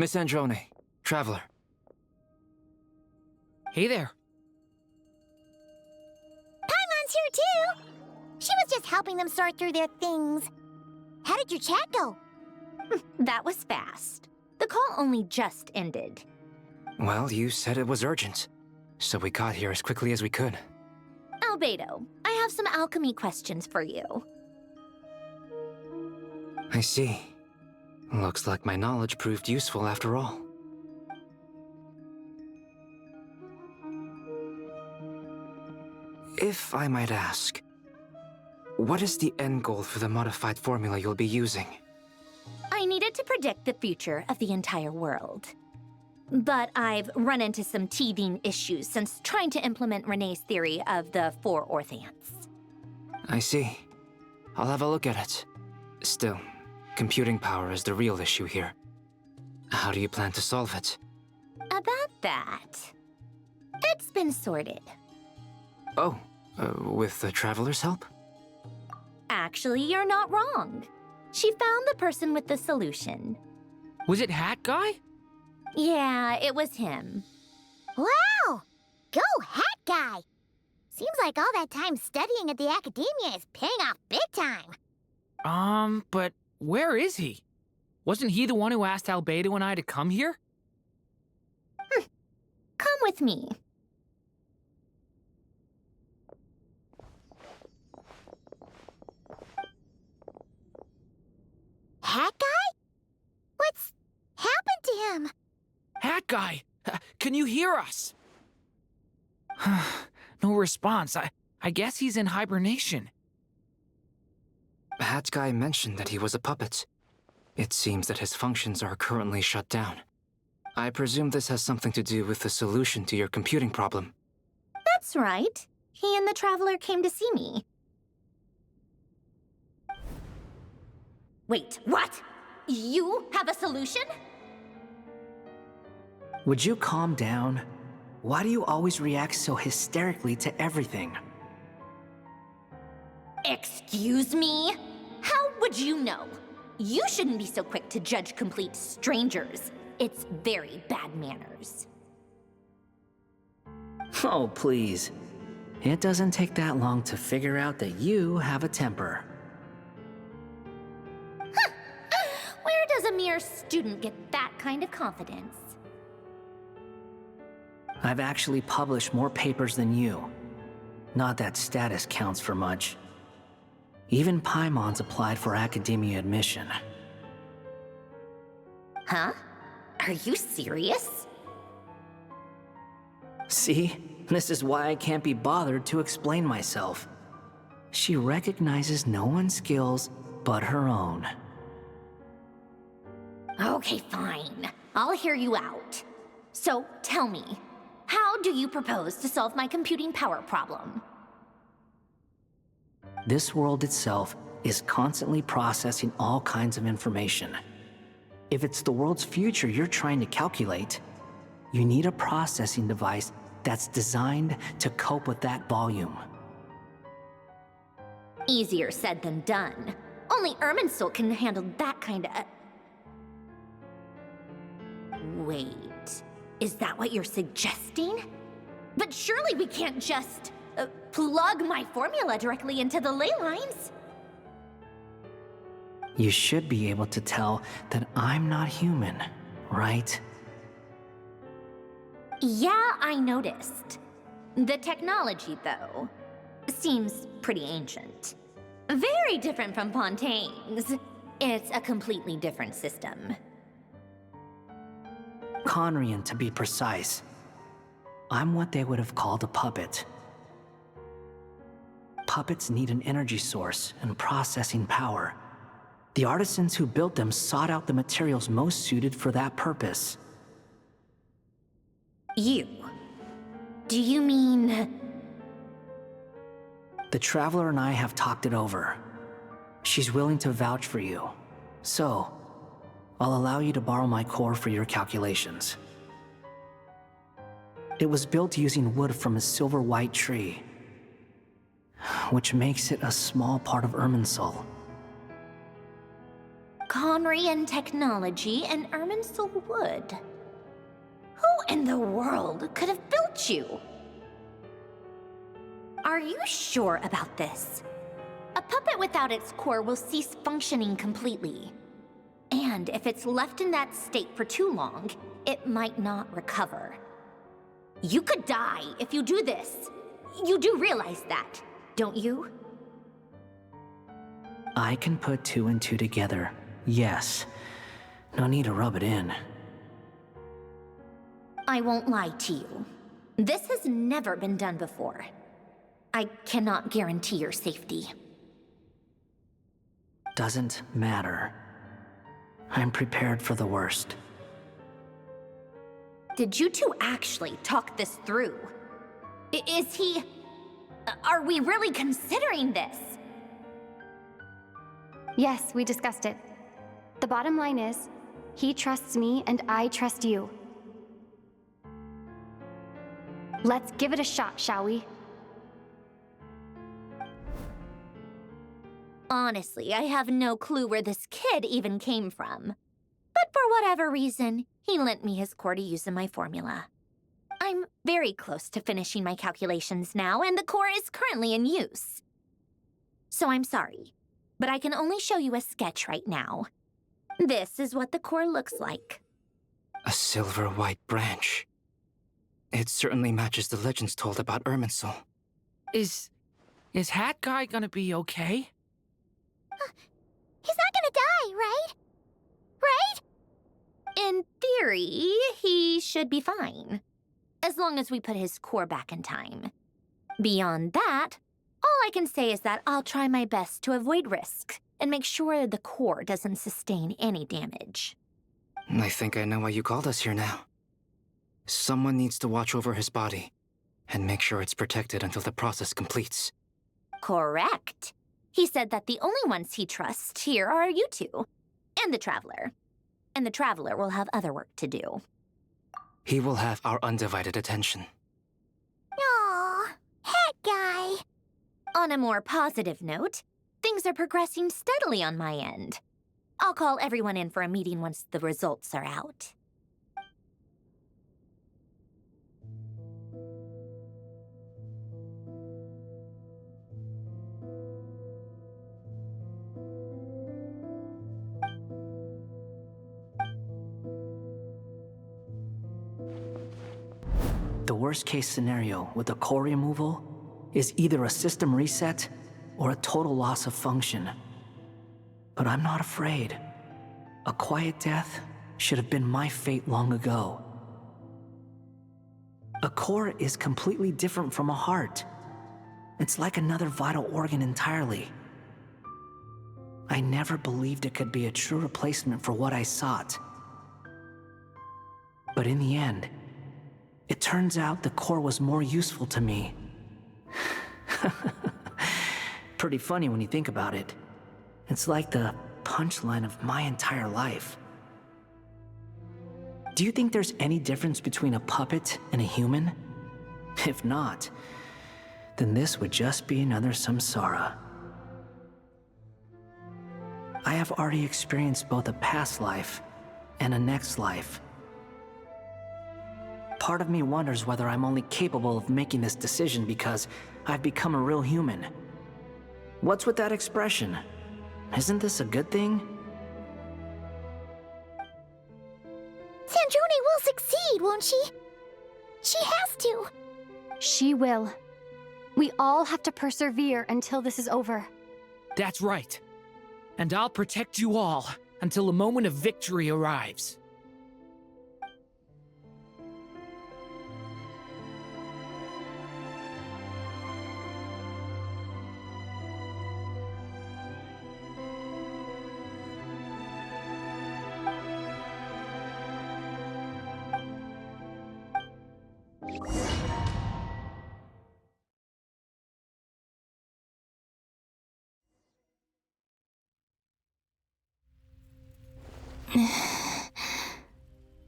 Miss Androne, Traveler. Hey there. Paimon's here too! She was just helping them sort through their things. How did your chat go? That was fast. The call only just ended. Well, you said it was urgent, so we got here as quickly as we could. Albedo, I have some alchemy questions for you. I see. Looks like my knowledge proved useful after all. If I might ask, what is the end goal for the modified formula you'll be using? I needed to predict the future of the entire world. But I've run into some teething issues since trying to implement Renee's theory of the 4 orthants. I see. I'll have a look at it. Still, computing power is the real issue here. How do you plan to solve it? About that, it's been sorted. Oh, with the Traveler's help? Actually, you're not wrong. She found the person with the solution. Was it Hat Guy? Yeah, it was him. Wow! Go Hat Guy! Seems like all that time studying at the academia is paying off big time. But where is he? Wasn't he the one who asked Albedo and I to come here? Come with me. Hat Guy? What's happened to him? Hat Guy! Can you hear us? No response. I guess he's in hibernation. Hat Guy mentioned that he was a puppet. It seems that his functions are currently shut down. I presume this has something to do with the solution to your computing problem. That's right. He and the Traveler came to see me. Wait, what? You have a solution? Would you calm down? Why do you always react so hysterically to everything? Excuse me? How would you know? You shouldn't be so quick to judge complete strangers. It's very bad manners. Oh, please. It doesn't take that long to figure out that you have a temper. Where does a mere student get that kind of confidence? I've actually published more papers than you. Not that status counts for much. Even Paimon's applied for academia admission. Huh? Are you serious? See? This is why I can't be bothered to explain myself. She recognizes no one's skills but her own. Okay, fine. I'll hear you out. So, tell me, how do you propose to solve my computing power problem? This world itself is constantly processing all kinds of information. If it's the world's future you're trying to calculate, you need a processing device that's designed to cope with that volume. Easier said than done. Only Irminsul can handle that kind of... Wait, is that what you're suggesting? But surely we can't just plug my formula directly into the ley lines. You should be able to tell that I'm not human, right? Yeah, I noticed. The technology, though, seems pretty ancient. Very different from Fontaine's. It's a completely different system. Conrian, to be precise. I'm what they would have called a puppet. Puppets need an energy source and processing power. The artisans who built them sought out the materials most suited for that purpose. You? Do you mean... The Traveler and I have talked it over. She's willing to vouch for you. So, I'll allow you to borrow my core for your calculations. It was built using wood from a silver-white tree, which makes it a small part of Irminsul. Conrian technology and Irminsul wood. Who in the world could have built you? Are you sure about this? A puppet without its core will cease functioning completely. And if it's left in that state for too long, it might not recover. You could die if you do this. You do realize that, don't you? I can put 2 and 2 together, yes. No need to rub it in. I won't lie to you. This has never been done before. I cannot guarantee your safety. Doesn't matter. I'm prepared for the worst. Did you two actually talk this through? Is he... Are we really considering this? Yes, we discussed it. The bottom line is, he trusts me and I trust you. Let's give it a shot, shall we? Honestly, I have no clue where this kid even came from. But for whatever reason, he lent me his core to use in my formula. I'm very close to finishing my calculations now, and the core is currently in use. So I'm sorry, but I can only show you a sketch right now. This is what the core looks like. A silver-white branch. It certainly matches the legends told about Irminsul. Is Hat Guy gonna be okay? He's not gonna die, right? Right? In theory, he should be fine. As long as we put his core back in time. Beyond that, all I can say is that I'll try my best to avoid risk and make sure the core doesn't sustain any damage. I think I know why you called us here now. Someone needs to watch over his body and make sure it's protected until the process completes. Correct. He said that the only ones he trusts here are you two, and the Traveler. And the Traveler will have other work to do. He will have our undivided attention. Aw, Hat Guy. On a more positive note, things are progressing steadily on my end. I'll call everyone in for a meeting once the results are out. The worst-case scenario with the core removal is either a system reset or a total loss of function. But I'm not afraid. A quiet death should have been my fate long ago. A core is completely different from a heart. It's like another vital organ entirely. I never believed it could be a true replacement for what I sought. But in the end, it turns out the core was more useful to me. Pretty funny when you think about it. It's like the punchline of my entire life. Do you think there's any difference between a puppet and a human? If not, then this would just be another samsara. I have already experienced both a past life and a next life. Part of me wonders whether I'm only capable of making this decision because I've become a real human. What's with that expression? Isn't this a good thing? Sandrone will succeed, won't she? She has to. She will. We all have to persevere until this is over. That's right. And I'll protect you all until a moment of victory arrives.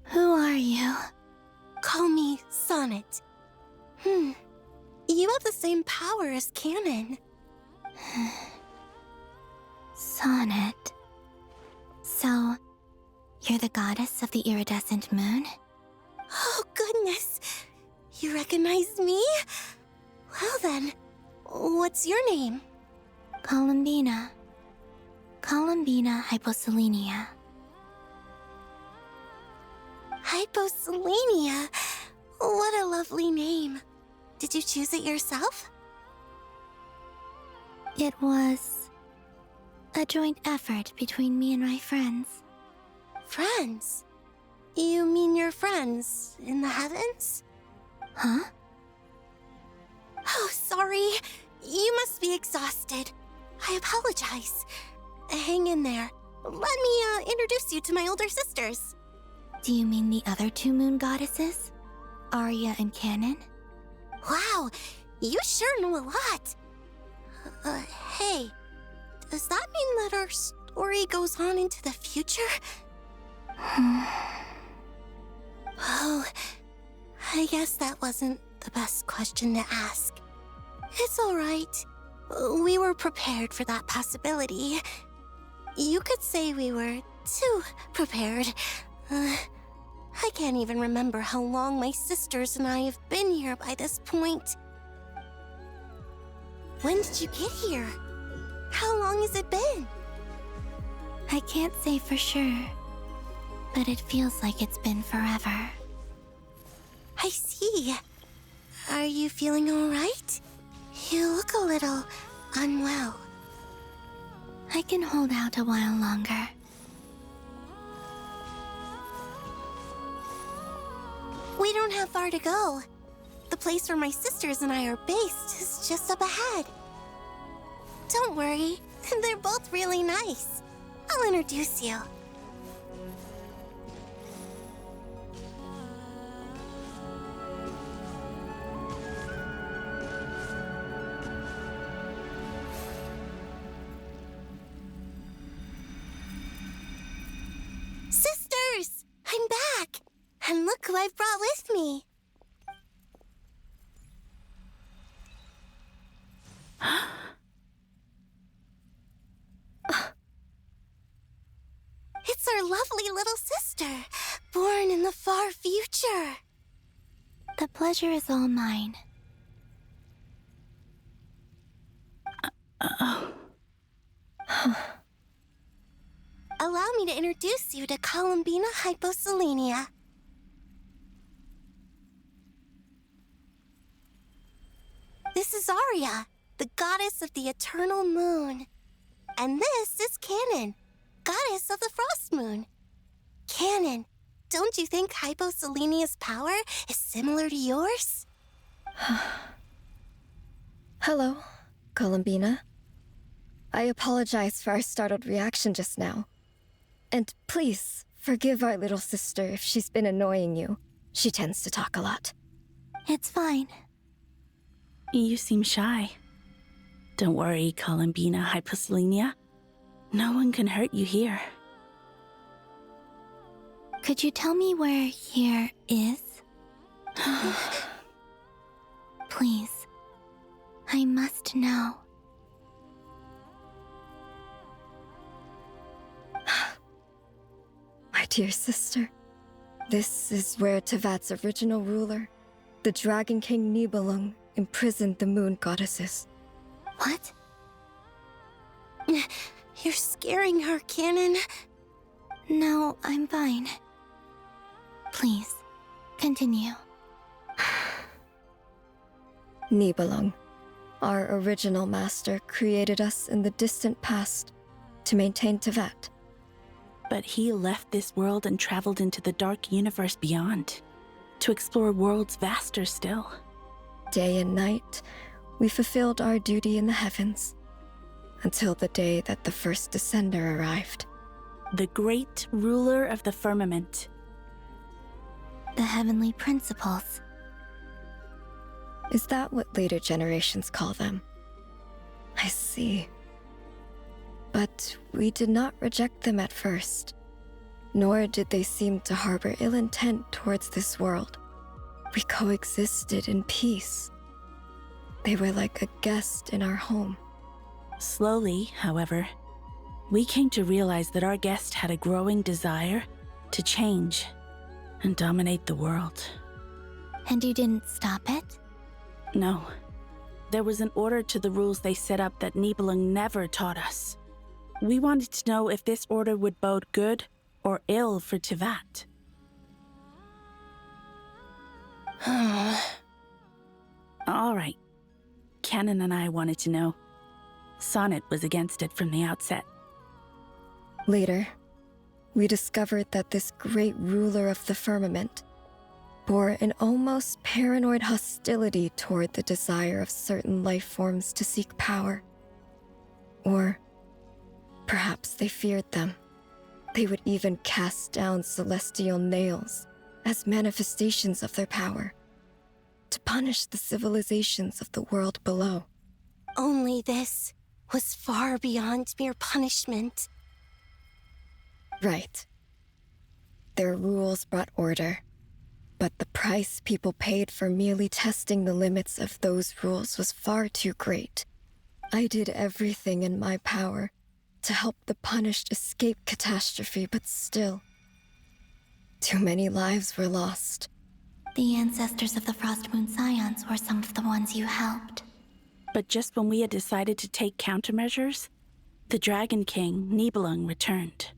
Who are you? Call me Sonnet. You have the same power as Canon. Sonnet. So, you're the goddess of the iridescent moon? Oh, goodness! You recognize me? Well then, what's your name? Columbina. Columbina Hyposelenia. Hyposelenia? What a lovely name. Did you choose it yourself? It was a joint effort between me and my friends. Friends? You mean your friends in the heavens? Huh? Oh, sorry. You must be exhausted. I apologize. Hang in there. Let me introduce you to my older sisters. Do you mean the other two moon goddesses? Arya and Canon? Wow, you sure know a lot. Hey, does that mean that our story goes on into the future? Oh, I guess that wasn't the best question to ask. It's alright. We were prepared for that possibility. You could say we were too prepared. I can't even remember how long my sisters and I have been here by this point. When did you get here? How long has it been? I can't say for sure, but it feels like it's been forever. I see. Are you feeling all right? You look a little unwell. I can hold out a while longer. We don't have far to go. The place where my sisters and I are based is just up ahead. Don't worry, they're both really nice. I'll introduce you. Sisters! I'm back! And look who I've brought with me. It's our lovely little sister, born in the far future. The pleasure is all mine. Allow me to introduce you to Columbina Hyposelenia. This is Arya, the goddess of the eternal moon. And this is Canon, goddess of the frost moon. Canon, don't you think Hyposelenia's power is similar to yours? Hello, Columbina. I apologize for our startled reaction just now. And please, forgive our little sister if she's been annoying you. She tends to talk a lot. It's fine. You seem shy. Don't worry, Columbina Hyposelenia. No one can hurt you here. Could you tell me where here is? Please. I must know. My dear sister, this is where Tevat's original ruler, the Dragon King Nibelung, imprisoned the moon goddesses. What? You're scaring her, Canon. No, I'm fine. Please, continue. Nibelung, our original master, created us in the distant past to maintain Tevat. But he left this world and traveled into the dark universe beyond, to explore worlds vaster still. Day and night, we fulfilled our duty in the heavens, until the day that the first descender arrived. The great ruler of the firmament. The heavenly principles. Is that what later generations call them? I see. But we did not reject them at first, nor did they seem to harbor ill intent towards this world. We coexisted in peace. They were like a guest in our home. Slowly, however, We came to realize that our guest had a growing desire to change and dominate the world. And you didn't stop it? No. There was an order to the rules they set up that Nibelung never taught us. We wanted to know if this order would bode good or ill for Tivat. All right. Canon and I wanted to know. Sonnet was against it from the outset. Later, we discovered that this great ruler of the firmament bore an almost paranoid hostility toward the desire of certain life forms to seek power. Or perhaps they feared them. They would even cast down celestial nails as manifestations of their power, to punish the civilizations of the world below. Only this was far beyond mere punishment. Right. Their rules brought order, but the price people paid for merely testing the limits of those rules was far too great. I did everything in my power to help the punished escape catastrophe, but still, too many lives were lost. The ancestors of the Frost Moon Scions were some of the ones you helped. But just when we had decided to take countermeasures, the Dragon King, Nibelung, returned.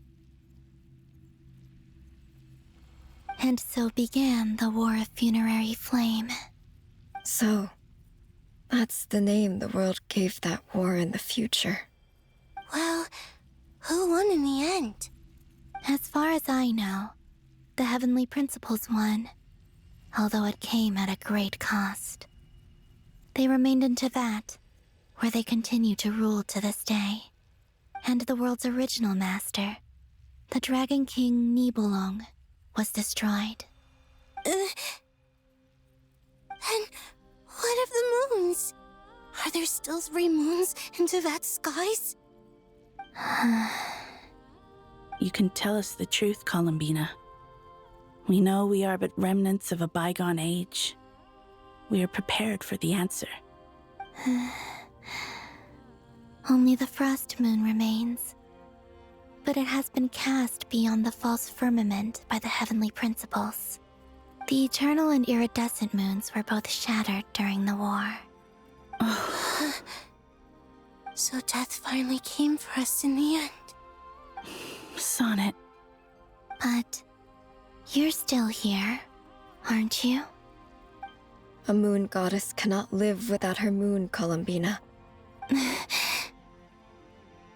And so began the War of Funerary Flame. So, that's the name the world gave that war in the future. Well, who won in the end? As far as I know, the Heavenly Principles won, although it came at a great cost. They remained in Tivat, where they continue to rule to this day. And the world's original master, the Dragon King Nibelung, was destroyed. And what of the moons? Are there still 3 moons in Tivat's skies? You can tell us the truth, Columbina. We know we are but remnants of a bygone age. We are prepared for the answer. Only the Frost Moon remains. But it has been cast beyond the false firmament by the Heavenly Principles. The eternal and iridescent moons were both shattered during the war. So death finally came for us in the end. Sonnet. But you're still here, aren't you? A moon goddess cannot live without her moon, Columbina.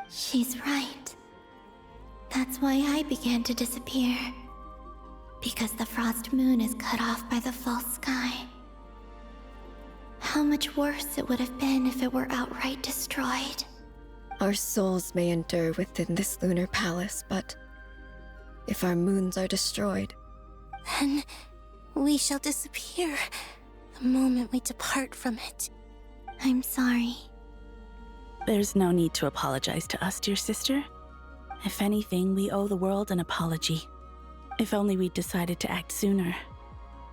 She's right. That's why I began to disappear. Because the Frost Moon is cut off by the false sky. How much worse it would have been if it were outright destroyed. Our souls may endure within this lunar palace, but if our moons are destroyed, then we shall disappear the moment we depart from it. I'm sorry. There's no need to apologize to us, dear sister. If anything, we owe the world an apology. If only we'd decided to act sooner,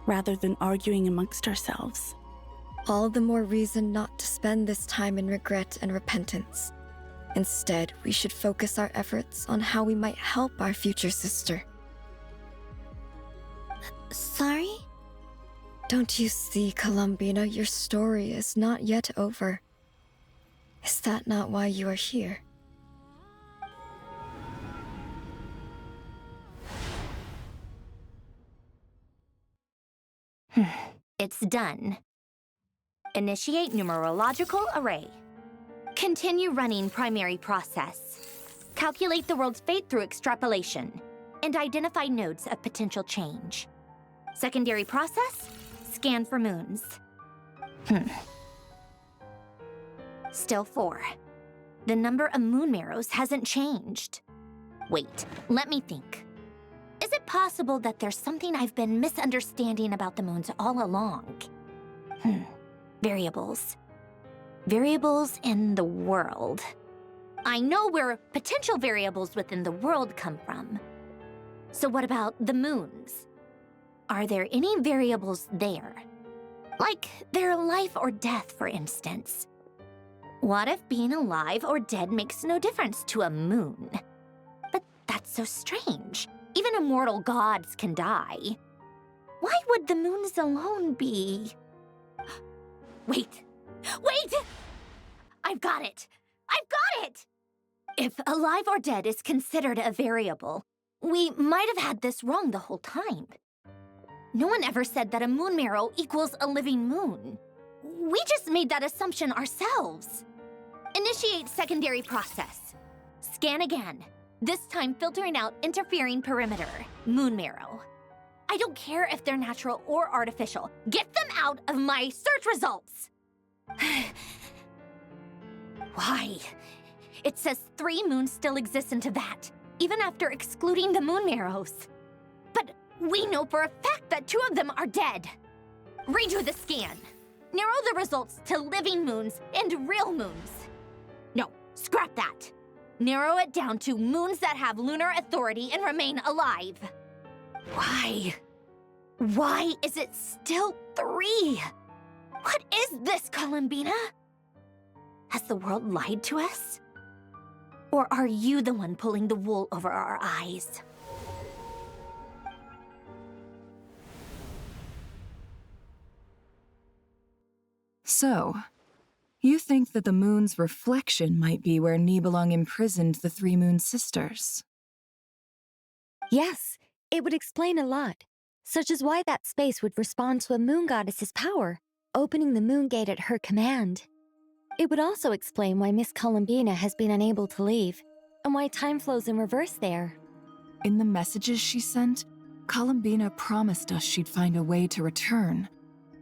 rather than arguing amongst ourselves. all the more reason not to spend this time in regret and repentance. Instead, we should focus our efforts on how we might help our future sister. Sorry? Don't you see, Columbina, your story is not yet over. Is that not why you are here? It's done. Initiate numerological array. Continue running primary process. Calculate the world's fate through extrapolation. And identify nodes of potential change. Secondary process, scan for moons. Still 4. The number of moon marrows hasn't changed. Wait, let me think. Is it possible that there's something I've been misunderstanding about the moons all along? Variables. Variables in the world. I know where potential variables within the world come from. So what about the moons? Are there any variables there? Like their life or death, for instance. What if being alive or dead makes no difference to a moon? But that's so strange. Even immortal gods can die. Why would the moons alone be... Wait! Wait! I've got it! I've got it! If alive or dead is considered a variable, we might have had this wrong the whole time. No one ever said that a moon marrow equals a living moon. We just made that assumption ourselves. Initiate secondary process. Scan again. This time filtering out interfering perimeter, moon marrow. I don't care if they're natural or artificial. Get them out of my search results! Why? It says 3 moons still exist in Teyvat, even after excluding the moon marrows. But we know for a fact that 2 of them are dead. Redo the scan. Narrow the results to living moons and real moons. No, scrap that. Narrow it down to moons that have lunar authority and remain alive. Why? Why is it still 3? What is this, Columbina? Has the world lied to us? Or are you the one pulling the wool over our eyes? So, you think that the moon's reflection might be where Nibelung imprisoned the 3 moon sisters? Yes, it would explain a lot, such as why that space would respond to a moon goddess's power, opening the moon gate at her command. It would also explain why Miss Columbina has been unable to leave, and why time flows in reverse there. In the messages she sent, Columbina promised us she'd find a way to return,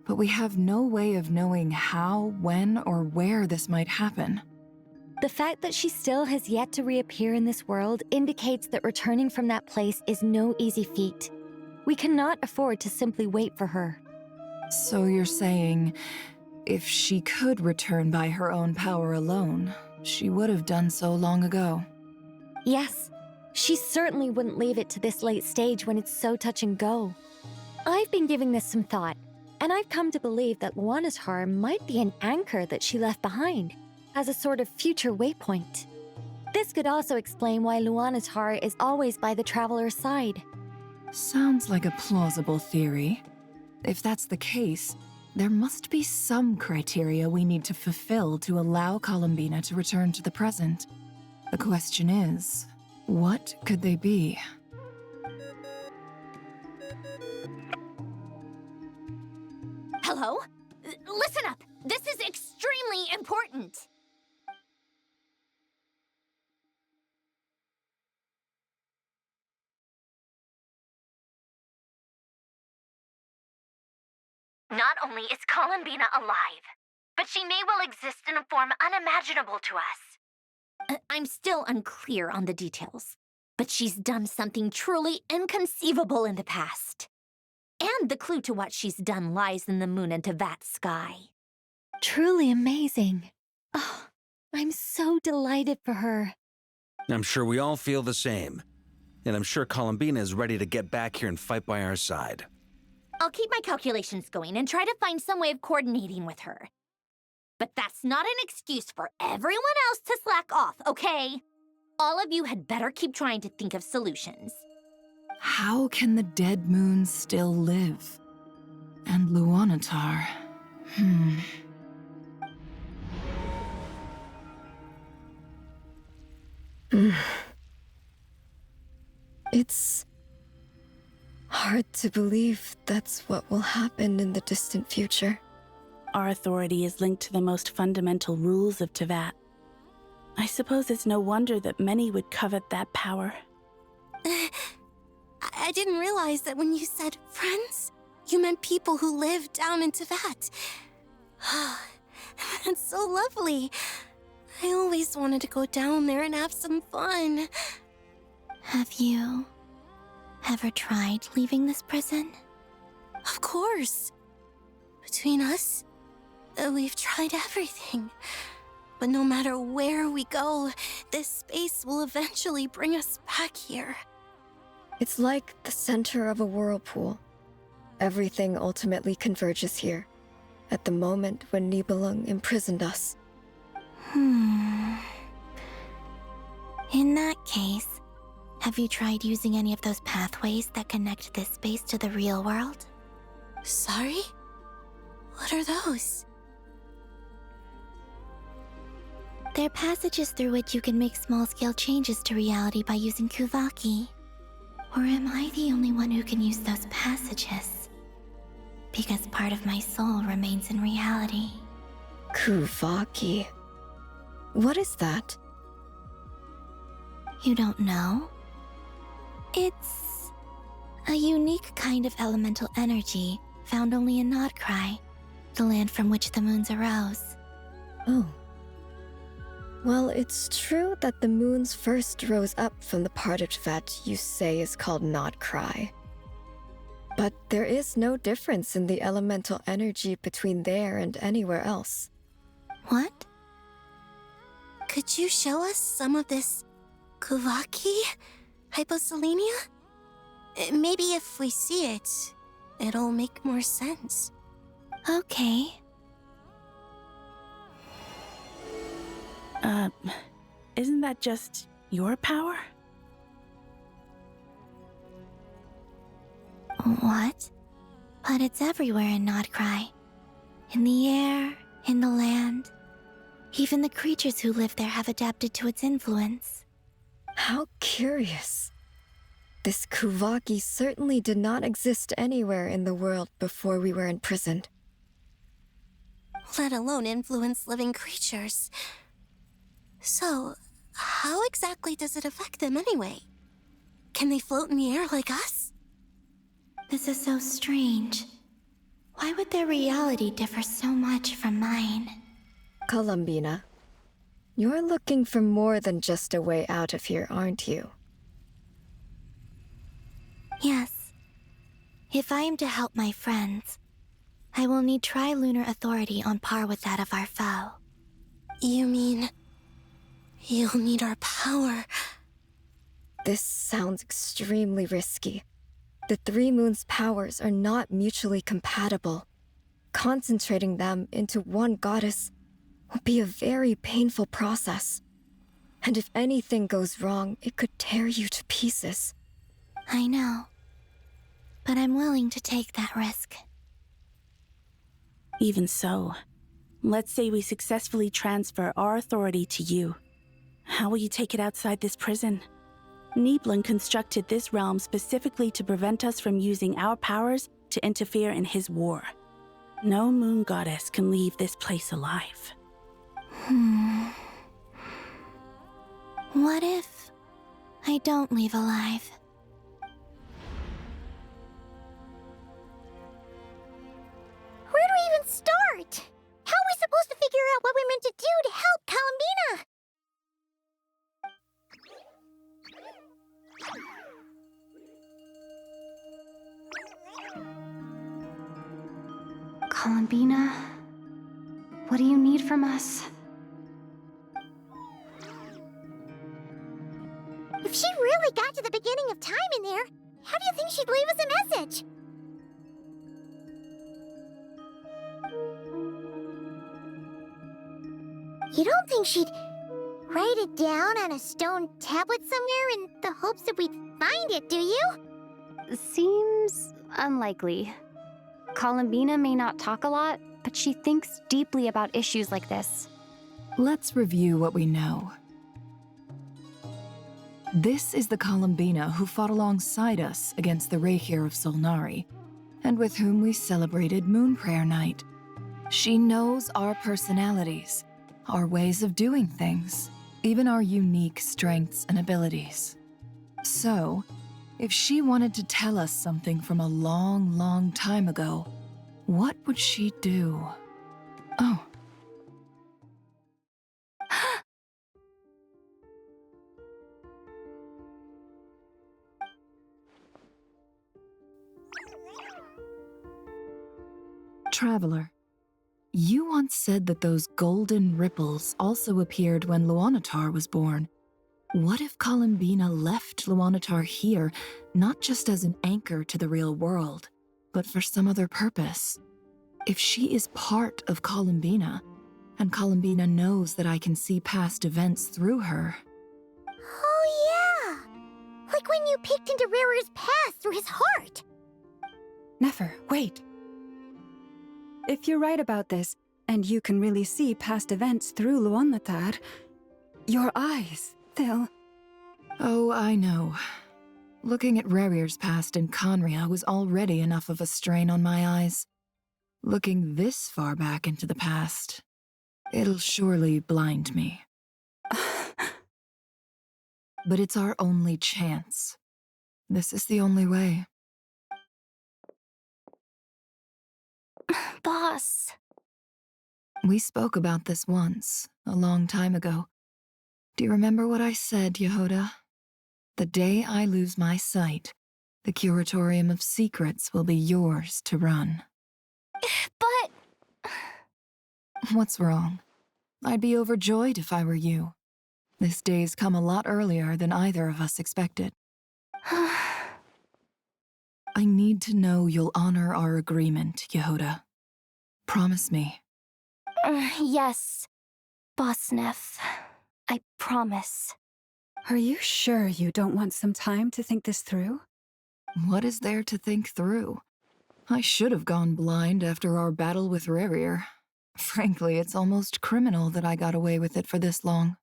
but we have no way of knowing how, when, or where this might happen. The fact that she still has yet to reappear in this world indicates that returning from that place is no easy feat. We cannot afford to simply wait for her. So you're saying, if she could return by her own power alone, she would have done so long ago? Yes, she certainly wouldn't leave it to this late stage when it's so touch and go. I've been giving this some thought, and I've come to believe that Luanatar might be an anchor that she left behind, as a sort of future waypoint. This could also explain why Luanatar is always by the traveler's side. Sounds like a plausible theory. If that's the case, there must be some criteria we need to fulfill to allow Columbina to return to the present. The question is, what could they be? Hello? Listen up! This is extremely important! Not only is Columbina alive, but she may well exist in a form unimaginable to us. I'm still unclear on the details, but she's done something truly inconceivable in the past. And the clue to what she's done lies in the moon and Teyvat sky. Truly amazing. Oh, I'm so delighted for her. I'm sure we all feel the same. And I'm sure Columbina is ready to get back here and fight by our side. I'll keep my calculations going and try to find some way of coordinating with her. But that's not an excuse for everyone else to slack off, okay? All of you had better keep trying to think of solutions. How can the dead moons still live? And Luanatar... It's hard to believe that's what will happen in the distant future. Our authority is linked to the most fundamental rules of Teyvat. I suppose it's no wonder that many would covet that power. I didn't realize that when you said friends, you meant people who live down in Teyvat. That's so lovely. I always wanted to go down there and have some fun. Have you ever tried leaving this prison? Of course. Between us, we've tried everything. But no matter where we go, this space will eventually bring us back here. It's like the center of a whirlpool. Everything ultimately converges here, at the moment when Nibelung imprisoned us. In that case, have you tried using any of those pathways that connect this space to the real world? Sorry? What are those? They're passages through which you can make small-scale changes to reality by using Kuvaki. Or am I the only one who can use those passages? Because part of my soul remains in reality. Kuvaki. What is that? You don't know? It's a unique kind of elemental energy found only in Nodcry, the land from which the moons arose. Oh. Well, it's true that the moons first rose up from the part of that you say is called Nodcry. But there is no difference in the elemental energy between there and anywhere else. What? Could you show us some of this Kuvaki hyposelenia? Maybe if we see it, it'll make more sense. Okay. Isn't that just your power? What? But it's everywhere in Nodcry. In the air, in the land. Even the creatures who live there have adapted to its influence. How curious. This Kuvaki certainly did not exist anywhere in the world before we were imprisoned. Let alone influence living creatures. So, how exactly does it affect them anyway? Can they float in the air like us? This is so strange. Why would their reality differ so much from mine? Columbina, you're looking for more than just a way out of here, aren't you? Yes. If I am to help my friends, I will need tri-lunar authority on par with that of our foe. You mean... you'll need our power? This sounds extremely risky. The three moons' powers are not mutually compatible. Concentrating them into one goddess will be a very painful process. And if anything goes wrong, it could tear you to pieces. I know. But I'm willing to take that risk. Even so, let's say we successfully transfer our authority to you. How will you take it outside this prison? Niblin constructed this realm specifically to prevent us from using our powers to interfere in his war. No moon goddess can leave this place alive. What if I don't leave alive? Where do we even start? How are we supposed to figure out what we're meant to do to help Columbina? Columbina, what do you need from us? If she really got to the beginning of time in there, how do you think she'd leave us a message? You don't think she'd write it down on a stone tablet somewhere in the hopes that we'd find it, do you? Seems unlikely. Columbina may not talk a lot, but she thinks deeply about issues like this. Let's review what we know. This is the Columbina who fought alongside us against the Reikir of Solnari, and with whom we celebrated Moon Prayer Night. She knows our personalities, our ways of doing things, even our unique strengths and abilities. So, if she wanted to tell us something from a long, long time ago, what would she do? Oh. Traveler, you once said that those golden ripples also appeared when Luanatar was born. What if Columbina left Luanatar here, not just as an anchor to the real world, but for some other purpose? If she is part of Columbina, And Columbina knows that I can see past events through her. Oh, yeah! Like when you peeked into Rarer's past through his heart! Nefer, wait. If you're right about this, and you can really see past events through Luonlatar, your eyes, they'll... Oh, I know. Looking at Rerir's past in Conria was already enough of a strain on my eyes. Looking this far back into the past, it'll surely blind me. But it's our only chance. This is the only way. Boss. We spoke about this once, a long time ago. Do you remember what I said, Yehoda? The day I lose my sight, the Curatorium of Secrets will be yours to run. But... What's wrong? I'd be overjoyed if I were you. This day's come a lot earlier than either of us expected. I need to know you'll honor our agreement, Yehoda. Promise me. Yes, Boss Neff. I promise. Are you sure you don't want some time to think this through? What is there to think through? I should have gone blind after our battle with Rerir. Frankly, it's almost criminal that I got away with it for this long.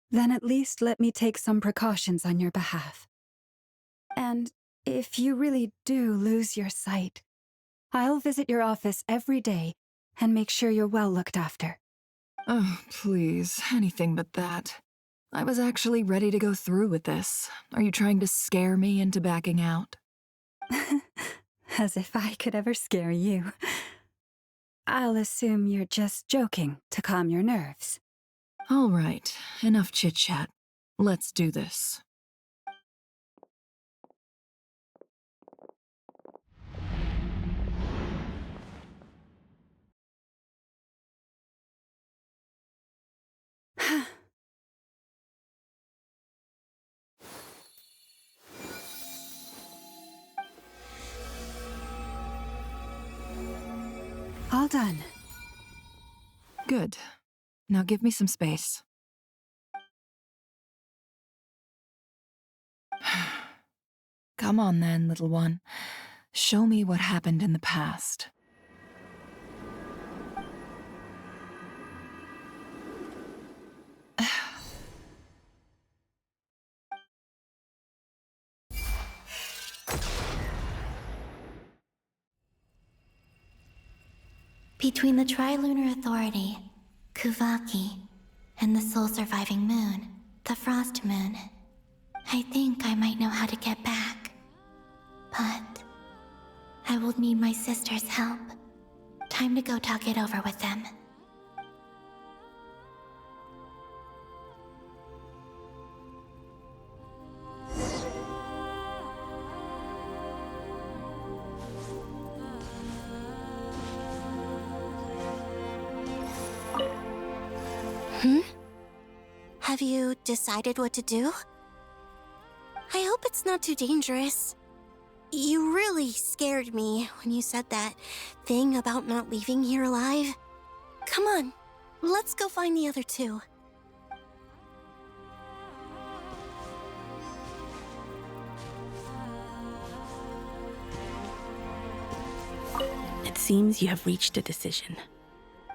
Then at least let me take some precautions on your behalf. And if you really do lose your sight, I'll visit your office every day and make sure you're well looked after. Oh, please, anything but that. I was actually ready to go through with this. Are you trying to scare me into backing out? As if I could ever scare you. I'll assume you're just joking to calm your nerves. All right, enough chit-chat. Let's do this. All done. Good. Now give me some space. Come on then, little one. Show me what happened in the past. Between the Trilunar Authority, Kuvaki, and the sole-surviving moon, the Frost Moon, I think I might know how to get back. But I will need my sister's help. Time to go talk it over with them. Have you decided what to do? I hope it's not too dangerous. You really scared me when you said that thing about not leaving here alive. Come on, let's go find the other two. It seems you have reached a decision.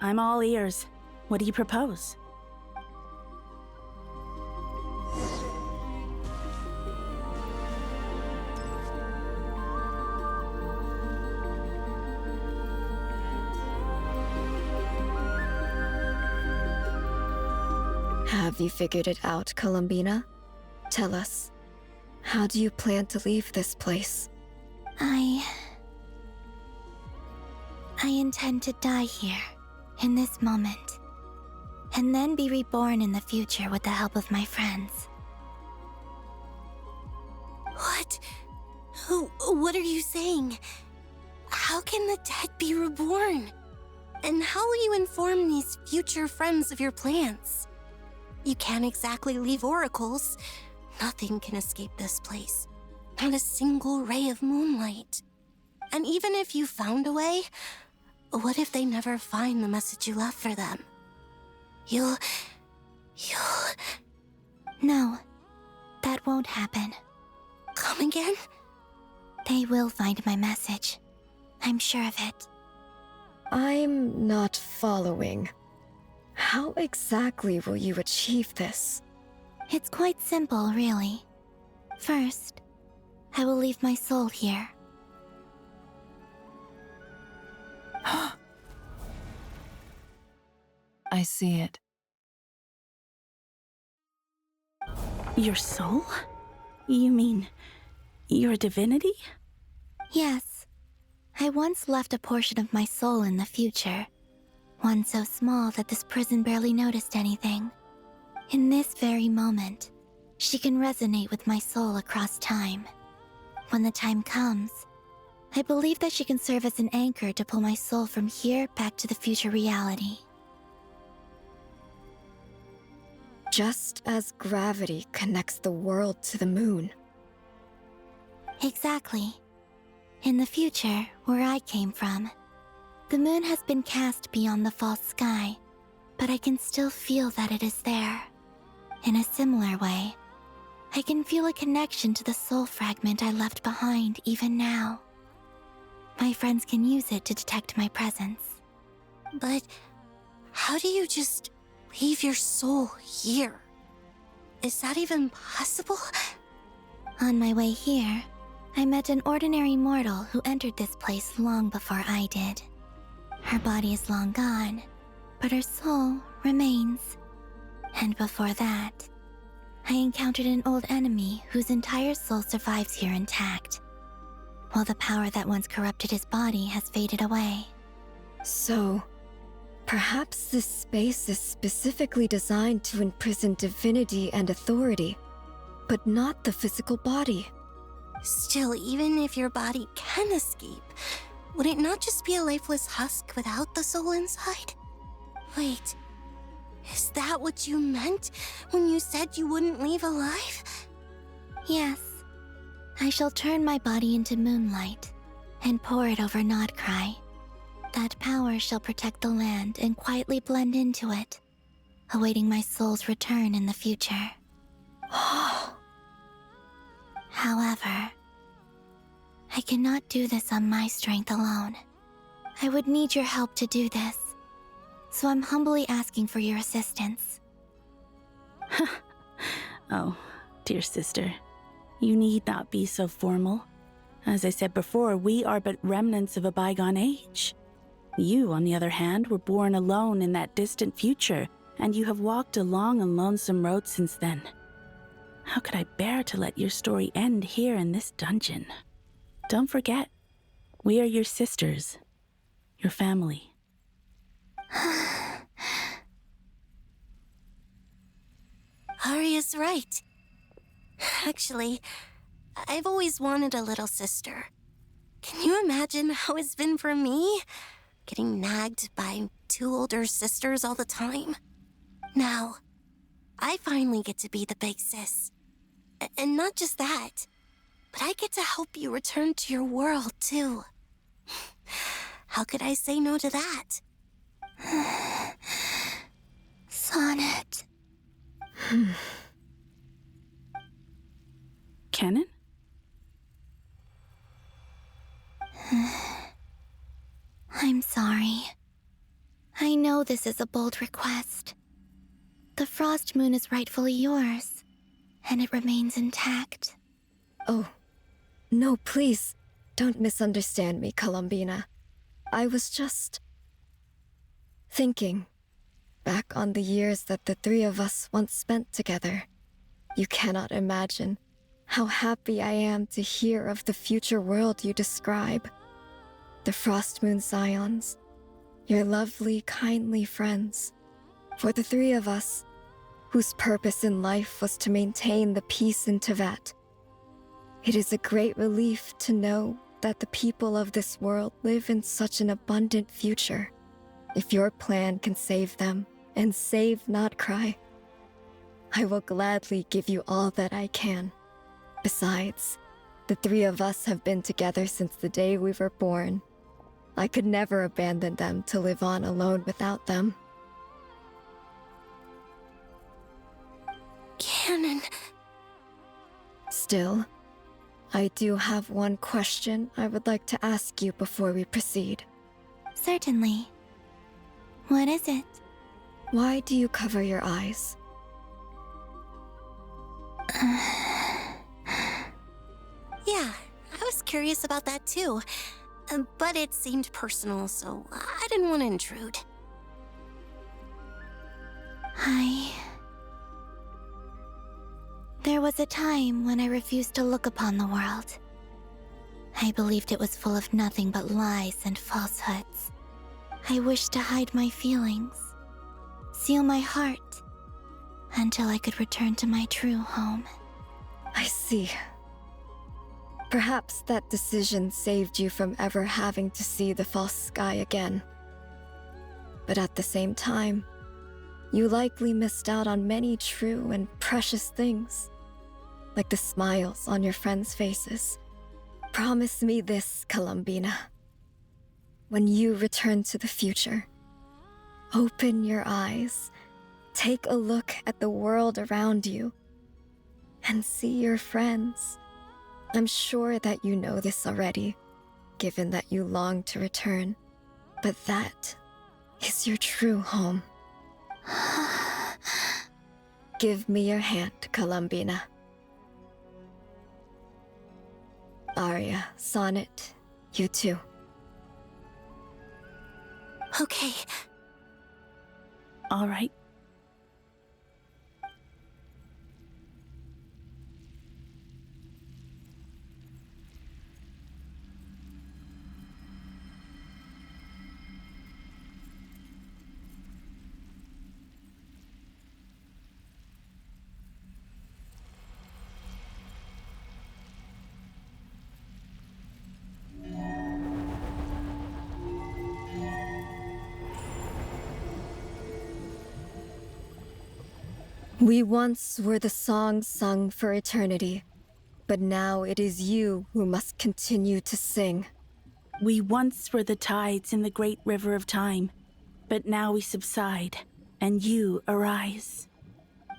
I'm all ears. What do you propose? Have you figured it out, Columbina? Tell us. How do you plan to leave this place? I intend to die here, in this moment, and then be reborn in the future with the help of my friends. What? What are you saying? How can the dead be reborn? And how will you inform these future friends of your plans? You can't exactly leave oracles. Nothing can escape this place. Not a single ray of moonlight. And even if you found a way, What if they never find the message you left for them? You'll... No, that won't happen. Come again? They will find my message. I'm sure of it. I'm not following. How exactly will you achieve this? It's quite simple, really. First, I will leave my soul here. I see it. Your soul? You mean your divinity? Yes. I once left a portion of my soul in the future. One so small that this prison barely noticed anything. In this very moment, she can resonate with my soul across time. When the time comes, I believe that she can serve as an anchor to pull my soul from here back to the future reality. Just as gravity connects the world to the moon. Exactly. In the future, where I came from, the moon has been cast beyond the false sky, but I can still feel that it is there. In a similar way, I can feel a connection to the soul fragment I left behind even now. My friends can use it to detect my presence. But how do you just leave your soul here? Is that even possible? On my way here, I met an ordinary mortal who entered this place long before I did. Her body is long gone, but her soul remains. And before that, I encountered an old enemy whose entire soul survives here intact, while the power that once corrupted his body has faded away. So, perhaps this space is specifically designed to imprison divinity and authority, but not the physical body. Still, even if your body can escape, would it not just be a lifeless husk without the soul inside? Wait, is that what you meant when you said you wouldn't leave alive? Yes. I shall turn my body into moonlight and pour it over Nodcry. That power shall protect the land and quietly blend into it, awaiting my soul's return in the future. However, I cannot do this on my strength alone. I would need your help to do this, so I'm humbly asking for your assistance. Oh, dear sister, you need not be so formal. As I said before, we are but remnants of a bygone age. You, on the other hand, were born alone in that distant future, and you have walked a long and lonesome road since then. How could I bear to let your story end here in this dungeon? Don't forget, we are your sisters, your family. Arya's right. Actually, I've always wanted a little sister. Can you imagine how it's been for me? Getting nagged by two older sisters all the time. Now, I finally get to be the big sis. And not just that, but I get to help you return to your world, too. How could I say no to that? Sonnet. Kennen? I'm sorry. I know this is a bold request. The Frost Moon is rightfully yours, and it remains intact. Oh, no, please, don't misunderstand me, Columbina. I was just thinking back on the years that the three of us once spent together. You cannot imagine how happy I am to hear of the future world you describe. The Frost Moon Scions, your lovely, kindly friends. For the three of us, whose purpose in life was to maintain the peace in Teyvat. It is a great relief to know that the people of this world live in such an abundant future. If your plan can save them and save Nodcry, I will gladly give you all that I can. Besides, the three of us have been together since the day we were born. I could never abandon them to live on alone without them. Canon. Still, I do have one question I would like to ask you before we proceed. Certainly. What is it? Why do you cover your eyes? Yeah, I was curious about that too. But it seemed personal, so I didn't want to intrude. There was a time when I refused to look upon the world. I believed it was full of nothing but lies and falsehoods. I wished to hide my feelings, seal my heart, until I could return to my true home. I see. Perhaps that decision saved you from ever having to see the false sky again. But at the same time, you likely missed out on many true and precious things, like the smiles on your friends' faces. Promise me this, Columbina. When you return to the future, open your eyes, take a look at the world around you, and see your friends. I'm sure that you know this already, given that you long to return, but that is your true home. Give me your hand, Columbina. Aria, Sonnet, you too. Okay. All right. We once were the songs sung for eternity, but now it is you who must continue to sing. We once were the tides in the great river of time, but now we subside, and you arise.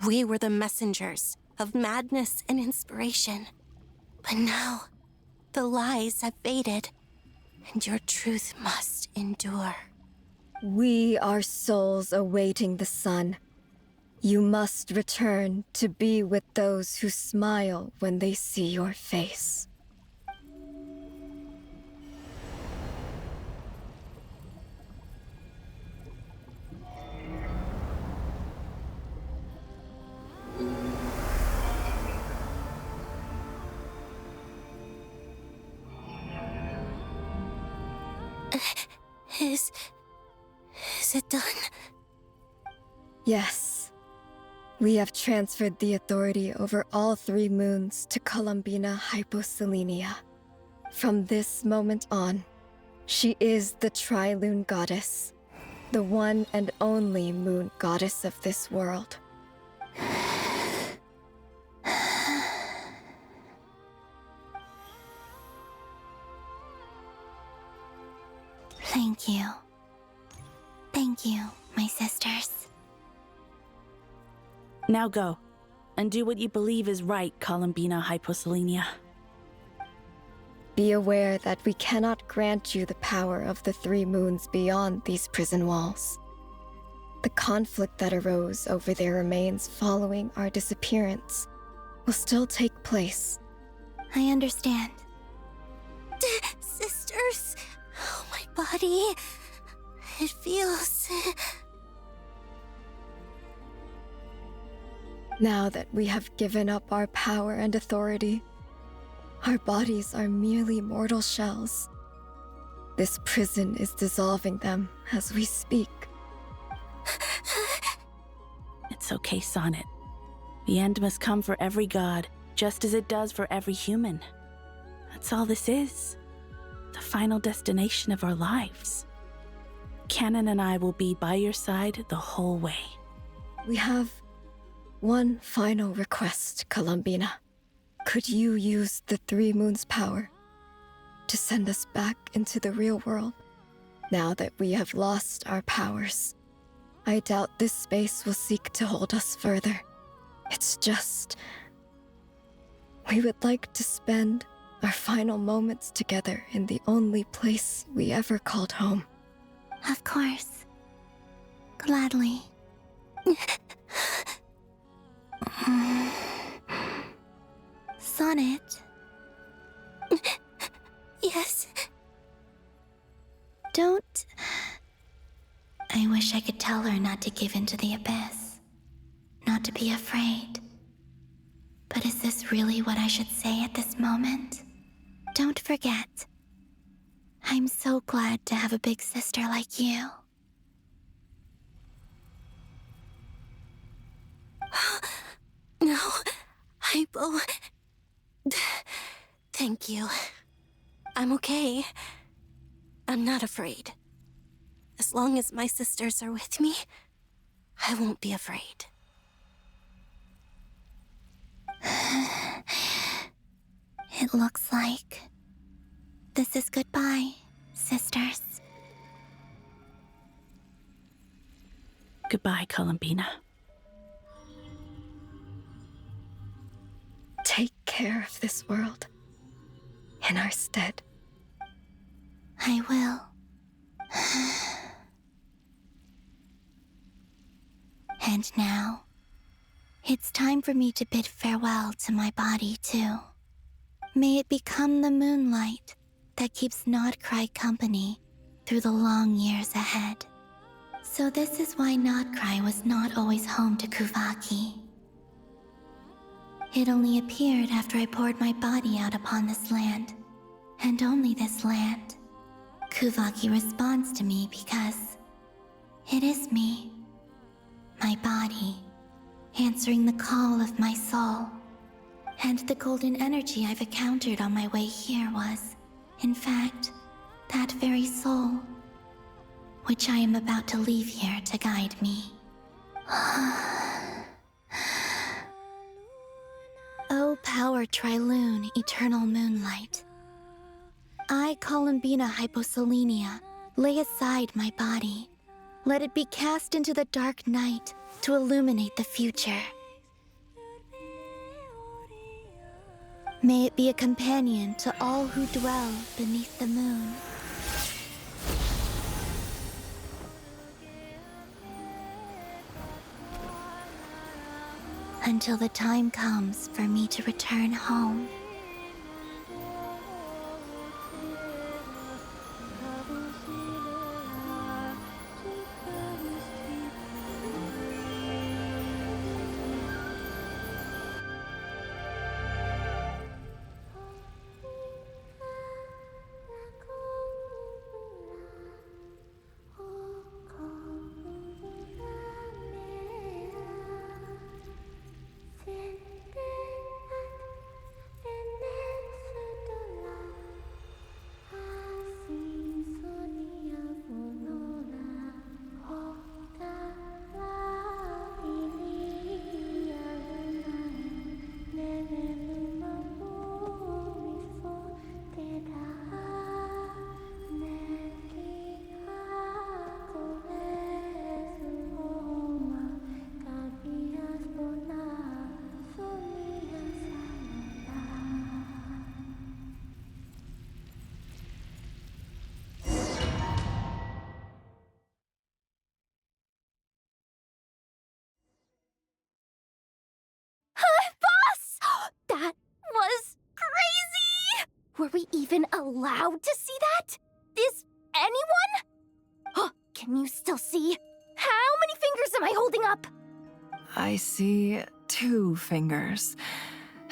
We were the messengers of madness and inspiration. But now, the lies have faded, and your truth must endure. We are souls awaiting the sun. You must return to be with those who smile when they see your face. Is it done? Yes. We have transferred the authority over all 3 moons to Columbina Hyposelenia. From this moment on, she is the Tri-Lune Goddess, the one and only moon goddess of this world. Thank you. Thank you, my sisters. Now go, and do what you believe is right, Columbina Hyposelenia. Be aware that we cannot grant you the power of the 3 moons beyond these prison walls. The conflict that arose over their remains following our disappearance will still take place. I understand. Sisters, oh, my body. It feels... Now that we have given up our power and authority, our bodies are merely mortal shells. This prison is dissolving them as we speak. It's okay, Sonnet. The end must come for every god, just as it does for every human. That's all this is. The final destination of our lives. Canon and I will be by your side the whole way. We have one final request, Columbina. Could you use the 3 moons' power to send us back into the real world? Now that we have lost our powers, I doubt this space will seek to hold us further. It's just... we would like to spend our final moments together in the only place we ever called home. Of course. Gladly. Sonnet? Yes. Don't... I wish I could tell her not to give in to the abyss. Not to be afraid. But is this really what I should say at this moment? Don't forget. I'm so glad to have a big sister like you. No, Hypo. Thank you. I'm okay. I'm not afraid. As long as my sisters are with me, I won't be afraid. It looks like this is goodbye, sisters. Goodbye, Columbina. Take care of this world in our stead. I will. And now, it's time for me to bid farewell to my body, too. May it become the moonlight that keeps Nodcry company through the long years ahead. So this is why Nodcry was not always home to Kuvaki. It only appeared after I poured my body out upon this land, and only this land. Kuvaki responds to me because it is me, my body, answering the call of my soul. And the golden energy I've encountered on my way here was, in fact, that very soul, which I am about to leave here to guide me. O power Trilune, eternal moonlight. I, Columbina Hyposelenia, lay aside my body. Let it be cast into the dark night to illuminate the future. May it be a companion to all who dwell beneath the moon. Until the time comes for me to return home. That was crazy! Were we even allowed to see that? Is anyone? Can you still see? How many fingers am I holding up? I see 2 fingers,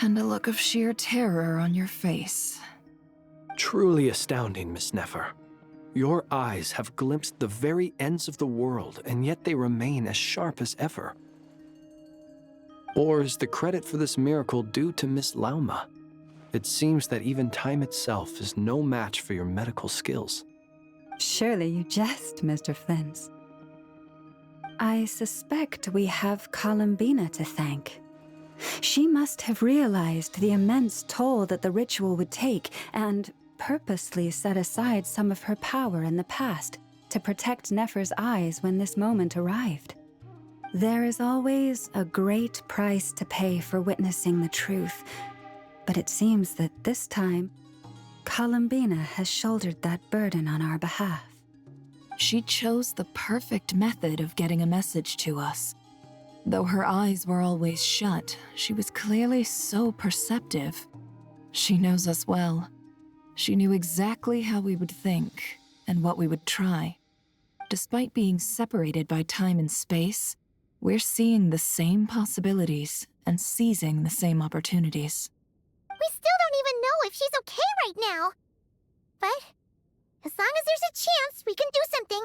and a look of sheer terror on your face. Truly astounding, Miss Nefer. Your eyes have glimpsed the very ends of the world, and yet they remain as sharp as ever. Or is the credit for this miracle due to Miss Lauma? It seems that even time itself is no match for your medical skills. Surely you jest, Mr. Flins. I suspect we have Columbina to thank. She must have realized the immense toll that the ritual would take and purposely set aside some of her power in the past to protect Nefer's eyes when this moment arrived. There is always a great price to pay for witnessing the truth, but it seems that this time, Columbina has shouldered that burden on our behalf. She chose the perfect method of getting a message to us. Though her eyes were always shut, she was clearly so perceptive. She knows us well. She knew exactly how we would think and what we would try. Despite being separated by time and space, we're seeing the same possibilities and seizing the same opportunities. We still don't even know if she's okay right now. But as long as there's a chance we can do something,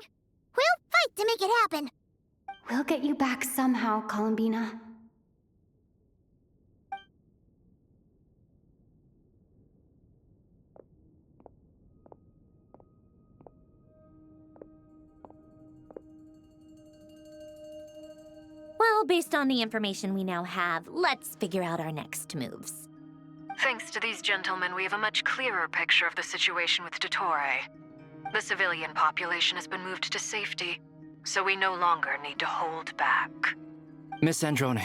we'll fight to make it happen. We'll get you back somehow, Columbina. Well, based on the information we now have, let's figure out our next moves. Thanks to these gentlemen, we have a much clearer picture of the situation with Dottore. The civilian population has been moved to safety, so we no longer need to hold back. Miss Androne,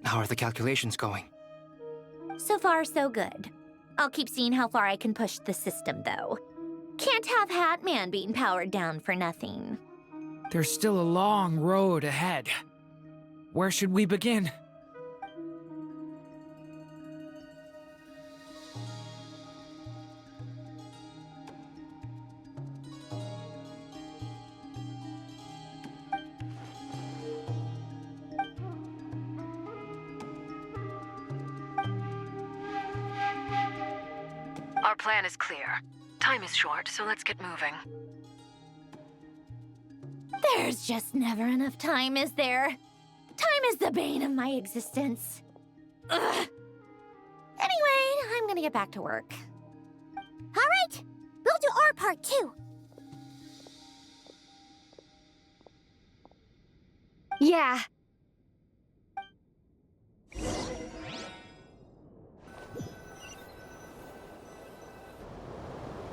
how are the calculations going? So far, so good. I'll keep seeing how far I can push the system, though. Can't have Hatman being powered down for nothing. There's still a long road ahead. Where should we begin? Our plan is clear. Time is short, so let's get moving. There's just never enough time, is there? Time is the bane of my existence. Ugh. Anyway, I'm gonna get back to work. All right, we'll do our part too. Yeah.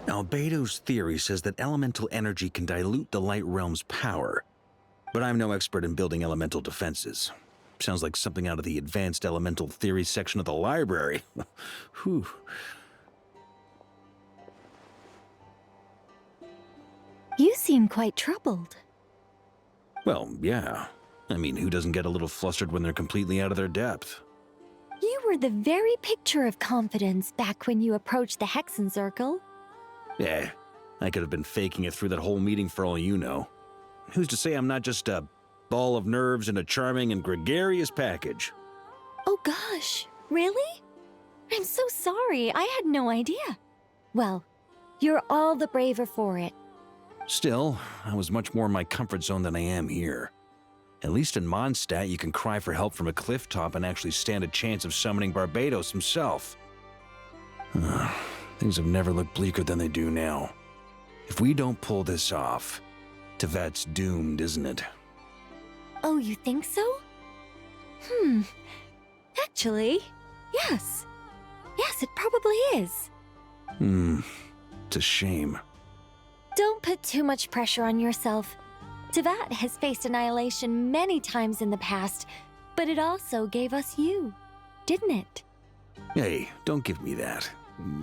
Albedo's theory says that elemental energy can dilute the light realm's power. But I'm no expert in building elemental defenses. Sounds like something out of the advanced elemental theory section of the library. Whew. You seem quite troubled. Well, yeah. I mean, who doesn't get a little flustered when they're completely out of their depth? You were the very picture of confidence back when you approached the Hexen Circle. Yeah, I could have been faking it through that whole meeting for all you know. Who's to say I'm not just a ball of nerves in a charming and gregarious package? Oh gosh, really? I'm so sorry, I had no idea. Well, you're all the braver for it. Still, I was much more in my comfort zone than I am here. At least in Mondstadt, you can cry for help from a cliff top and actually stand a chance of summoning Barbados himself. Things have never looked bleaker than they do now. If we don't pull this off, Tevat's doomed, isn't it? Oh, you think so? Actually, yes. Yes, it probably is. It's a shame. Don't put too much pressure on yourself. Tevat has faced annihilation many times in the past, but it also gave us you, didn't it? Hey, don't give me that.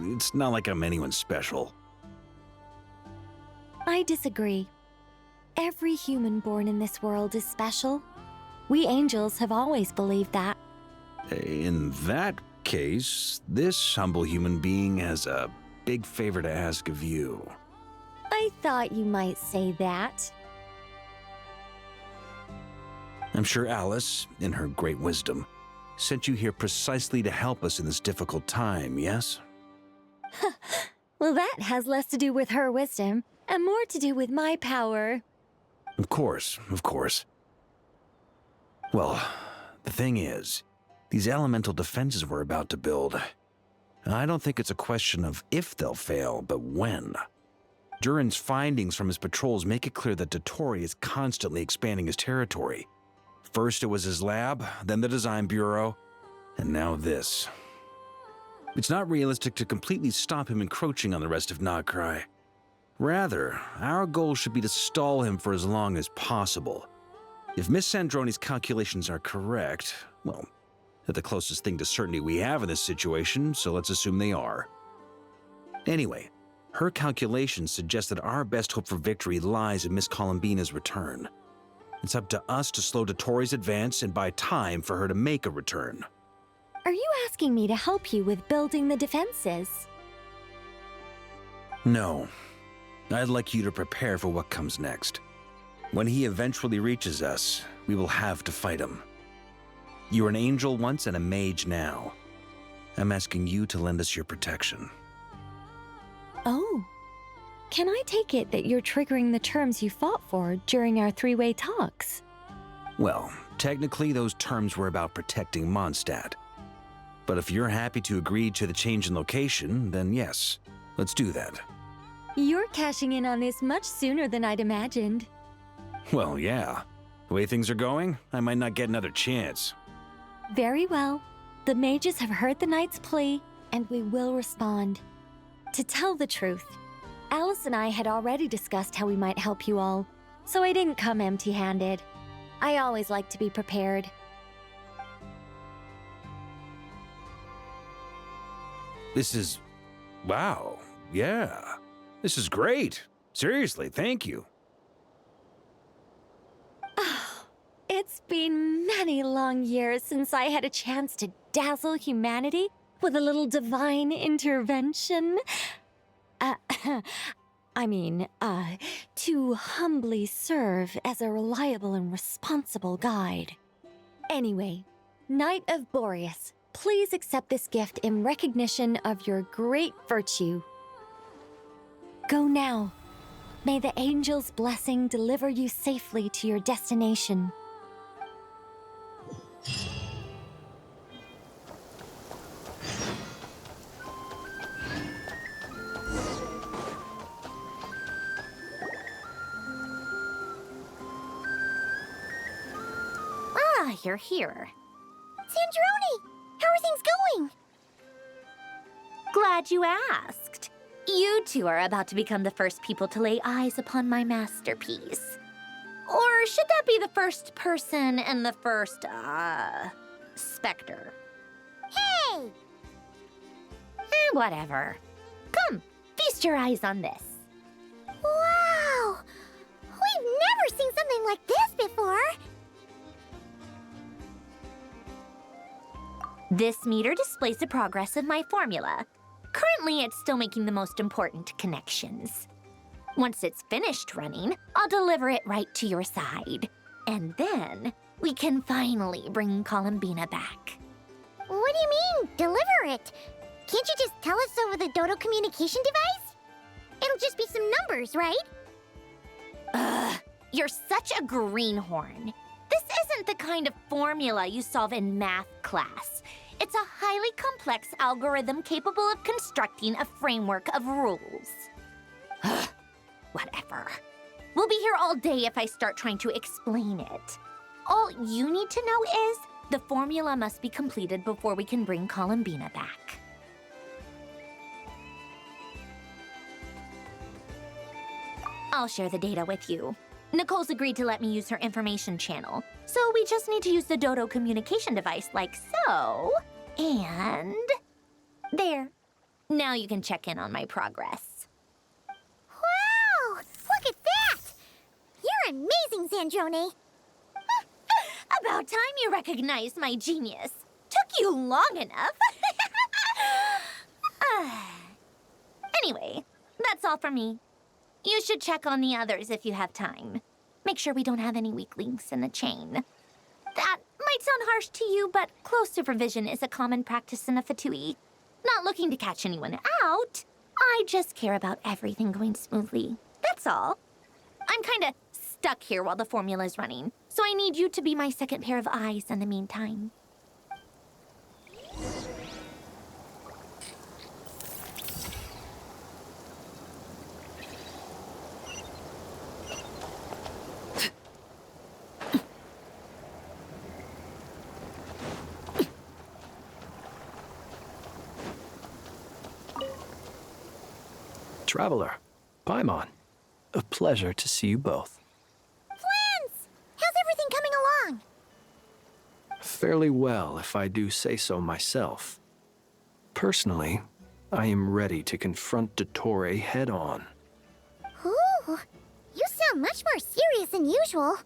It's not like I'm anyone special. I disagree. Every human born in this world is special. We angels have always believed that. In that case, this humble human being has a big favor to ask of you. I thought you might say that. I'm sure Alice, in her great wisdom, sent you here precisely to help us in this difficult time, yes? Well, that has less to do with her wisdom and more to do with my power. Of course, of course. Well, the thing is, these elemental defenses we're about to build, I don't think it's a question of if they'll fail, but when. Durin's findings from his patrols make it clear that Dottore is constantly expanding his territory. First it was his lab, then the design bureau, and now this. It's not realistic to completely stop him encroaching on the rest of Nagrai. Rather, our goal should be to stall him for as long as possible. If Miss Sandroni's calculations are correct, well, they're the closest thing to certainty we have in this situation, so let's assume they are. Anyway, her calculations suggest that our best hope for victory lies in Miss Columbina's return. It's up to us to slow Dottoro's advance and buy time for her to make a return. Are you asking me to help you with building the defenses? No. I'd like you to prepare for what comes next. When he eventually reaches us, we will have to fight him. You were an angel once and a mage now. I'm asking you to lend us your protection. Oh. Can I take it that you're triggering the terms you fought for during our three-way talks? Well, technically those terms were about protecting Mondstadt. But if you're happy to agree to the change in location, then yes, let's do that. You're cashing in on this much sooner than I'd imagined. Well, yeah. The way things are going, I might not get another chance. Very well. The mages have heard the knight's plea, and we will respond. To tell the truth, Alice and I had already discussed how we might help you all, so I didn't come empty-handed. I always like to be prepared. This is... wow. Yeah. This is great. Seriously, thank you. It's been many long years since I had a chance to dazzle humanity with a little divine intervention. To humbly serve as a reliable and responsible guide. Anyway, Knight of Boreas, please accept this gift in recognition of your great virtue. Go now. May the angel's blessing deliver you safely to your destination. Ah, you're here. Sandroni! How are things going? Glad you asked. You two are about to become the first people to lay eyes upon my masterpiece. Or should that be the first person and the first, specter? Hey! Whatever. Come, feast your eyes on this. Wow! We've never seen something like this before! This meter displays the progress of my formula. Currently, it's still making the most important connections. Once it's finished running, I'll deliver it right to your side. And then, we can finally bring Columbina back. What do you mean, deliver it? Can't you just tell us over the Dodo communication device? It'll just be some numbers, right? Ugh, you're such a greenhorn. This isn't the kind of formula you solve in math class. It's a highly complex algorithm capable of constructing a framework of rules. Ugh, whatever. We'll be here all day if I start trying to explain it. All you need to know is the formula must be completed before we can bring Columbina back. I'll share the data with you. Nicole's agreed to let me use her information channel, so we just need to use the Dodo communication device like so. And... there. Now you can check in on my progress. Wow! Look at that! You're amazing, Sandroni! About time you recognized my genius. Took you long enough. Anyway, that's all for me. You should check on the others if you have time. Make sure we don't have any weak links in the chain. That might sound harsh to you, but close supervision is a common practice in the Fatui. Not looking to catch anyone out. I just care about everything going smoothly. That's all. I'm kinda stuck here while the formula's running, so I need you to be my second pair of eyes in the meantime. Traveler, Paimon, a pleasure to see you both. Flans! How's everything coming along? Fairly well, if I do say so myself. Personally, I am ready to confront Dottore head-on. Ooh, you sound much more serious than usual.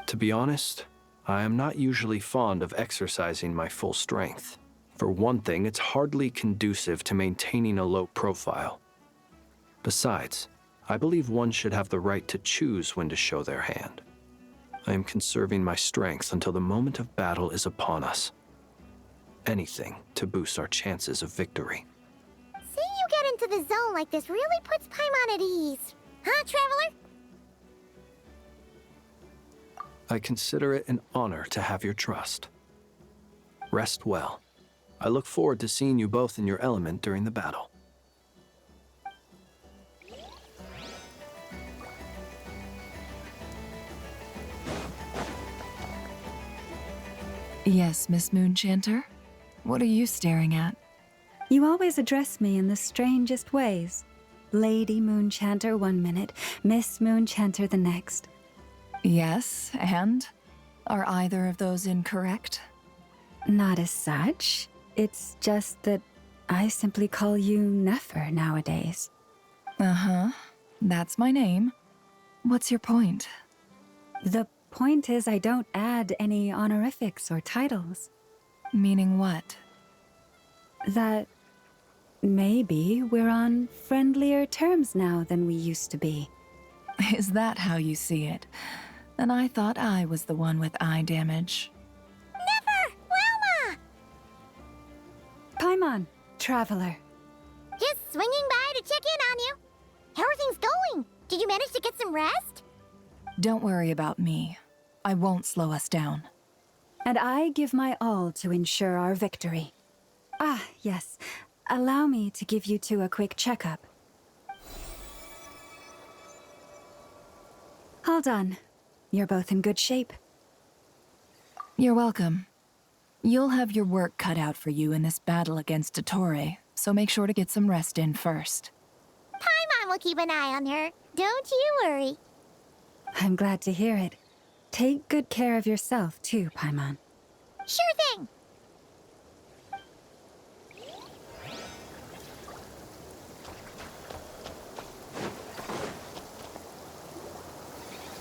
To be honest, I am not usually fond of exercising my full strength. For one thing, it's hardly conducive to maintaining a low profile. Besides, I believe one should have the right to choose when to show their hand. I am conserving my strength until the moment of battle is upon us. Anything to boost our chances of victory. Seeing you get into the zone like this really puts Paimon at ease. Huh, Traveler? I consider it an honor to have your trust. Rest well. I look forward to seeing you both in your element during the battle. Yes, Miss Moonchanter? What are you staring at? You always address me in the strangest ways. Lady Moonchanter 1 minute, Miss Moonchanter the next. Yes, and? Are either of those incorrect? Not as such. It's just that I simply call you Nefer nowadays. Uh-huh. That's my name. What's your point? The point is I don't add any honorifics or titles. Meaning what? That maybe we're on friendlier terms now than we used to be. Is that how you see it? Then I thought I was the one with eye damage. Never! Wilma! Paimon, Traveler. Just swinging by to check in on you. How are things going? Did you manage to get some rest? Don't worry about me. I won't slow us down. And I give my all to ensure our victory. Ah, yes. Allow me to give you two a quick checkup. All done. You're both in good shape. You're welcome. You'll have your work cut out for you in this battle against Dottore, so make sure to get some rest in first. Paimon will keep an eye on her. Don't you worry. I'm glad to hear it. Take good care of yourself, too, Paimon. Sure thing!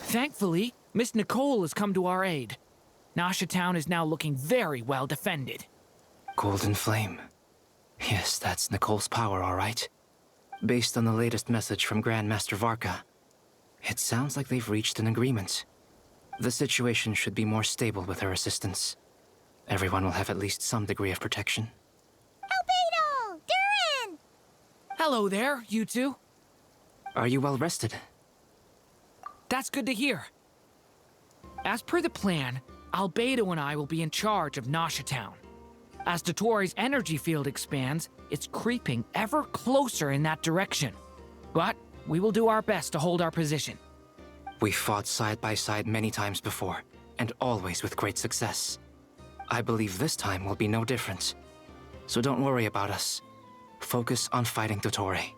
Thankfully, Miss Nicole has come to our aid. Nasha Town is now looking very well defended. Golden Flame. Yes, that's Nicole's power, all right. Based on the latest message from Grandmaster Varka, it sounds like they've reached an agreement. The situation should be more stable with her assistance. Everyone will have at least some degree of protection. Albedo! Durin! Hello there, you two. Are you well rested? That's good to hear. As per the plan, Albedo and I will be in charge of Nasha Town. As Dottore's energy field expands, it's creeping ever closer in that direction. But we will do our best to hold our position. We fought side by side many times before, and always with great success. I believe this time will be no different. So don't worry about us. Focus on fighting Dottore.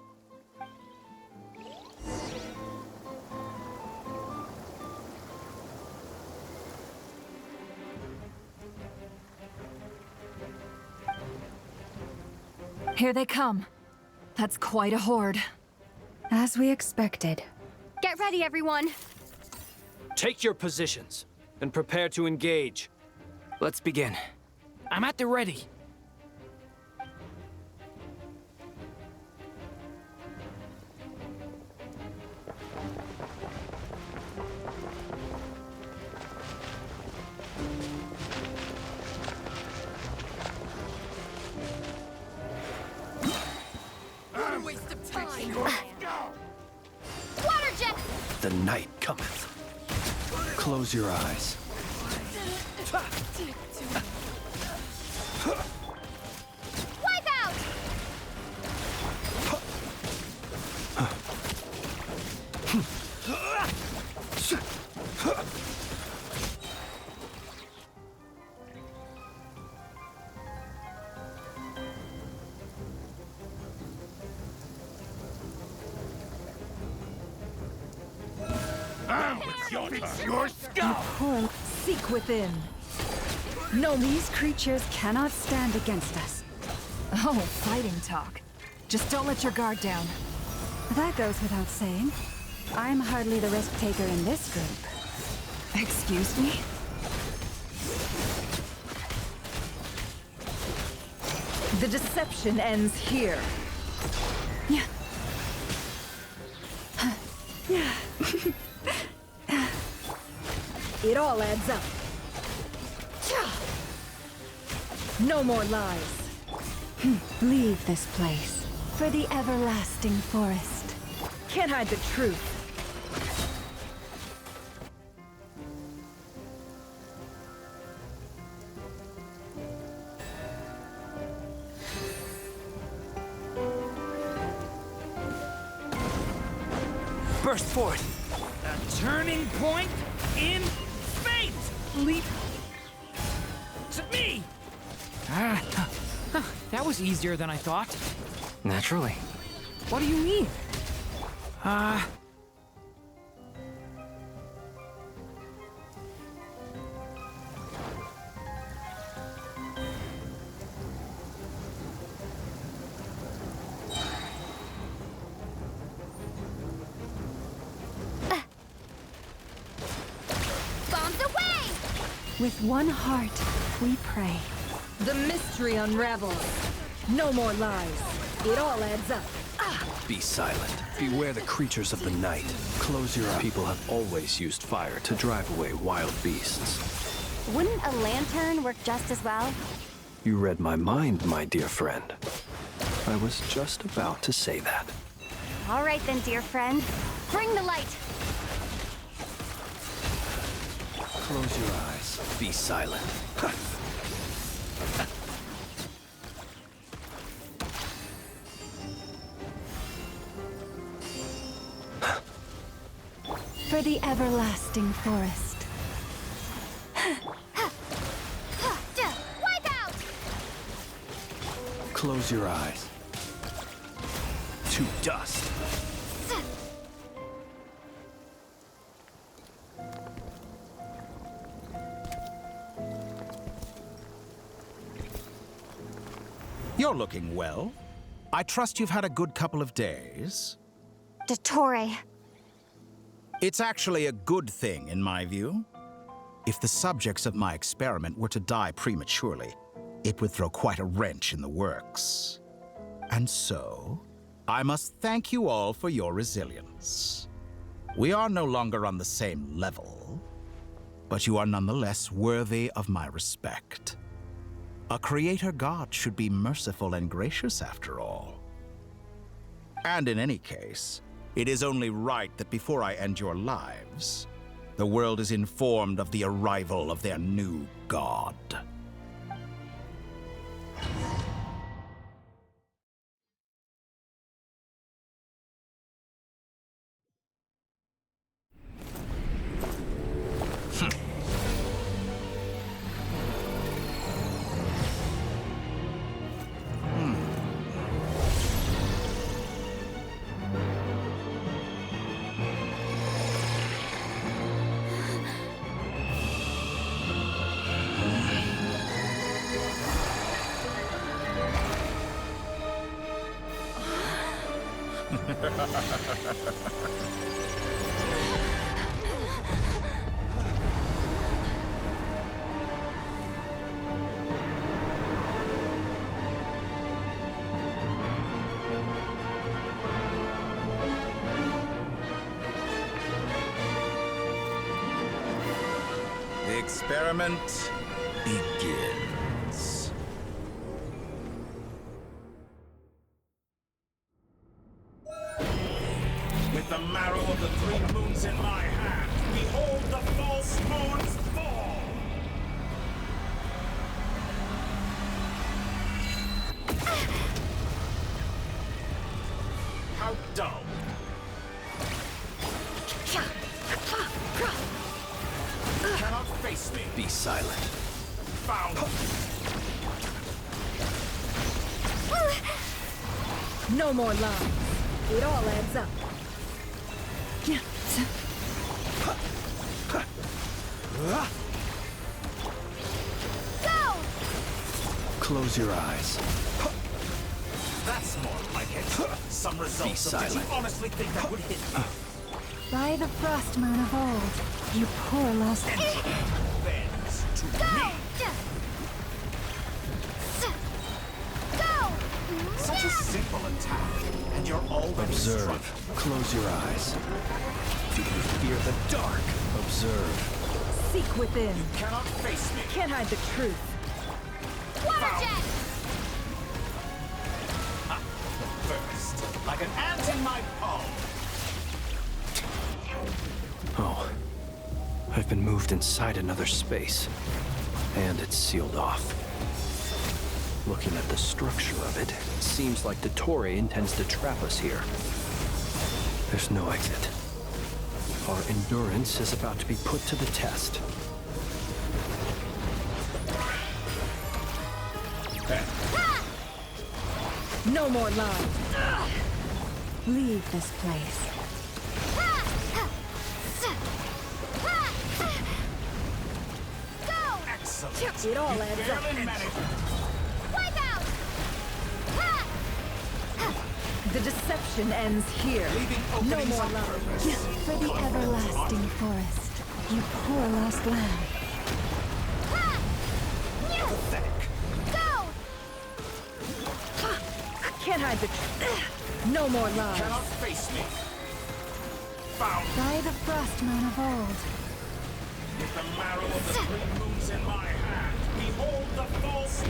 Here they come. That's quite a horde. As we expected. Get ready, everyone. Take your positions and prepare to engage. Let's begin. I'm at the ready. Water jet! The night cometh. Close your eyes. Wipe out! your skull! Abhorrent, seek within. No, these creatures cannot stand against us. Oh, fighting talk. Just don't let your guard down. That goes without saying. I'm hardly the risk taker in this group. Excuse me? The deception ends here. Yeah. It all adds up. No more lies. Leave this place for the everlasting forest. Can't hide the truth. Burst forth! A turning point in fate! Leap to me! That was easier than I thought. Naturally. What do you mean? Bombs away! With one heart, we pray. The mystery unravels. No more lies. It all adds up. Be silent. Beware the creatures of the night. Close your eyes. People have always used fire to drive away wild beasts. Wouldn't a lantern work just as well? You read my mind, my dear friend. I was just about to say that. All right then, dear friend. Bring the light. Close your eyes. Be silent. For the everlasting forest. Wipe out! Close your eyes. To dust. You're looking well. I trust you've had a good couple of days. Dottore. It's actually a good thing, in my view. If the subjects of my experiment were to die prematurely, it would throw quite a wrench in the works. And so, I must thank you all for your resilience. We are no longer on the same level, but you are nonetheless worthy of my respect. A creator god should be merciful and gracious after all. And in any case, it is only right that before I end your lives, the world is informed of the arrival of their new god. The experiment begins. With the marrow of the 3 moons in my hand, behold the false moons fall! How dull! You cannot face me! Be silent. Found! No more lies. It all adds up. Go! Close your eyes. That's more like it. Some results of which you honestly think that would hit me. By the frost moon of old, you poor lost... Bends to me. Go! Such a simple attack, and you're already Observe. struck. Close your eyes. Do you fear the dark? Observe. Seek within. You cannot face me. Can't hide the truth. Water jet! First, like an ant in my palm. Oh. I've been moved inside another space. And it's sealed off. Looking at the structure of it, it seems like Dottore intends to trap us here. There's no exit. Our endurance is about to be put to the test. No more lies. Leave this place. Excellent. It all adds up. Wipe out! The deception ends here. No more lies. For the everlasting forest, you poor lost lamb. Go! Can't hide the truth. No more lies. Cannot face me. Found. By the frost moon of old, With the marrow of the three moons in my hand, behold the false.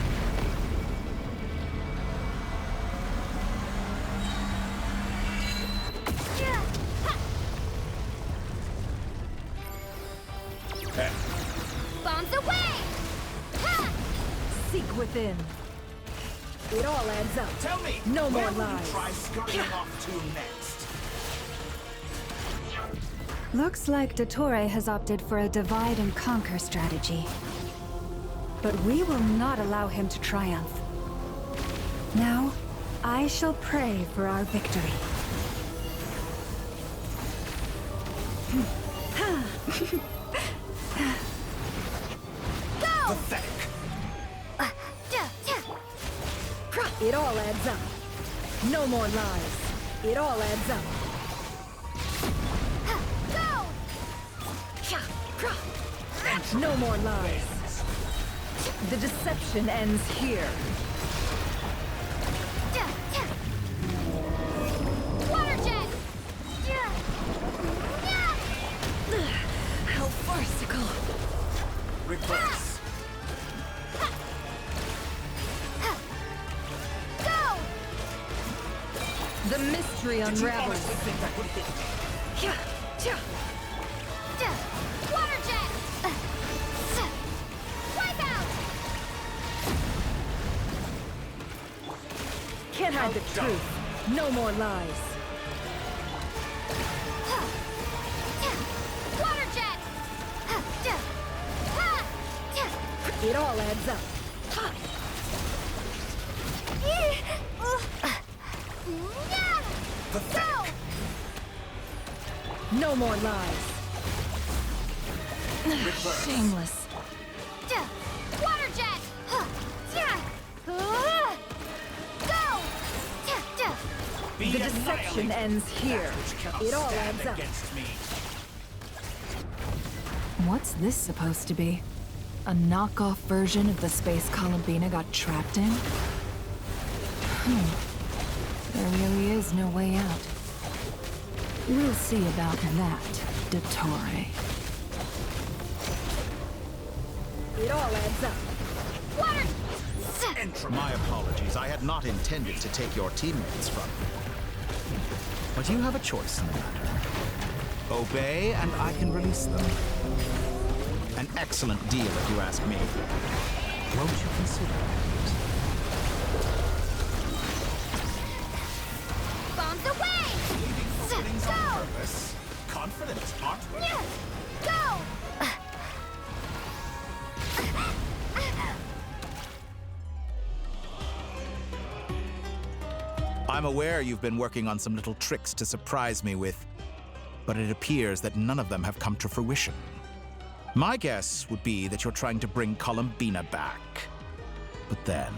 Bombs away! Seek within. It all adds up. Tell me, No more where will lies. you try scurrying off to next? looks like Dottore has opted for a divide and conquer strategy. But we will not allow him to triumph. Now, I shall pray for our victory. Go! Pathetic. It all adds up. No more lies. It all adds up. Go! No more lies. The deception ends here. Water jet! How farcical. Reverse. Go! The mystery Did you unravels. honestly think that would hit me? Water jet! Wipe out! Can't hide the truth. No more lies. Water jet! It all adds up. Go! No more lies. Shameless. Water jet! Go! The deception ends here. It all adds up. Against me. What's this supposed to be? A knockoff version of the space Columbina got trapped in? There really is no way out. We'll see about that, Dottore. It all adds up. Water! My apologies. I had not intended to take your teammates from you. But you have a choice in the matter. Obey, and I can release them. An excellent deal, if you ask me. Won't you consider it? Bombs away! Leaving openings Go! on purpose. Confident, aren't we? Go! I'm aware you've been working on some little tricks to surprise me with, but it appears that none of them have come to fruition. My guess would be that you're trying to bring Columbina back. But then,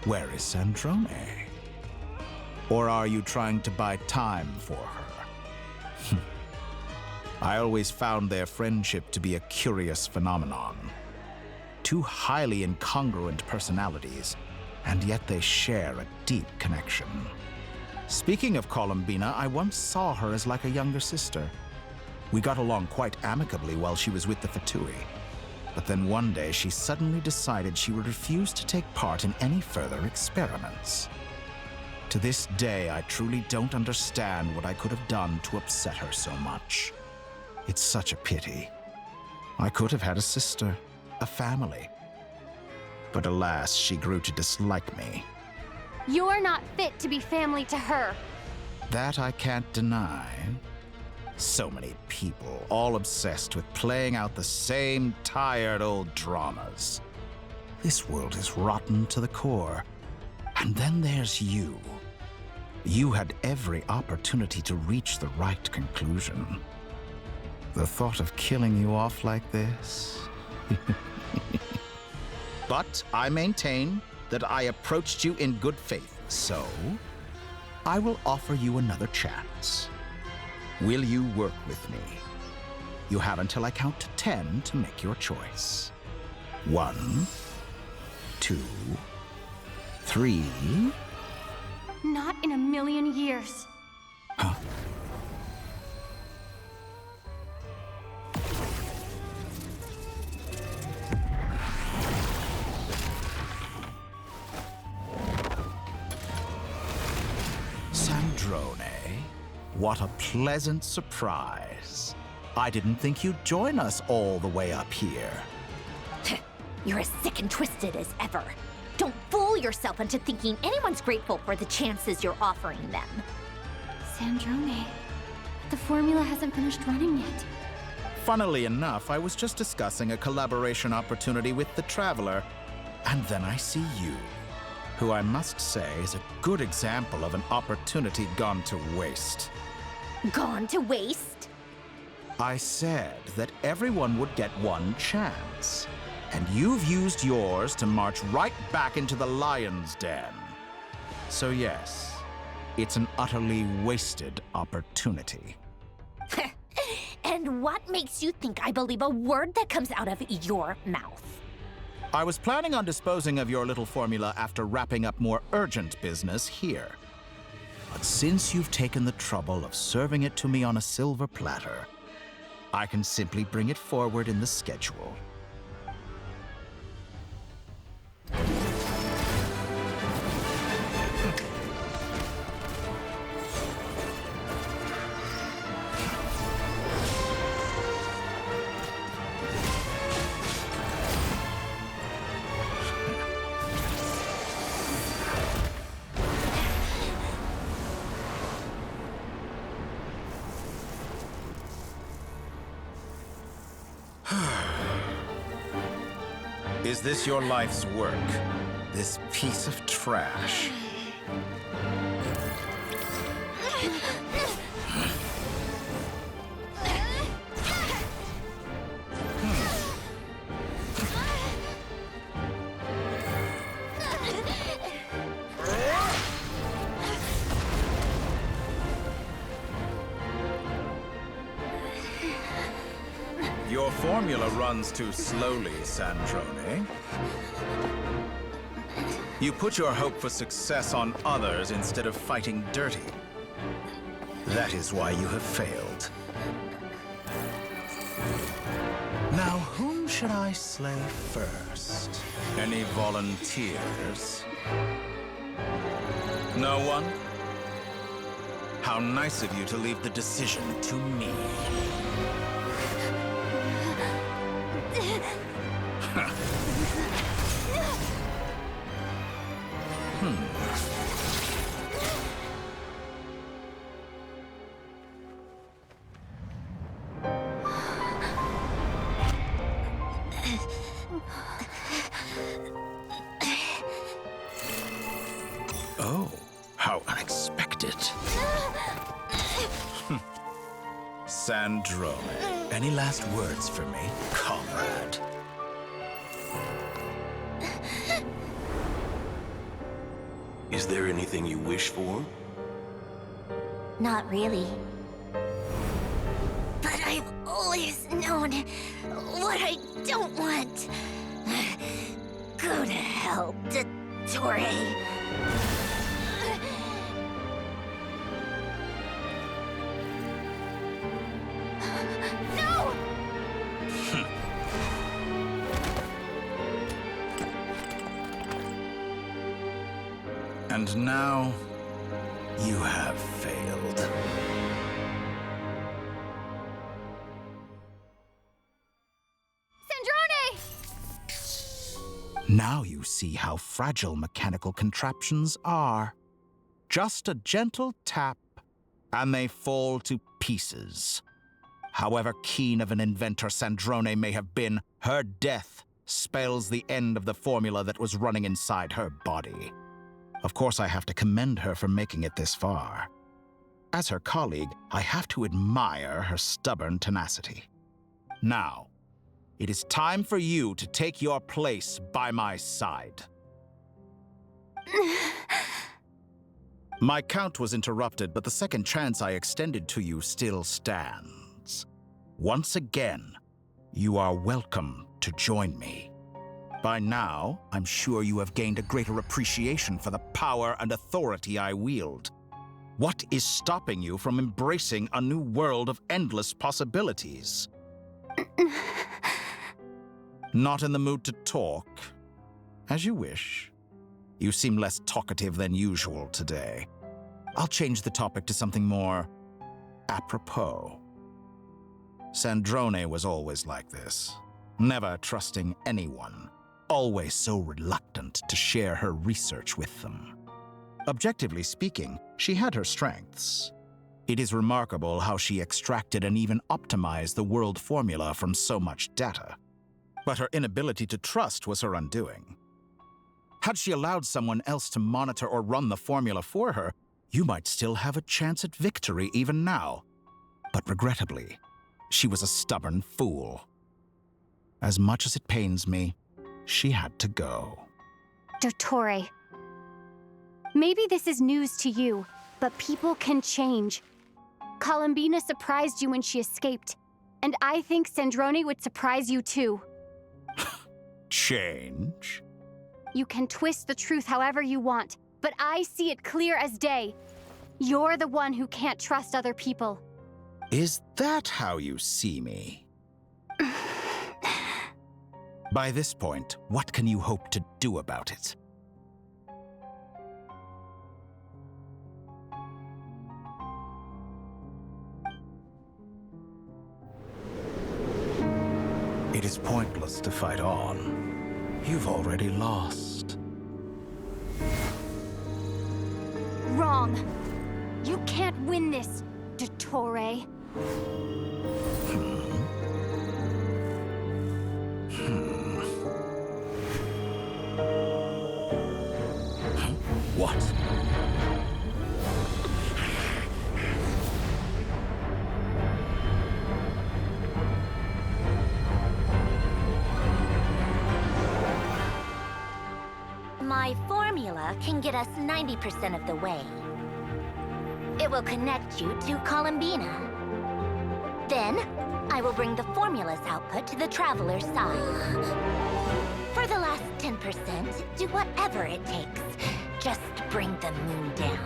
where is Sandrone? Or are you trying to buy time for her? I always found their friendship to be a curious phenomenon. Two highly incongruent personalities, and yet they share a deep connection. Speaking of Columbina, I once saw her as like a younger sister. We got along quite amicably while she was with the VIII. But then one day she suddenly decided she would refuse to take part in any further experiments. To this day, I truly don't understand what I could have done to upset her so much. It's such a pity. I could have had a sister, a family. But alas, she grew to dislike me. You're not fit to be family to her. That I can't deny. So many people, all obsessed with playing out the same tired old dramas. This world is rotten to the core. And then there's you. You had every opportunity to reach the right conclusion. The thought of killing you off like this? But I maintain that I approached you in good faith, so I will offer you another chance. Will you work with me? You have until I count to 10 to make your choice. 1, 2, 3. Not in a million years. Huh? Sandrone, what a pleasant surprise. I didn't think you'd join us all the way up here. You're as sick and twisted as ever. Don't fool yourself into thinking anyone's grateful for the chances you're offering them. Sandrone, the formula hasn't finished running yet. Funnily enough, I was just discussing a collaboration opportunity with the Traveler, and then I see you, who I must say is a good example of an opportunity gone to waste. Gone to waste? I said that everyone would get one chance, and you've used yours to march right back into the lion's den. So yes, it's an utterly wasted opportunity. And what makes you think I believe a word that comes out of your mouth? I was planning on disposing of your little formula after wrapping up more urgent business here. But since you've taken the trouble of serving it to me on a silver platter, I can simply bring it forward in the schedule. Is this your life's work? This piece of trash? Your formula runs too slowly, Sandrone. You put your hope for success on others instead of fighting dirty. That is why you have failed. Now, whom should I slay first? Any volunteers? No one? How nice of you to leave the decision to me. Oh, how unexpected. Sandrone. Any last words for me, comrade? Is there anything you wish for? Not really. But I've always known what I don't want. Go to hell, Dottore. No! And now, you have failed. Now you see how fragile mechanical contraptions are. Just a gentle tap, and they fall to pieces. However keen of an inventor Sandrone may have been, her death spells the end of the formula that was running inside her body. Of course, I have to commend her for making it this far. As her colleague, I have to admire her stubborn tenacity. Now, it is time for you to take your place by my side. My count was interrupted, but the second chance I extended to you still stands. Once again, you are welcome to join me. By now, I'm sure you have gained a greater appreciation for the power and authority I wield. What is stopping you from embracing a new world of endless possibilities? Not in the mood to talk? As you wish. You seem less talkative than usual today. I'll change the topic to something more apropos. Sandrone was always like this, never trusting anyone, always so reluctant to share her research with them. Objectively speaking, she had her strengths. It is remarkable how she extracted and even optimized the world formula from so much data. But her inability to trust was her undoing. Had she allowed someone else to monitor or run the formula for her, you might still have a chance at victory even now. But regrettably, she was a stubborn fool. As much as it pains me, she had to go. Dottore. Maybe this is news to you, but people can change. Columbina surprised you when she escaped, and I think Sandrone would surprise you too. Change? You can twist the truth however you want, but I see it clear as day. You're the one who can't trust other people. Is that how you see me? By this point, what can you hope to do about it? It is pointless to fight on. You've already lost. Wrong. You can't win this, Dottore. What? My formula can get us 90% of the way. It will connect you to Columbina. Then, I will bring the formula's output to the Traveler's side. For the last 10%, do whatever it takes. Just bring the moon down.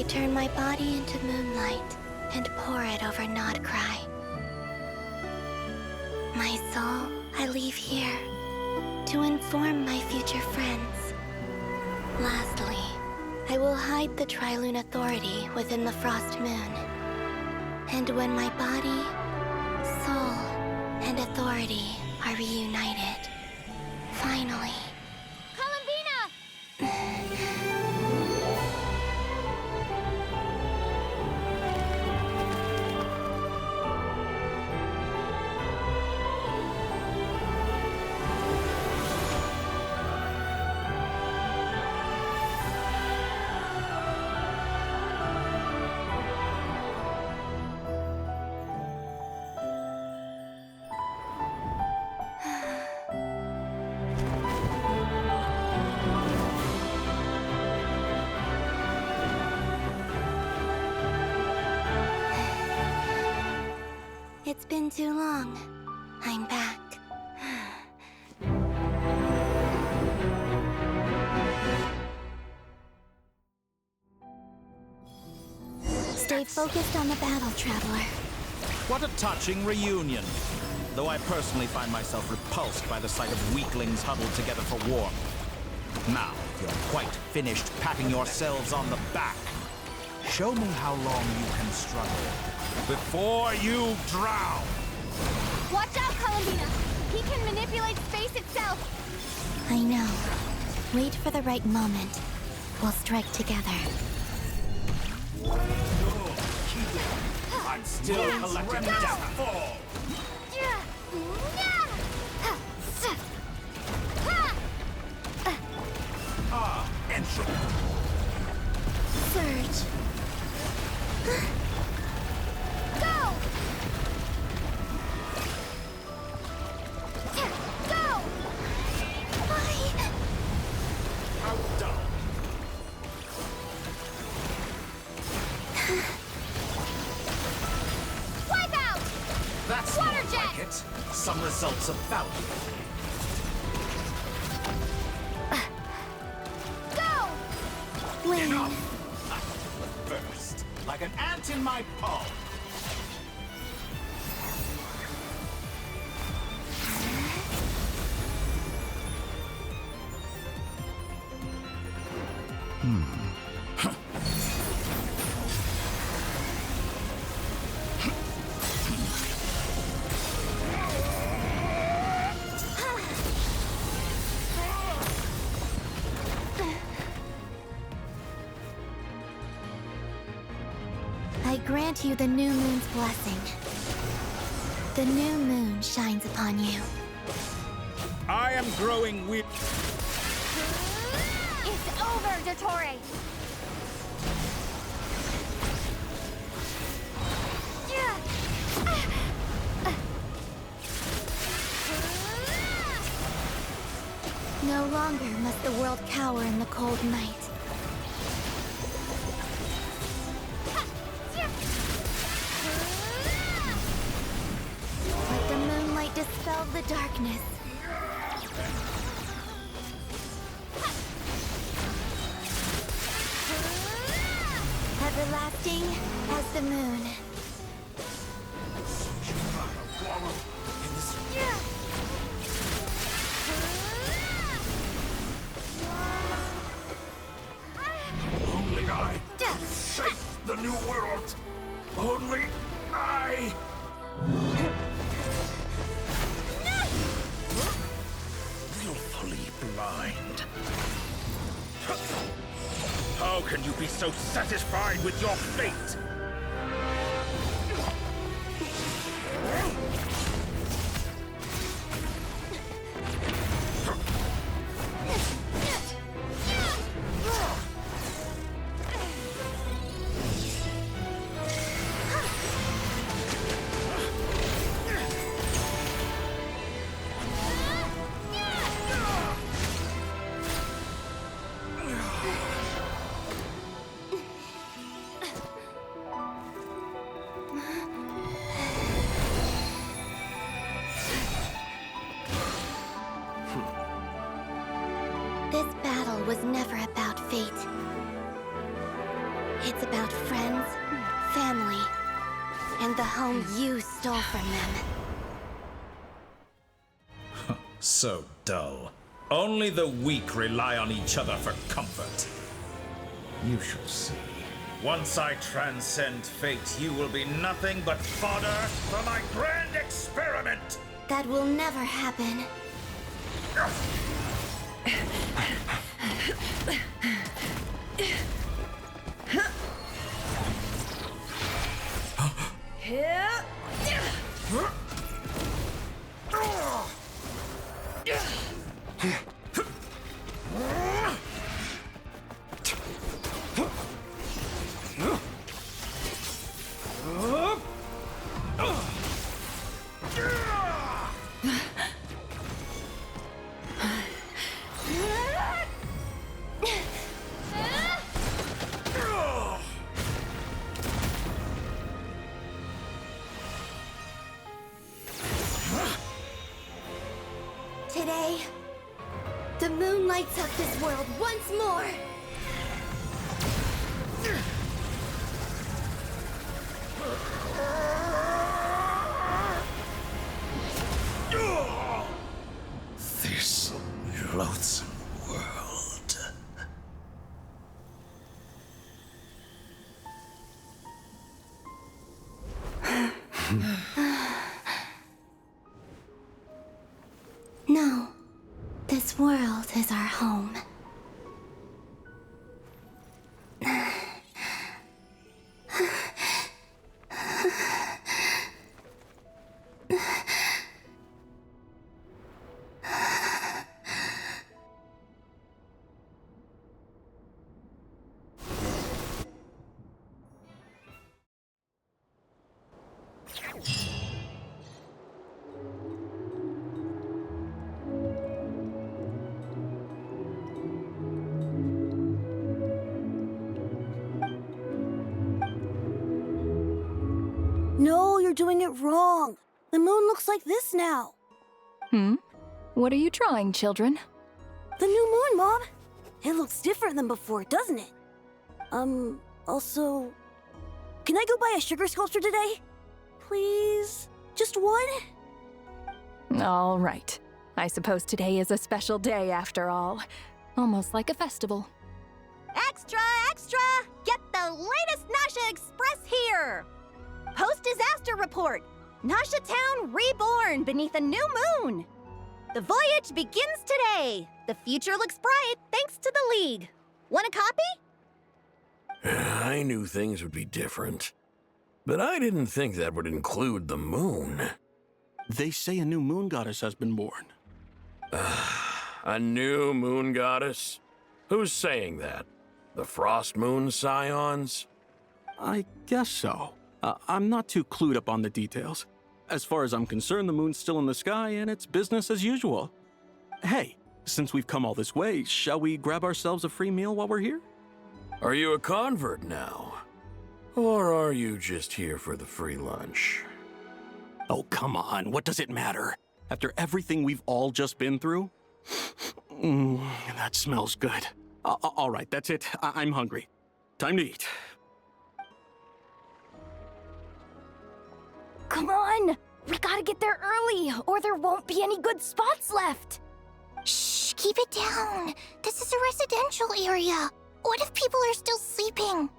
turn my body into moonlight and pour it over Nodcry. My soul, I leave here to inform my future friends. Lastly, I will hide the Trilune Authority within the Frost Moon. And when my body, soul, and authority are reunited, finally... It's been too long. I'm back. Stay focused on the battle, Traveler. What a touching reunion. Though I personally find myself repulsed by the sight of weaklings huddled together for warmth. Now, if you're quite finished patting yourselves on the back, show me how long you can struggle before you drown! Watch out, Columbina! He can manipulate space itself! I know. Wait for the right moment. We'll strike together. I'm still collecting downfall! Entry! Surge! Go! Go! Countdown! Wipe out! That's Water more jet! like it. Some results of value. Go! Enough! First, like an ant in my palm. I grant you the new moon's blessing. The new moon shines upon you. I am growing weak. It's over, Dottore! No longer must the world cower in the cold night. Let the moonlight dispel the darkness. Everlasting as the moon. Only I shape the new world. Only I. Willfully blind. How can you be so satisfied with your fate? This battle was never about fate. It's about friends, family, and the home you stole from them. So dull. Only the weak rely on each other for comfort. You shall see. Once I transcend fate, you will be nothing but fodder for my grand experiment! That will never happen. Today, the moon lights up this world once more! This loathsome world. No, this world is our home. No, you're doing it wrong. The moon looks like this now. What are you drawing, children? The new moon, Mom. It looks different than before, doesn't it? Also, can I go buy a sugar sculpture today? Please? Just one? All right. I suppose today is a special day after all. Almost like a festival. Extra, extra! Get the latest Nasha Express here! Post-disaster report! Nasha Town reborn beneath a new moon! The voyage begins today! The future looks bright thanks to the League. Want a copy? I knew things would be different, but I didn't think that would include the moon. They say a new moon goddess has been born. A new moon goddess? Who's saying that? The Frost Moon Scions? I guess so. I'm not too clued up on the details. As far as I'm concerned, the moon's still in the sky and it's business as usual. Hey, since we've come all this way, shall we grab ourselves a free meal while we're here? Are you a convert now? Or are you just here for the free lunch? Oh, come on. What does it matter? After everything we've all just been through? That smells good. All right, that's it. I'm hungry. Time to eat. Come on! We gotta get there early, or there won't be any good spots left! Shh, keep it down. This is a residential area. What if people are still sleeping?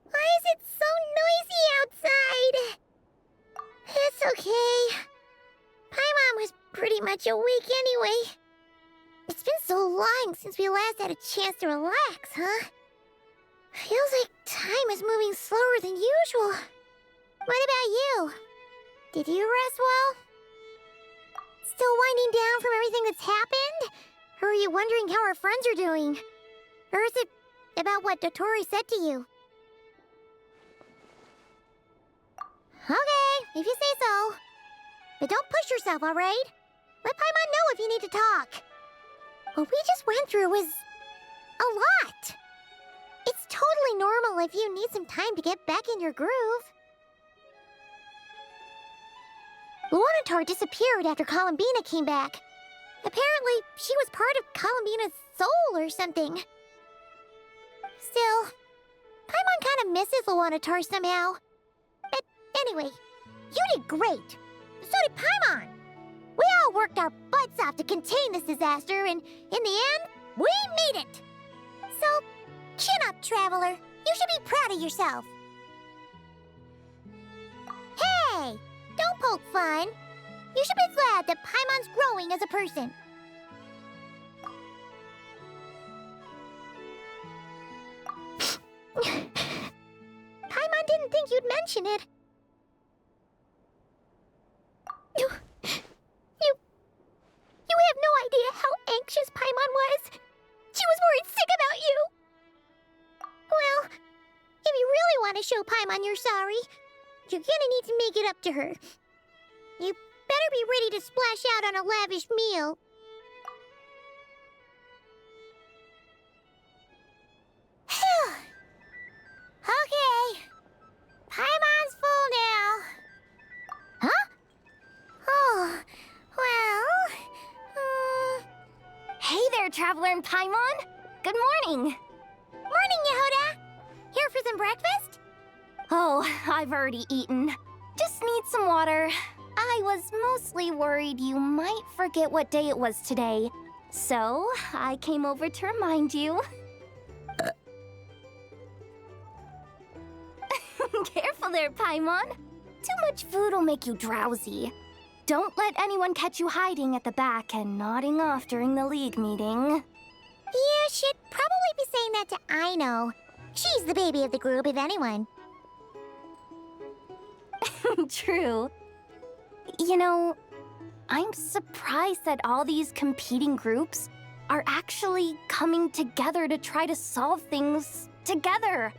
Why is it so noisy outside? It's okay. Paimon was pretty much awake anyway. It's been so long since we last had a chance to relax, huh? Feels like time is moving slower than usual. What about you? Did you rest well? Still winding down from everything that's happened? Or are you wondering how our friends are doing? Or is it about what Dotori said to you? Okay, if you say so. But don't push yourself, alright? Let Paimon know if you need to talk. What we just went through was a lot. It's totally normal if you need some time to get back in your groove. Luanatar disappeared after Columbina came back. Apparently, she was part of Columbina's soul or something. Still, Paimon kind of misses Luanatar somehow. But anyway, you did great. So did Paimon. We all worked our butts off to contain this disaster, and in the end, we made it. So, chin up, Traveler. You should be proud of yourself. Hey, don't poke fun. You should be glad that Paimon's growing as a person. Paimon didn't think you'd mention it. You have no idea how anxious Paimon was. She was worried sick about you. Well, if you really want to show Paimon you're sorry, you're gonna need to make it up to her. You better be ready to splash out on a lavish meal. Okay. Paimon's full now. Huh? Oh, well... Hey there, Traveler and Paimon! Good morning! Morning, Yehuda! Here for some breakfast? Oh, I've already eaten. Just need some water. I was mostly worried you might forget what day it was today. So, I came over to remind you. Careful there, Paimon. Too much food will make you drowsy. Don't let anyone catch you hiding at the back and nodding off during the League meeting. You should probably be saying that to Aino. She's the baby of the group, if anyone. True. You know, I'm surprised that all these competing groups are actually coming together to try to solve things together.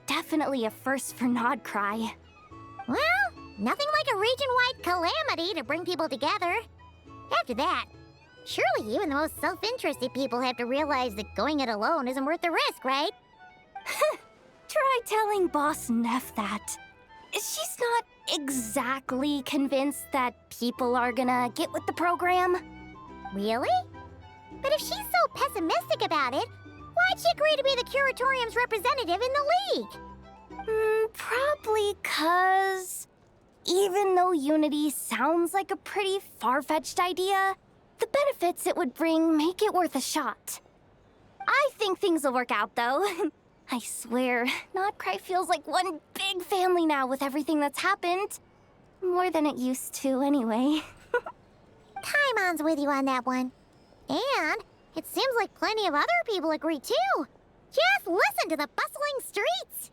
Definitely a first for Nodcry. Well, nothing like a region-wide calamity to bring people together. After that, surely even the most self-interested people have to realize that going it alone isn't worth the risk, right? Try telling Boss Neff that. She's not exactly convinced that people are gonna get with the program. Really? But if she's so pessimistic about it, why'd she agree to be the Curatorium's representative in the League? Probably 'cause even though unity sounds like a pretty far-fetched idea, the benefits it would bring make it worth a shot. I think things will work out, though. I swear, Nodcry feels like one big family now with everything that's happened. More than it used to, anyway. Paimon's with you on that one. And it seems like plenty of other people agree, too. Just listen to the bustling streets.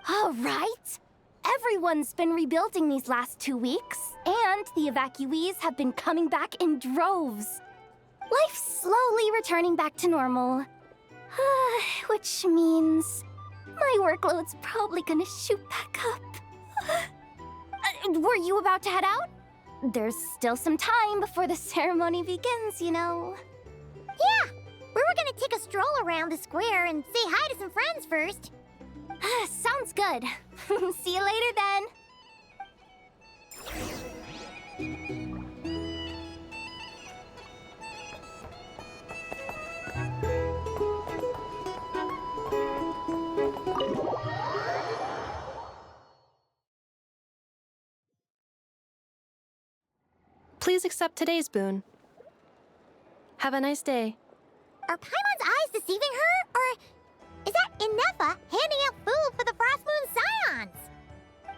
All right. Everyone's been rebuilding these last 2 weeks, and the evacuees have been coming back in droves. Life's slowly returning back to normal. Which means my workload's probably gonna shoot back up. Were you about to head out? There's still some time before the ceremony begins, you know. Yeah, we were gonna take a stroll around the square and say hi to some friends first. Sounds good. See you later then. Please accept today's boon. Have a nice day. Are Paimon's eyes deceiving her? Or is that Inefa handing out food for the Frost Moon Scions?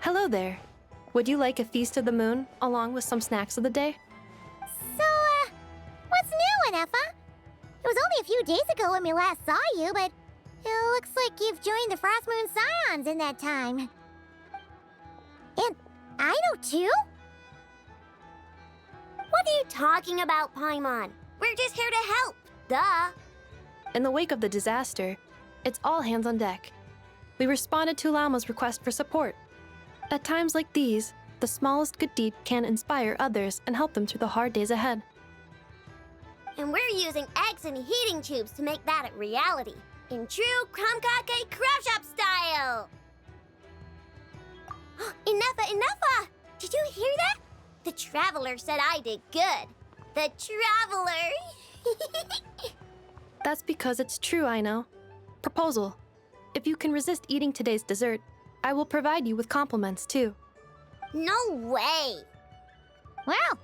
Hello there. Would you like a feast of the moon, along with some snacks of the day? So, what's new, Inefa? It was only a few days ago when we last saw you, but it looks like you've joined the Frost Moon Scions in that time. And Aino, too? What are you talking about, Paimon? We're just here to help. Duh. In the wake of the disaster, it's all hands on deck. We responded to Lama's request for support. At times like these, the smallest good deed can inspire others and help them through the hard days ahead. And we're using eggs and heating tubes to make that a reality, in true Krumkake Craft Shop style! Inefa! Did you hear that? The Traveler said I did good. The Traveler! That's because it's true, I know. Proposal. If you can resist eating today's dessert, I will provide you with compliments, too. No way! Well,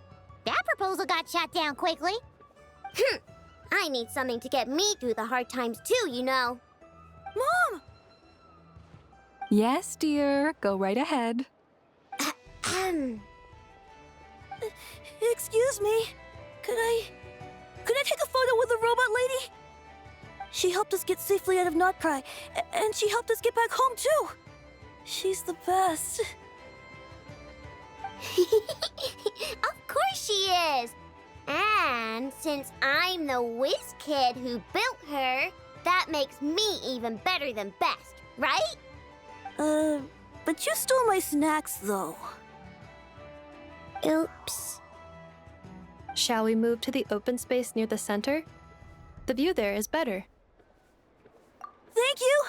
that proposal got shot down quickly. I need something to get me through the hard times too, you know. Mom! Yes, dear. Go right ahead. Excuse me. Could I take a photo with the robot lady? She helped us get safely out of Notcry, and she helped us get back home too. She's the best. Of course she is! And since I'm the whiz kid who built her, that makes me even better than best, right? But you stole my snacks, though. Oops. Shall we move to the open space near the center? The view there is better. Thank you!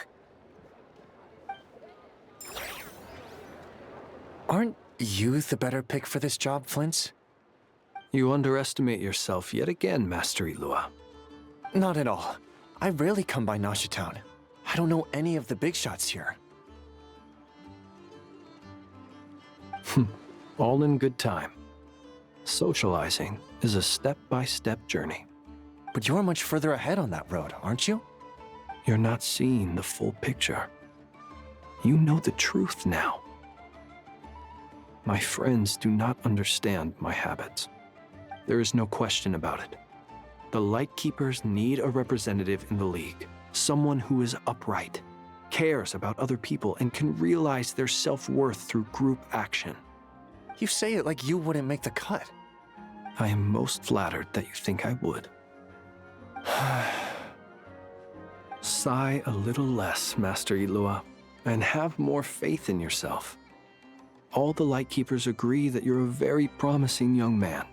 Aren't you the better pick for this job, Flint? You underestimate yourself yet again, Master Ilua. Not at all. I rarely come by Nasha Town. I don't know any of the big shots here. All in good time. Socializing is a step-by-step journey. But you're much further ahead on that road, aren't you? You're not seeing the full picture. You know the truth now. My friends do not understand my habits. There is no question about it. The Lightkeepers need a representative in the League. Someone who is upright, cares about other people, and can realize their self-worth through group action. You say it like you wouldn't make the cut. I am most flattered that you think I would. Sigh a little less, Master Ilua, and have more faith in yourself. All the Lightkeepers agree that you're a very promising young man.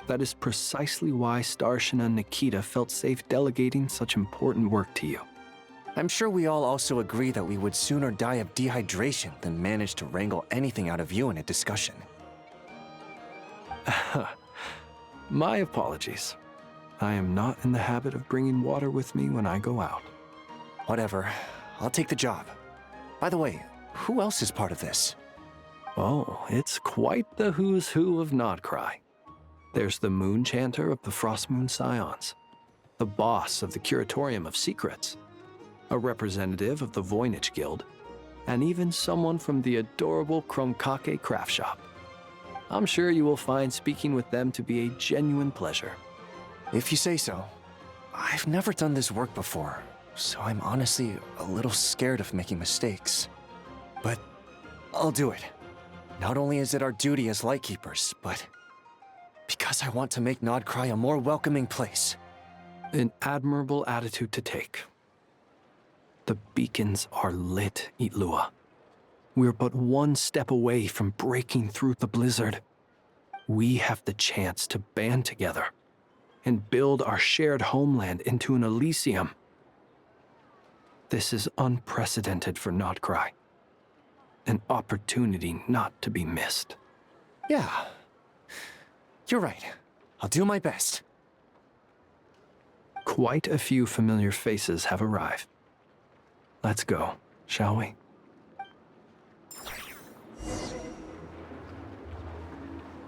That is precisely why Starshina and Nikita felt safe delegating such important work to you. I'm sure we all also agree that we would sooner die of dehydration than manage to wrangle anything out of you in a discussion. My apologies. I am not in the habit of bringing water with me when I go out. Whatever. I'll take the job. By the way, who else is part of this? Oh, it's quite the who's who of Notcry. There's the Moon Chanter of the Frostmoon Scions, the boss of the Curatorium of Secrets, a representative of the Voynich Guild, and even someone from the adorable Kromkake craft shop. I'm sure you will find speaking with them to be a genuine pleasure. If you say so. I've never done this work before, so I'm honestly a little scared of making mistakes. But I'll do it. Not only is it our duty as Lightkeepers, but because I want to make Notcry a more welcoming place. An admirable attitude to take. The beacons are lit, Ilua. We're but one step away from breaking through the blizzard. We have the chance to band together and build our shared homeland into an Elysium. This is unprecedented for Notcry. An opportunity not to be missed. Yeah. You're right. I'll do my best. Quite a few familiar faces have arrived. Let's go, shall we?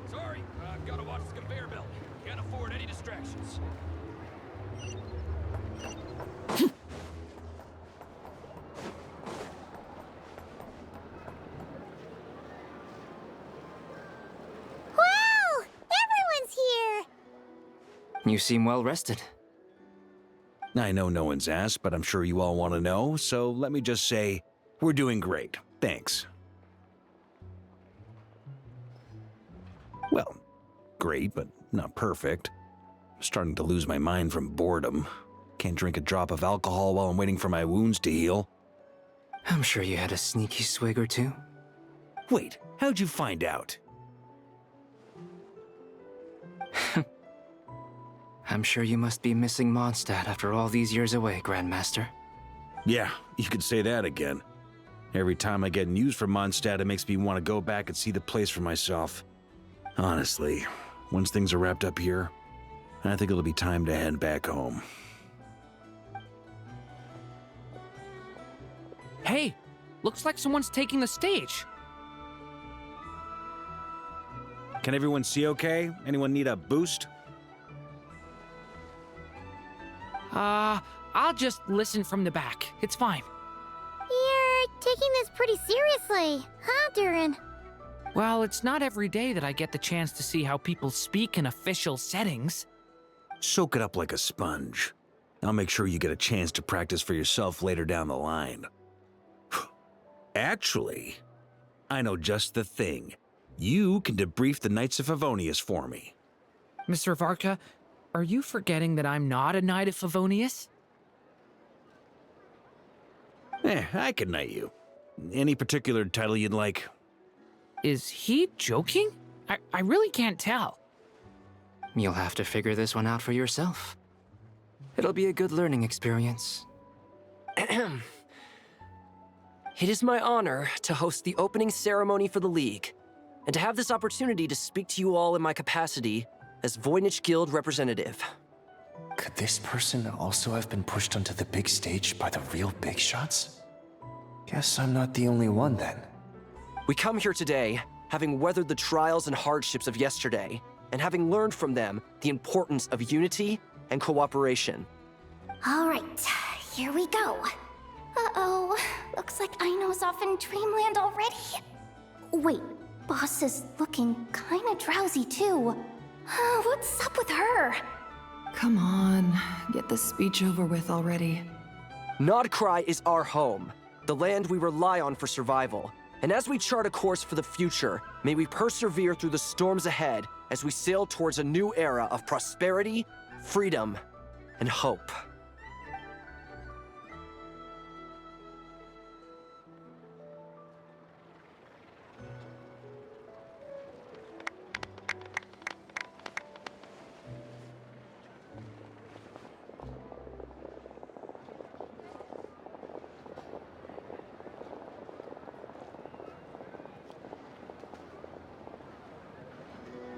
Sorry, I've got to watch this conveyor belt. Can't afford any distractions. Wow! Everyone's here! You seem well rested. I know no one's asked, but I'm sure you all want to know, so let me just say, we're doing great. Thanks. Well, great, but not perfect. I'm starting to lose my mind from boredom. Can't drink a drop of alcohol while I'm waiting for my wounds to heal. I'm sure you had a sneaky swig or two. Wait, how'd you find out? I'm sure you must be missing Mondstadt after all these years away, Grandmaster. Yeah, you could say that again. Every time I get news from Mondstadt, it makes me want to go back and see the place for myself. Honestly, once things are wrapped up here, I think it'll be time to head back home. Hey, looks like someone's taking the stage. Can everyone see okay? Anyone need a boost? I'll just listen from the back. It's fine. You're taking this pretty seriously, huh, Durin? Well, it's not every day that I get the chance to see how people speak in official settings. Soak it up like a sponge. I'll make sure you get a chance to practice for yourself later down the line. Actually, I know just the thing. You can debrief the Knights of Favonius for me. Mr. Varka, are you forgetting that I'm not a Knight of Favonius? I can knight you. Any particular title you'd like? Is he joking? I really can't tell. You'll have to figure this one out for yourself. It'll be a good learning experience. It is my honor to host the opening ceremony for the League, and to have this opportunity to speak to you all in my capacity as Voynich Guild representative. Could this person also have been pushed onto the big stage by the real big shots? Guess I'm not the only one then. We come here today, having weathered the trials and hardships of yesterday, and having learned from them the importance of unity and cooperation. All right, here we go. Uh-oh, looks like Aino's off in Dreamland already. Wait, Boss is looking kinda drowsy too. What's up with her? Come on, get this speech over with already. Nodcry is our home, the land we rely on for survival. And as we chart a course for the future, may we persevere through the storms ahead as we sail towards a new era of prosperity, freedom, and hope.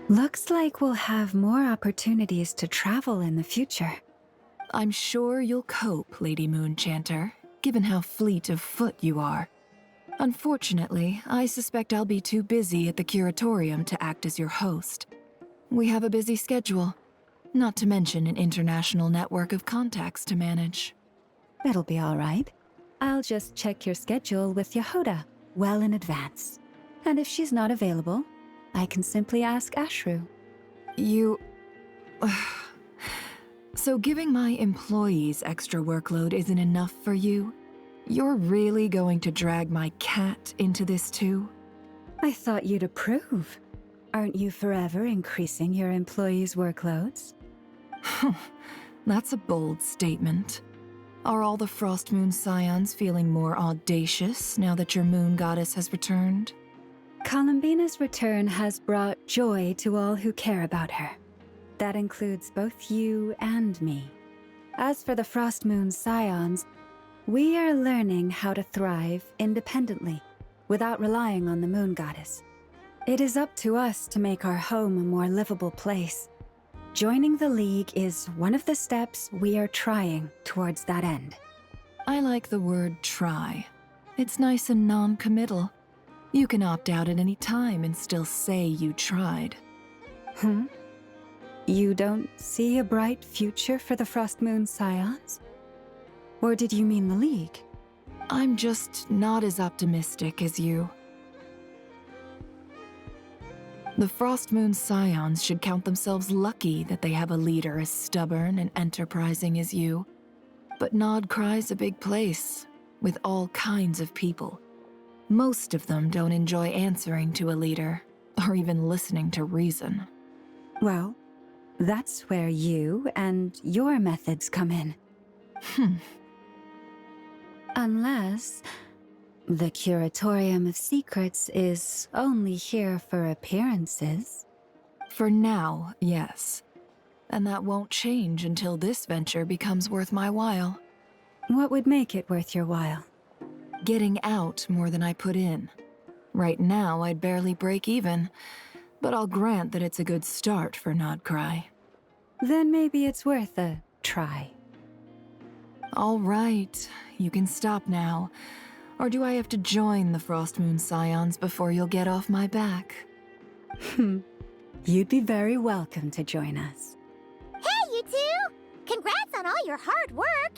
Looks like we'll have more opportunities to travel in the future. I'm sure you'll cope, Lady Moonchanter, given how fleet of foot you are. Unfortunately, I suspect I'll be too busy at the Curatorium to act as your host. We have a busy schedule, not to mention an international network of contacts to manage. It'll be all right. I'll just check your schedule with Yehoda well in advance. And if she's not available, I can simply ask Ashru. You... So giving my employees extra workload isn't enough for you? You're really going to drag my cat into this too? I thought you'd approve. Aren't you forever increasing your employees' workloads? That's a bold statement. Are all the Frost Moon Scions feeling more audacious now that your moon goddess has returned? Columbina's return has brought joy to all who care about her. That includes both you and me. As for the Frost Moon Scions, we are learning how to thrive independently, without relying on the moon goddess. It is up to us to make our home a more livable place. Joining the League is one of the steps we are trying towards that end. I like the word try. It's nice and non-committal. You can opt out at any time and still say you tried. You don't see a bright future for the Frost Moon Scions? Or did you mean the League? I'm just not as optimistic as you. The Frost Moon Scions should count themselves lucky that they have a leader as stubborn and enterprising as you. But Nodcry's a big place, with all kinds of people. Most of them don't enjoy answering to a leader, or even listening to reason. Well, that's where you and your methods come in. Unless the Curatorium of Secrets is only here for appearances. For now, yes. And that won't change until this venture becomes worth my while. What would make it worth your while? Getting out more than I put in. Right now, I'd barely break even, but I'll grant that it's a good start for Nodcry. Then maybe it's worth a try. All right, you can stop now. Or do I have to join the Frostmoon Scions before you'll get off my back? You'd be very welcome to join us. Hey, you two! Congrats on all your hard work!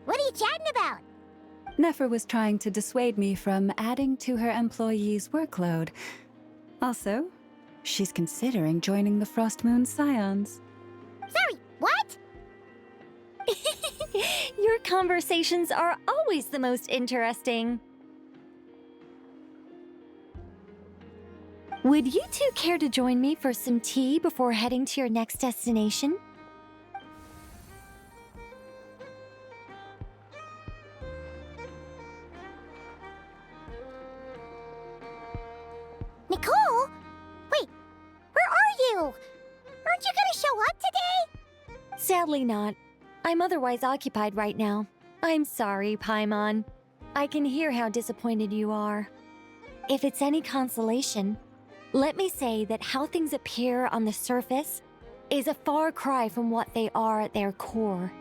What are you chatting about? Nefer was trying to dissuade me from adding to her employees' workload. Also, she's considering joining the Frostmoon Scions. Sorry, what? Your conversations are always the most interesting. Would you two care to join me for some tea before heading to your next destination? Nicole? Wait, where are you? Aren't you gonna show up today? Sadly not. I'm otherwise occupied right now. I'm sorry, Paimon. I can hear how disappointed you are. If it's any consolation, let me say that how things appear on the surface is a far cry from what they are at their core.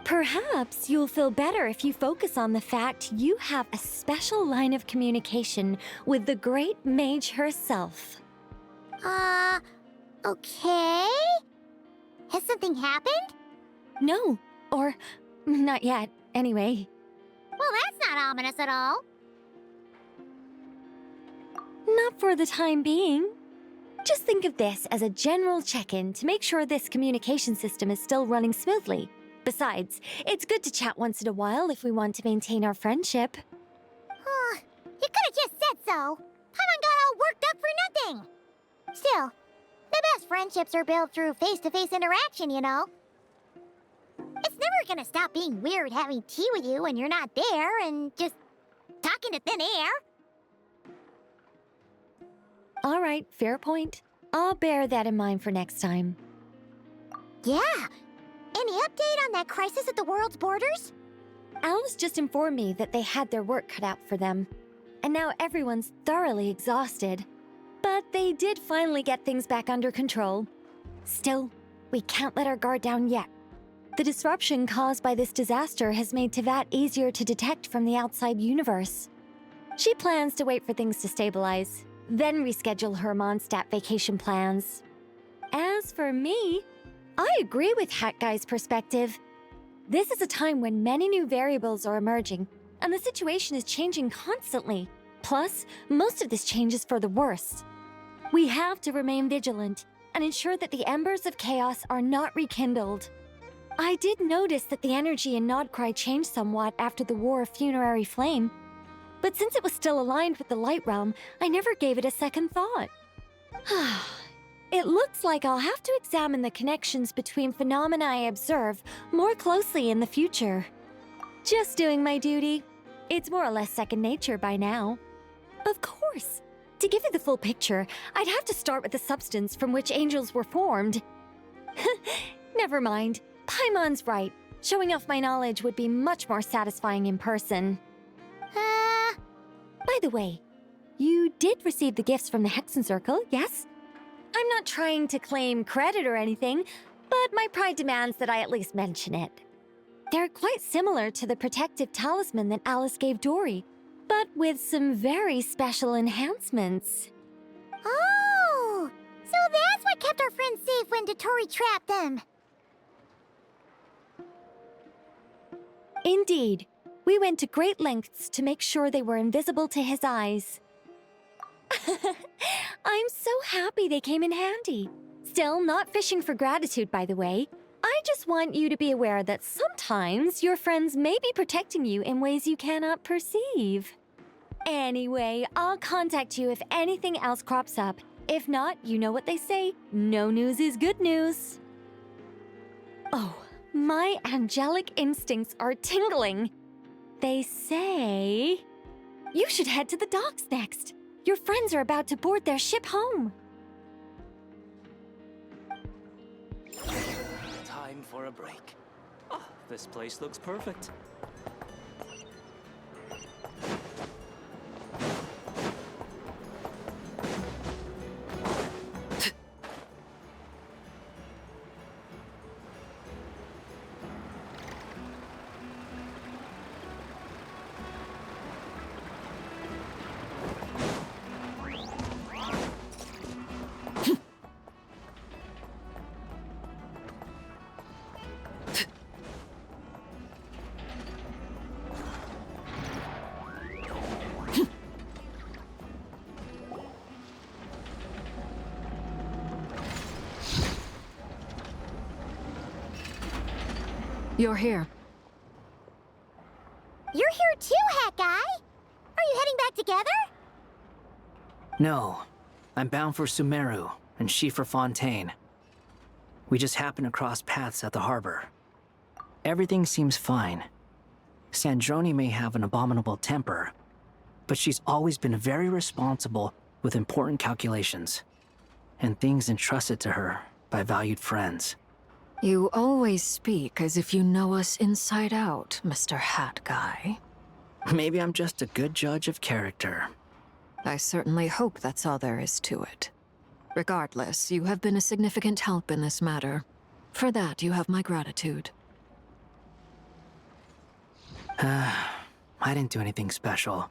Perhaps you'll feel better if you focus on the fact you have a special line of communication with the great mage herself. Okay? Has something happened? No, or not yet, anyway. Well, that's not ominous at all. Not for the time being. Just think of this as a general check-in to make sure this communication system is still running smoothly. Besides, it's good to chat once in a while if we want to maintain our friendship. You could've just said so. Paimon got all worked up for nothing. Still, the best friendships are built through face-to-face interaction, you know. It's never gonna stop being weird having tea with you when you're not there and just talking to thin air. All right, fair point. I'll bear that in mind for next time. Yeah. Any update on that crisis at the world's borders? Alice just informed me that they had their work cut out for them. And now everyone's thoroughly exhausted. But they did finally get things back under control. Still, we can't let our guard down yet. The disruption caused by this disaster has made Teyvat easier to detect from the outside universe. She plans to wait for things to stabilize, then reschedule her Mondstadt vacation plans. As for me, I agree with Hat Guy's perspective. This is a time when many new variables are emerging, and the situation is changing constantly. Plus, most of this change is for the worse. We have to remain vigilant and ensure that the embers of chaos are not rekindled. I did notice that the energy in Nodcry changed somewhat after the War of Funerary Flame, but since it was still aligned with the Light Realm, I never gave it a second thought. It looks like I'll have to examine the connections between phenomena I observe more closely in the future. Just doing my duty. It's more or less second nature by now. Of course. To give you the full picture, I'd have to start with the substance from which angels were formed. Never mind. Paimon's right. Showing off my knowledge would be much more satisfying in person. By the way, you did receive the gifts from the Hexen Circle, yes? I'm not trying to claim credit or anything, but my pride demands that I at least mention it. They're quite similar to the protective talisman that Alice gave Dory, but with some very special enhancements. Oh! So that's what kept our friends safe when Dory trapped them. Indeed. We went to great lengths to make sure they were invisible to his eyes. I'm so happy they came in handy. Still, not fishing for gratitude, by the way. I just want you to be aware that sometimes your friends may be protecting you in ways you cannot perceive. Anyway, I'll contact you if anything else crops up. If not, you know what they say, no news is good news. Oh, my angelic instincts are tingling. They say you should head to the docks next. Your friends are about to board their ship home. Time for a break. Ah, this place looks perfect. You're here. You're here too, Hat Guy! Are you heading back together? No. I'm bound for Sumeru, and she for Fontaine. We just happened to cross paths at the harbor. Everything seems fine. Sandrone may have an abominable temper, but she's always been very responsible with important calculations, and things entrusted to her by valued friends. You always speak as if you know us inside out, Mr. Hat Guy. Maybe I'm just a good judge of character. I certainly hope that's all there is to it. Regardless, you have been a significant help in this matter. For that, you have my gratitude. I didn't do anything special.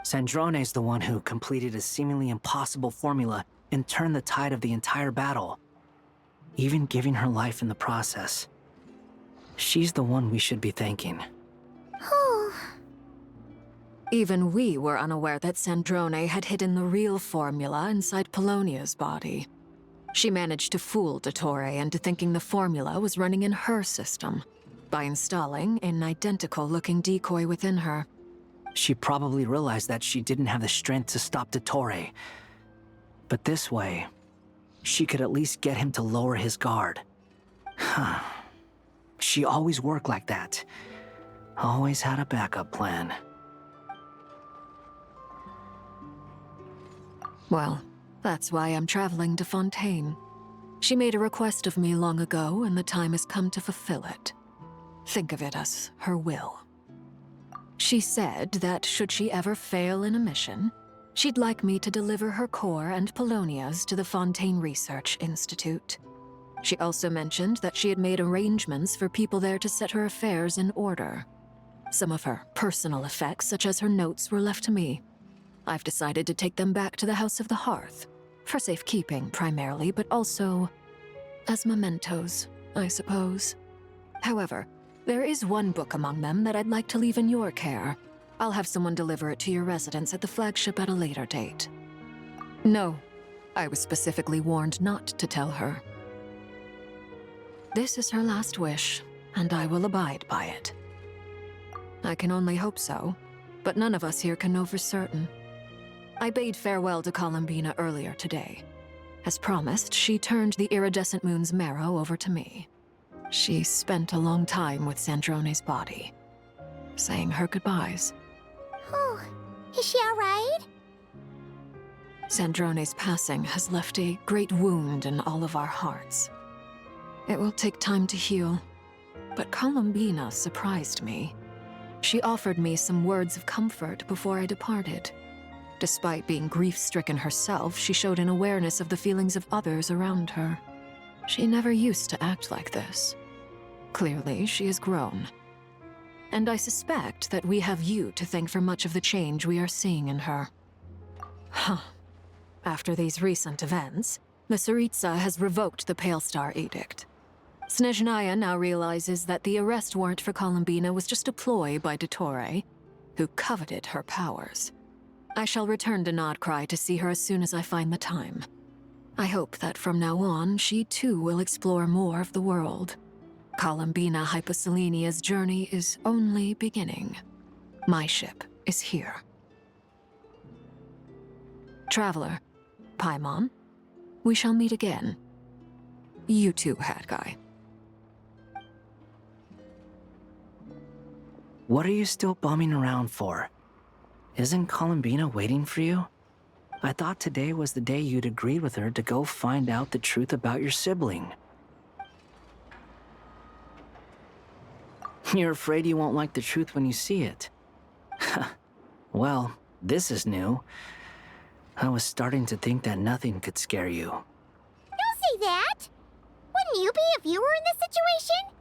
Sandrone's the one who completed a seemingly impossible formula and turned the tide of the entire battle, even giving her life in the process. She's the one we should be thanking. Even we were unaware that Sandrone had hidden the real formula inside Polonia's body. She managed to fool Dottore into thinking the formula was running in her system by installing an identical-looking decoy within her. She probably realized that she didn't have the strength to stop Dottore. But this way, she could at least get him to lower his guard. She always worked like that. Always had a backup plan. Well, that's why I'm traveling to Fontaine. She made a request of me long ago, and the time has come to fulfill it. Think of it as her will. She said that should she ever fail in a mission, she'd like me to deliver her core and Polonia's to the Fontaine Research Institute. She also mentioned that she had made arrangements for people there to set her affairs in order. Some of her personal effects, such as her notes, were left to me. I've decided to take them back to the House of the Hearth, for safekeeping primarily, but also as mementos, I suppose. However, there is one book among them that I'd like to leave in your care. I'll have someone deliver it to your residence at the flagship at a later date. No, I was specifically warned not to tell her. This is her last wish, and I will abide by it. I can only hope so, but none of us here can know for certain. I bade farewell to Columbina earlier today. As promised, she turned the iridescent moon's marrow over to me. She spent a long time with Sandrone's body, saying her goodbyes. Oh, is she all right? Sandrone's passing has left a great wound in all of our hearts. It will take time to heal, but Columbina surprised me. She offered me some words of comfort before I departed. Despite being grief-stricken herself, she showed an awareness of the feelings of others around her. She never used to act like this. Clearly, she has grown. And I suspect that we have you to thank for much of the change we are seeing in her. After these recent events, the Tsaritsa has revoked the Pale Star Edict. Snezhnaya now realizes that the arrest warrant for Columbina was just a ploy by Dottore, who coveted her powers. I shall return to Nodcry to see her as soon as I find the time. I hope that from now on, she too will explore more of the world. Columbina Hyposelenia's journey is only beginning. My ship is here. Traveler, Paimon, we shall meet again. You too, Hat Guy. What are you still bumming around for? Isn't Columbina waiting for you? I thought today was the day you'd agreed with her to go find out the truth about your sibling. You're afraid you won't like the truth when you see it. Well, this is new. I was starting to think that nothing could scare you. Don't say that! Wouldn't you be if you were in this situation?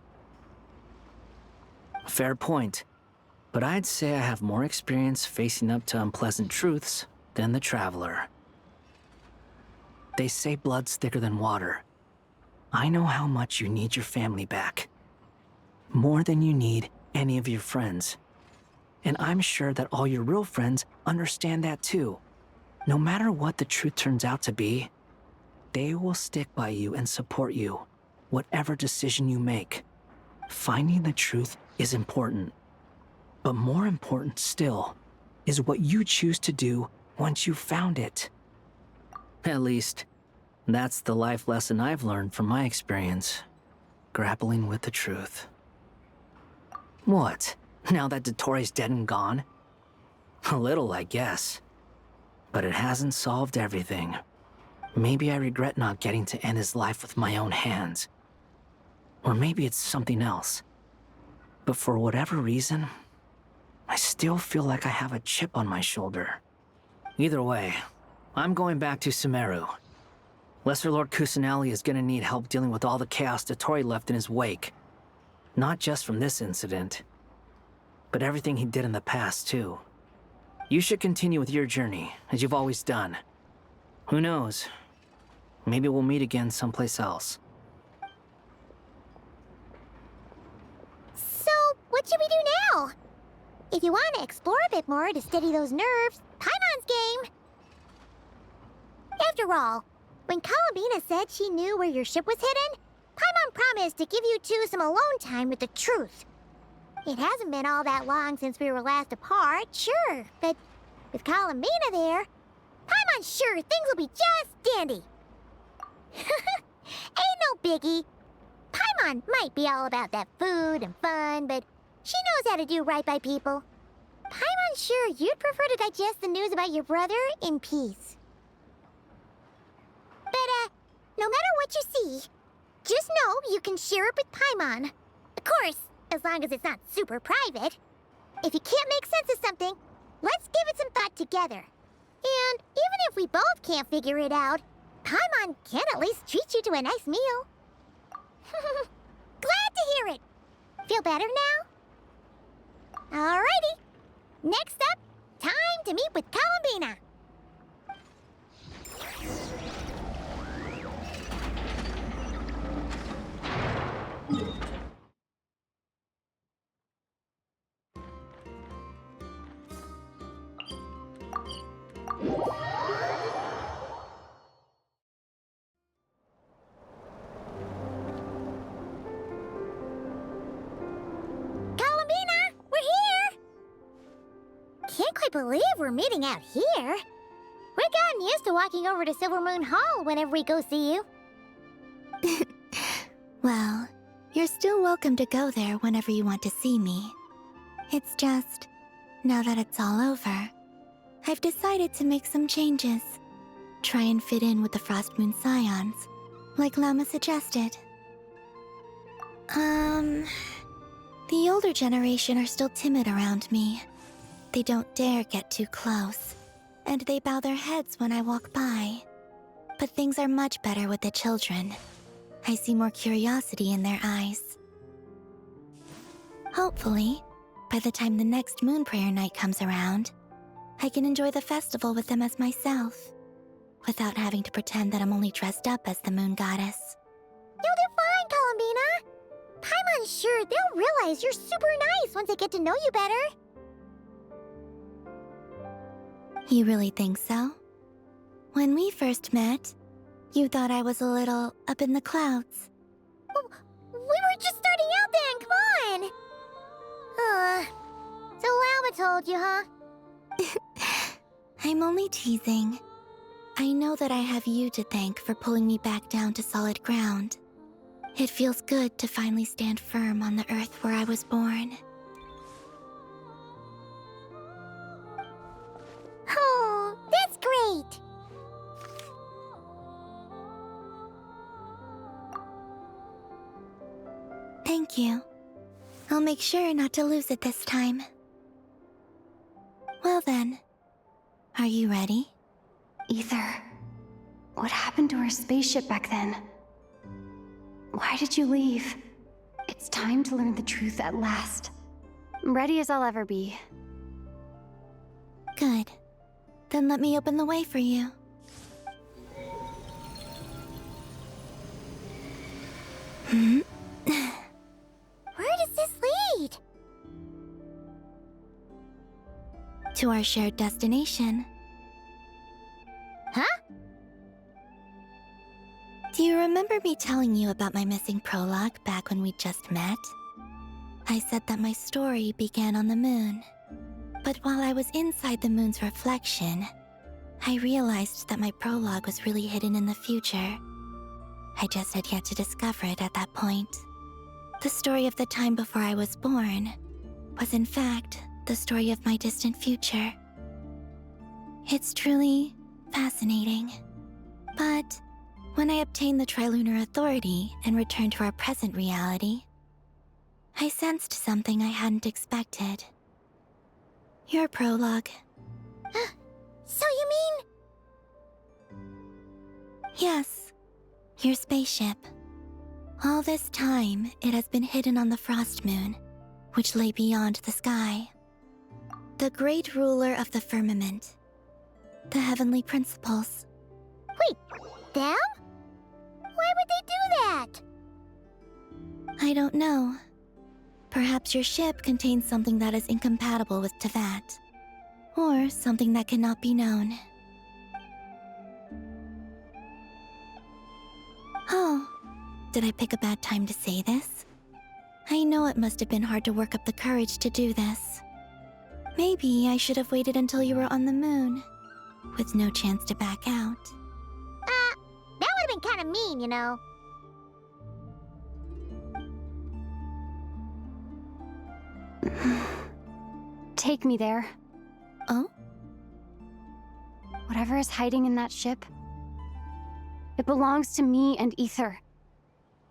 Fair point. But I'd say I have more experience facing up to unpleasant truths than the Traveler. They say blood's thicker than water. I know how much you need your family back. More than you need any of your friends. And I'm sure that all your real friends understand that too. No matter what the truth turns out to be, they will stick by you and support you, whatever decision you make. Finding the truth is important. But more important still is what you choose to do once you've found it. At least, that's the life lesson I've learned from my experience, grappling with the truth. What? Now that Dottoro's dead and gone? A little, I guess. But it hasn't solved everything. Maybe I regret not getting to end his life with my own hands. Or maybe it's something else. But for whatever reason, I still feel like I have a chip on my shoulder. Either way, I'm going back to Sumeru. Lesser Lord Kusanali is gonna need help dealing with all the chaos Dottori left in his wake. Not just from this incident, but everything he did in the past, too. You should continue with your journey, as you've always done. Who knows? Maybe we'll meet again someplace else. So, what should we do now? If you want to explore a bit more to steady those nerves, Paimon's game! After all, when Columbina said she knew where your ship was hidden, Paimon promised to give you two some alone time with the truth. It hasn't been all that long since we were last apart, sure, but with Columbina there, Paimon's sure things will be just dandy. Ain't no biggie. Paimon might be all about that food and fun, but she knows how to do right by people. Paimon's sure you'd prefer to digest the news about your brother in peace. But, no matter what you see, just know you can share it with Paimon. Of course, as long as it's not super private. If you can't make sense of something, let's give it some thought together. And even if we both can't figure it out, Paimon can at least treat you to a nice meal. Glad to hear it. Feel better now? Alrighty. Next up, time to meet with Columbina. Can't quite believe we're meeting out here. We've gotten used to walking over to Silver Moon Hall whenever we go see you. Well, you're still welcome to go there whenever you want to see me. It's just, now that it's all over, I've decided to make some changes. Try and fit in with the Frost Moon Scions, like Lama suggested. The older generation are still timid around me. They don't dare get too close, and they bow their heads when I walk by. But things are much better with the children. I see more curiosity in their eyes. Hopefully, by the time the next Moon Prayer Night comes around, I can enjoy the festival with them as myself, without having to pretend that I'm only dressed up as the Moon Goddess. You'll do fine, Columbina. Paimon's sure they'll realize you're super nice once they get to know you better. You really think so? When we first met, you thought I was a little up in the clouds. We were just starting out then, come on! So Lama told you, huh? I'm only teasing. I know that I have you to thank for pulling me back down to solid ground. It feels good to finally stand firm on the earth where I was born. Oh, that's great! Thank you. I'll make sure not to lose it this time. Well then, are you ready? Ether, what happened to our spaceship back then? Why did you leave? It's time to learn the truth at last. I'm ready as I'll ever be. Good. Then let me open the way for you. Where does this lead? To our shared destination. Huh? Do you remember me telling you about my missing prologue back when we just met? I said that my story began on the moon. But while I was inside the moon's reflection, I realized that my prologue was really hidden in the future. I just had yet to discover it at that point. The story of the time before I was born was in fact the story of my distant future. It's truly fascinating. But when I obtained the Trilunar Authority and returned to our present reality, I sensed something I hadn't expected. Your prologue. So you mean... Yes, your spaceship. All this time, it has been hidden on the Frost Moon, which lay beyond the sky. The great ruler of the firmament. The heavenly principles. Wait, them? Why would they do that? I don't know. Perhaps your ship contains something that is incompatible with Tevat. Or something that cannot be known. Oh, did I pick a bad time to say this? I know it must have been hard to work up the courage to do this. Maybe I should have waited until you were on the moon, with no chance to back out. That would have been kind of mean, you know. Take me there. Oh? Whatever is hiding in that ship, it belongs to me and Ether.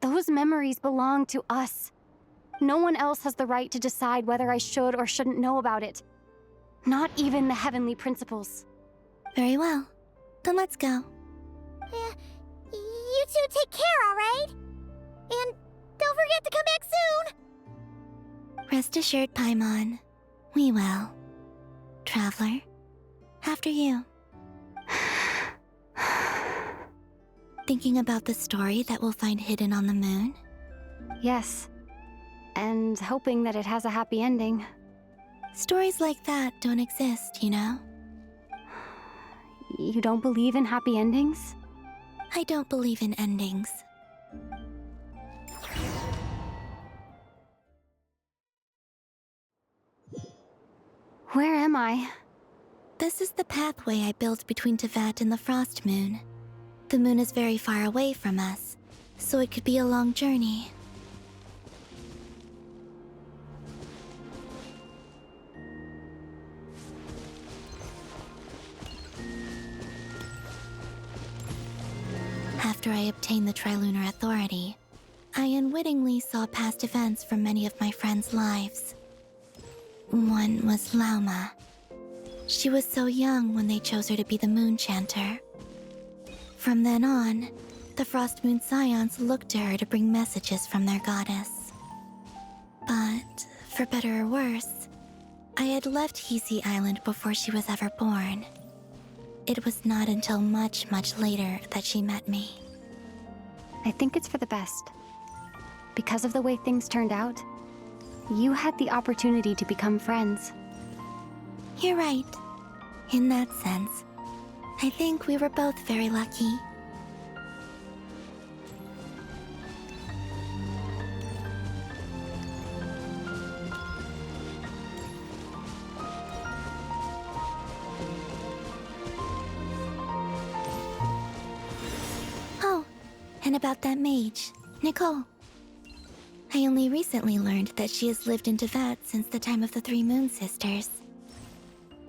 Those memories belong to us. No one else has the right to decide whether I should or shouldn't know about it. Not even the heavenly principles. Very well. Then let's go. You two take care, alright? And don't forget to come back soon! Rest assured, Paimon. We will. Traveler, after you. Thinking about the story that we'll find hidden on the moon? Yes. And hoping that it has a happy ending. Stories like that don't exist, you know? You don't believe in happy endings? I don't believe in endings. Where am I? This is the pathway I built between Tevat and the Frost Moon. The moon is very far away from us, so it could be a long journey. After I obtained the Trilunar Authority, I unwittingly saw past events from many of my friends' lives. One was Lauma. She was so young when they chose her to be the Moon Chanter. From then on, the Frost Moon Scions looked to her to bring messages from their goddess. But, for better or worse, I had left Hisi Island before she was ever born. It was not until much, much later that she met me. I think it's for the best. Because of the way things turned out, you had the opportunity to become friends. You're right. In that sense, I think we were both very lucky. Oh, and about that mage, Nicole. I only recently learned that she has lived in Tevat since the time of the Three Moon Sisters.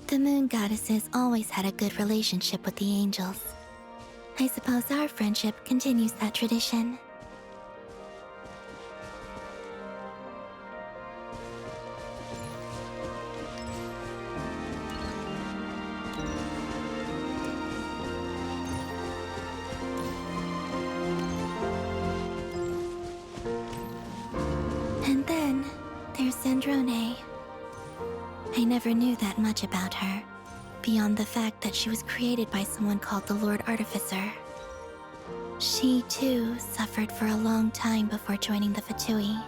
The Moon Goddesses always had a good relationship with the angels. I suppose our friendship continues that tradition. And then there's Zandrone. I never knew that much about her, beyond the fact that she was created by someone called the Lord Artificer. She, too, suffered for a long time before joining the Fatui.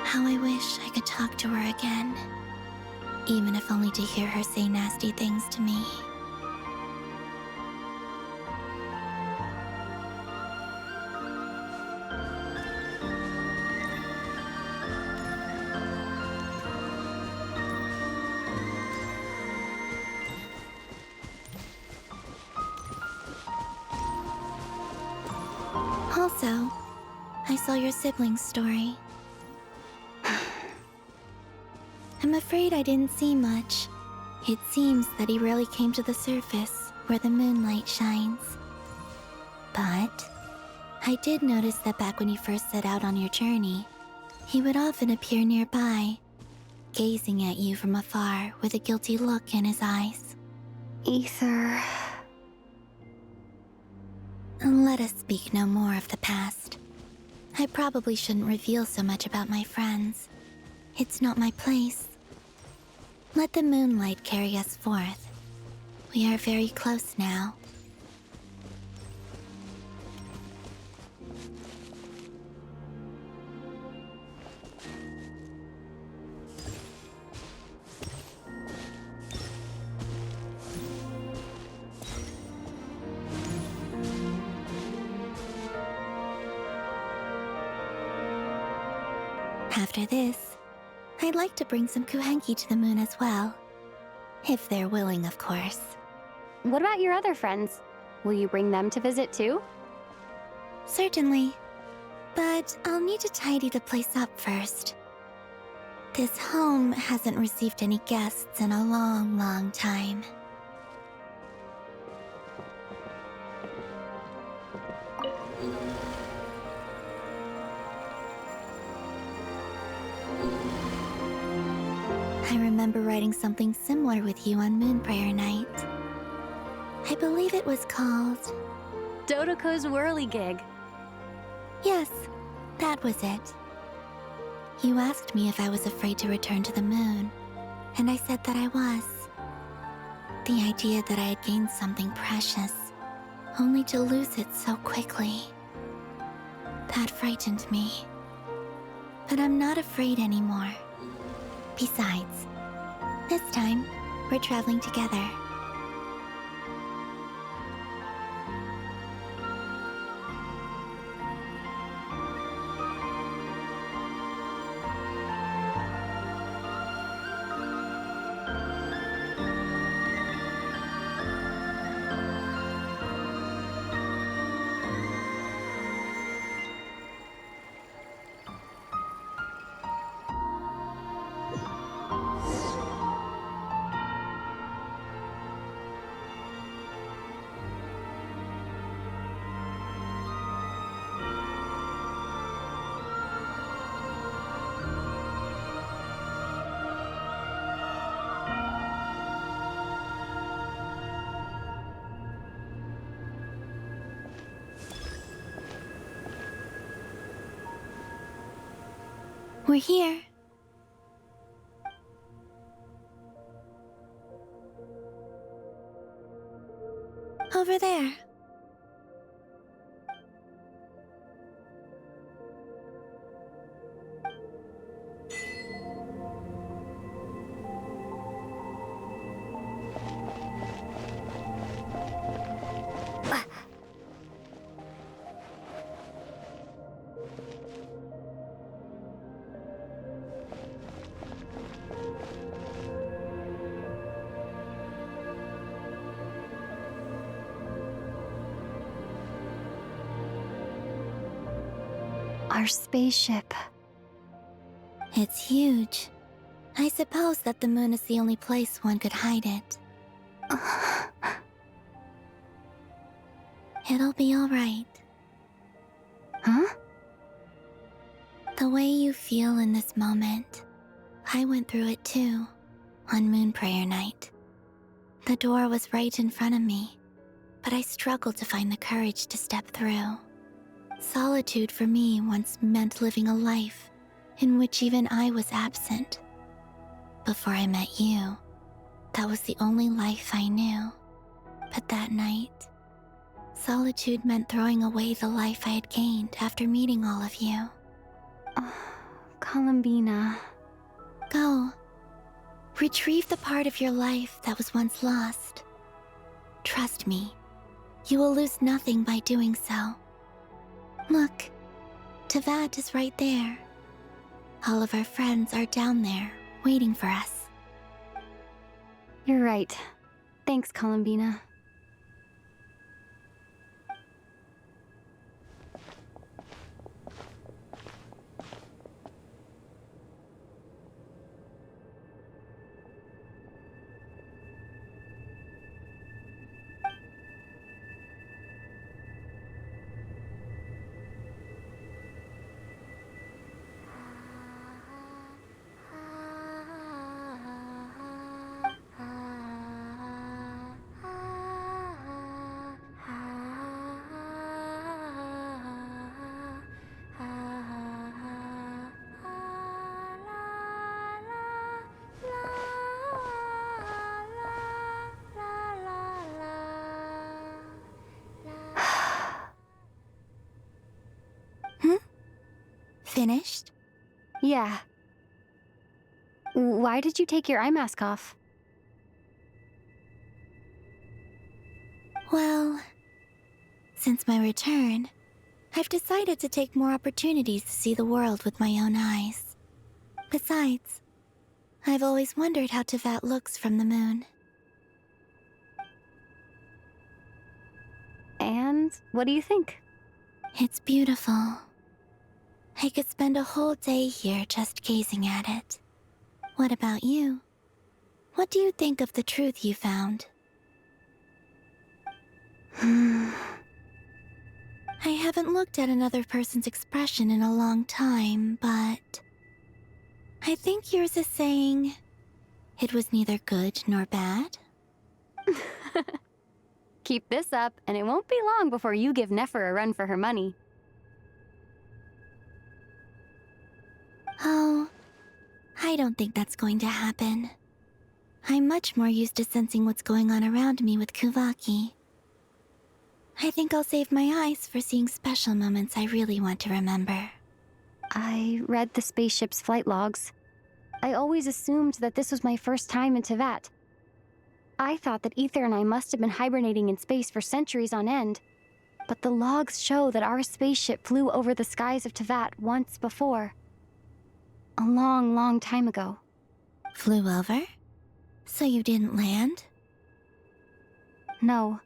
How I wish I could talk to her again. Even if only to hear her say nasty things to me. Also, I saw your sibling's story. I'm afraid I didn't see much. It seems that he rarely came to the surface where the moonlight shines. But I did notice that back when you first set out on your journey, he would often appear nearby, gazing at you from afar with a guilty look in his eyes. Ether. Let us speak no more of the past. I probably shouldn't reveal so much about my friends. It's not my place. Let the moonlight carry us forth. We are very close now. After this, I'd like to bring some kuhenki to the moon as well. If they're willing, of course. What about your other friends? Will you bring them to visit too? Certainly. But I'll need to tidy the place up first. This home hasn't received any guests in a long, long time. I remember writing something similar with you on Moon Prayer Night. I believe it was called... Dodoko's Whirligig. Yes, that was it. You asked me if I was afraid to return to the moon, and I said that I was. The idea that I had gained something precious, only to lose it so quickly. That frightened me. But I'm not afraid anymore. Besides, this time, we're traveling together. We're here. Over there. Our spaceship. It's huge. I suppose that the moon is the only place one could hide it. It'll be all right. Huh? The way you feel in this moment, I went through it too, on Moon Prayer Night. The door was right in front of me, but I struggled to find the courage to step through. Solitude for me once meant living a life in which even I was absent. Before I met you, that was the only life I knew. But that night, solitude meant throwing away the life I had gained after meeting all of you. Columbina. Go. Retrieve the part of your life that was once lost. Trust me, you will lose nothing by doing so. Look, Tevat is right there. All of our friends are down there, waiting for us. You're right. Thanks, Columbina. Finished? Yeah. Why did you take your eye mask off? Well, since my return, I've decided to take more opportunities to see the world with my own eyes. Besides, I've always wondered how Tevat looks from the moon. And what do you think? It's beautiful. I could spend a whole day here just gazing at it. What about you? What do you think of the truth you found? I haven't looked at another person's expression in a long time, but I think yours is saying it was neither good nor bad. Keep this up, and it won't be long before you give Nefer a run for her money. Oh, I don't think that's going to happen. I'm much more used to sensing what's going on around me with Kuvaki. I think I'll save my eyes for seeing special moments I really want to remember. I read the spaceship's flight logs. I always assumed that this was my first time in Tevat. I thought that Ether and I must have been hibernating in space for centuries on end. But the logs show that our spaceship flew over the skies of Tevat once before. A long, long time ago. Flew over? So you didn't land? No.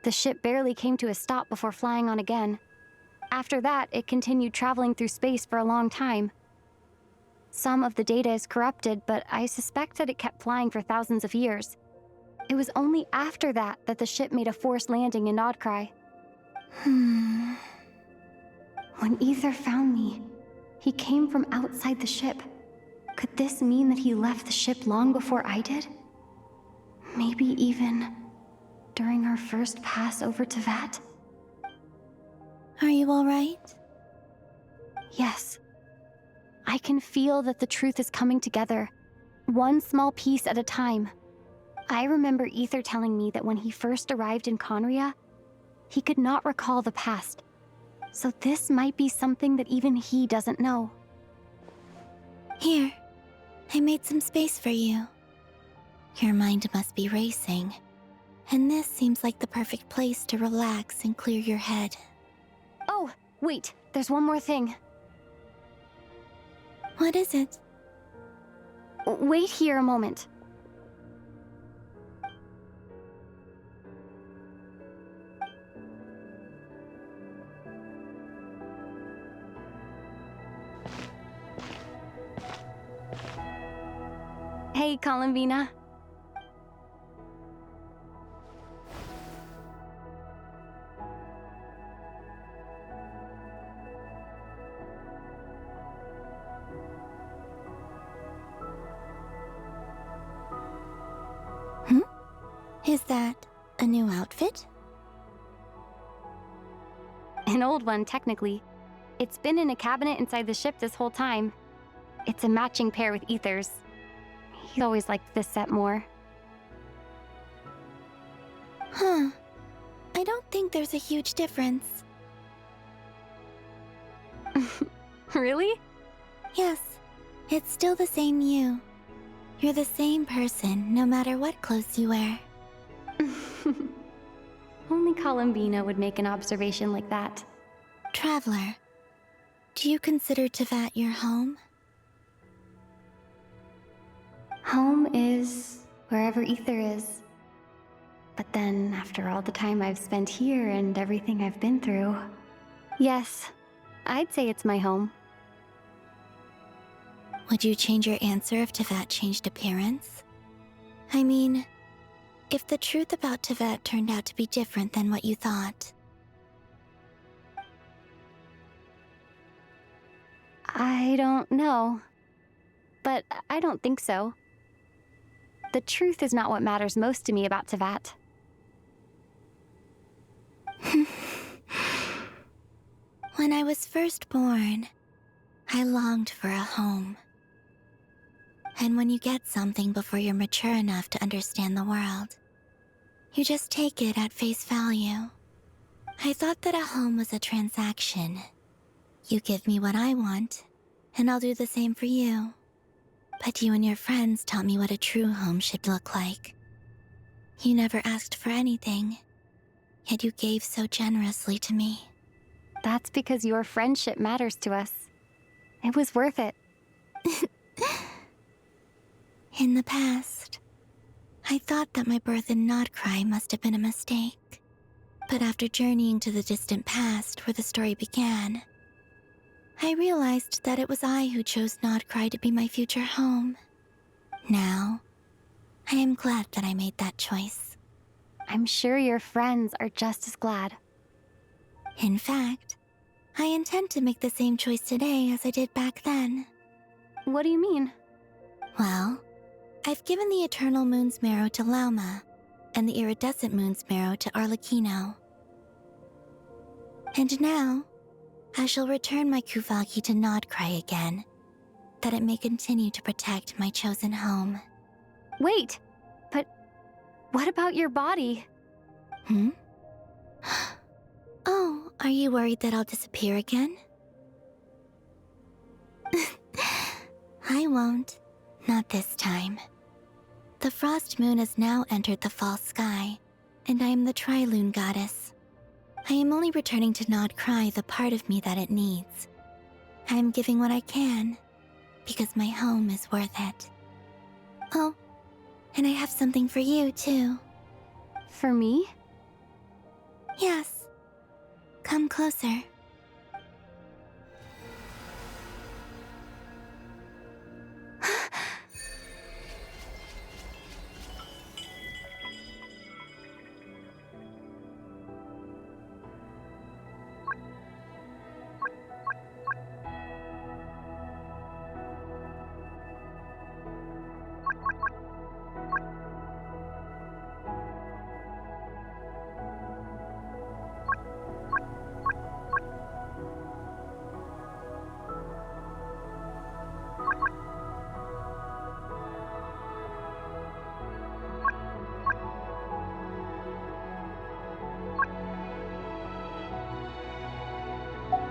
The ship barely came to a stop before flying on again. After that, it continued traveling through space for a long time. Some of the data is corrupted, but I suspect that it kept flying for thousands of years. It was only after that that the ship made a forced landing in Nodcry. When Ether found me, he came from outside the ship. Could this mean that he left the ship long before I did? Maybe even during our first pass over Tevat? Are you all right? Yes. I can feel that the truth is coming together, one small piece at a time. I remember Ether telling me that when he first arrived in Conria, he could not recall the past. So this might be something that even he doesn't know. Here, I made some space for you. Your mind must be racing, and this seems like the perfect place to relax and clear your head. Oh, wait, there's one more thing. What is it? Wait here a moment. Hey, Columbina. Is that a new outfit? An old one, technically. It's been in a cabinet inside the ship this whole time. It's a matching pair with Ether's. He always liked this set more. Huh. I don't think there's a huge difference. Really? Yes, it's still the same you. You're the same person, no matter what clothes you wear. Only Columbina would make an observation like that. Traveler, do you consider Tevat your home? Home is wherever ether is. But then, after all the time I've spent here and everything I've been through, yes, I'd say it's my home. Would you change your answer if Tevat changed appearance? I mean, if the truth about Tevat turned out to be different than what you thought. I don't know. But I don't think so. The truth is not what matters most to me about Tevat. When I was first born, I longed for a home. And when you get something before you're mature enough to understand the world, you just take it at face value. I thought that a home was a transaction. You give me what I want, and I'll do the same for you. But you and your friends taught me what a true home should look like. You never asked for anything, yet you gave so generously to me. That's because your friendship matters to us. It was worth it. In the past, I thought that my birth in Nodcry must have been a mistake. But after journeying to the distant past where the story began, I realized that it was I who chose Nodcry to be my future home. Now, I am glad that I made that choice. I'm sure your friends are just as glad. In fact, I intend to make the same choice today as I did back then. What do you mean? Well, I've given the Eternal Moon's marrow to Lauma, and the Iridescent Moon's marrow to Arlecchino. And now, I shall return my Kuvagi to Nodcry again, that it may continue to protect my chosen home. Wait, but what about your body? Oh, are you worried that I'll disappear again? I won't. Not this time. The Frost Moon has now entered the fall sky, and I am the Trilune Goddess. I am only returning to Nodcry the part of me that it needs. I am giving what I can, because my home is worth it. Oh, and I have something for you, too. For me? Yes. Come closer.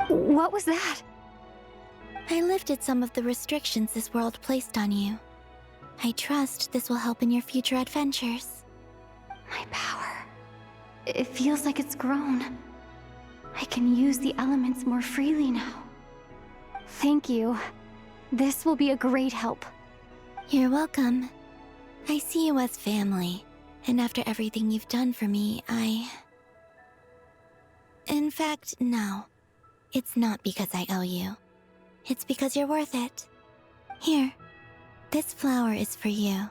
What was that? I lifted some of the restrictions this world placed on you. I trust this will help in your future adventures. My power. It feels like it's grown. I can use the elements more freely now. Thank you. This will be a great help. You're welcome. I see you as family, and after everything you've done for me, In fact, no. It's not because I owe you. It's because you're worth it. Here, this flower is for you.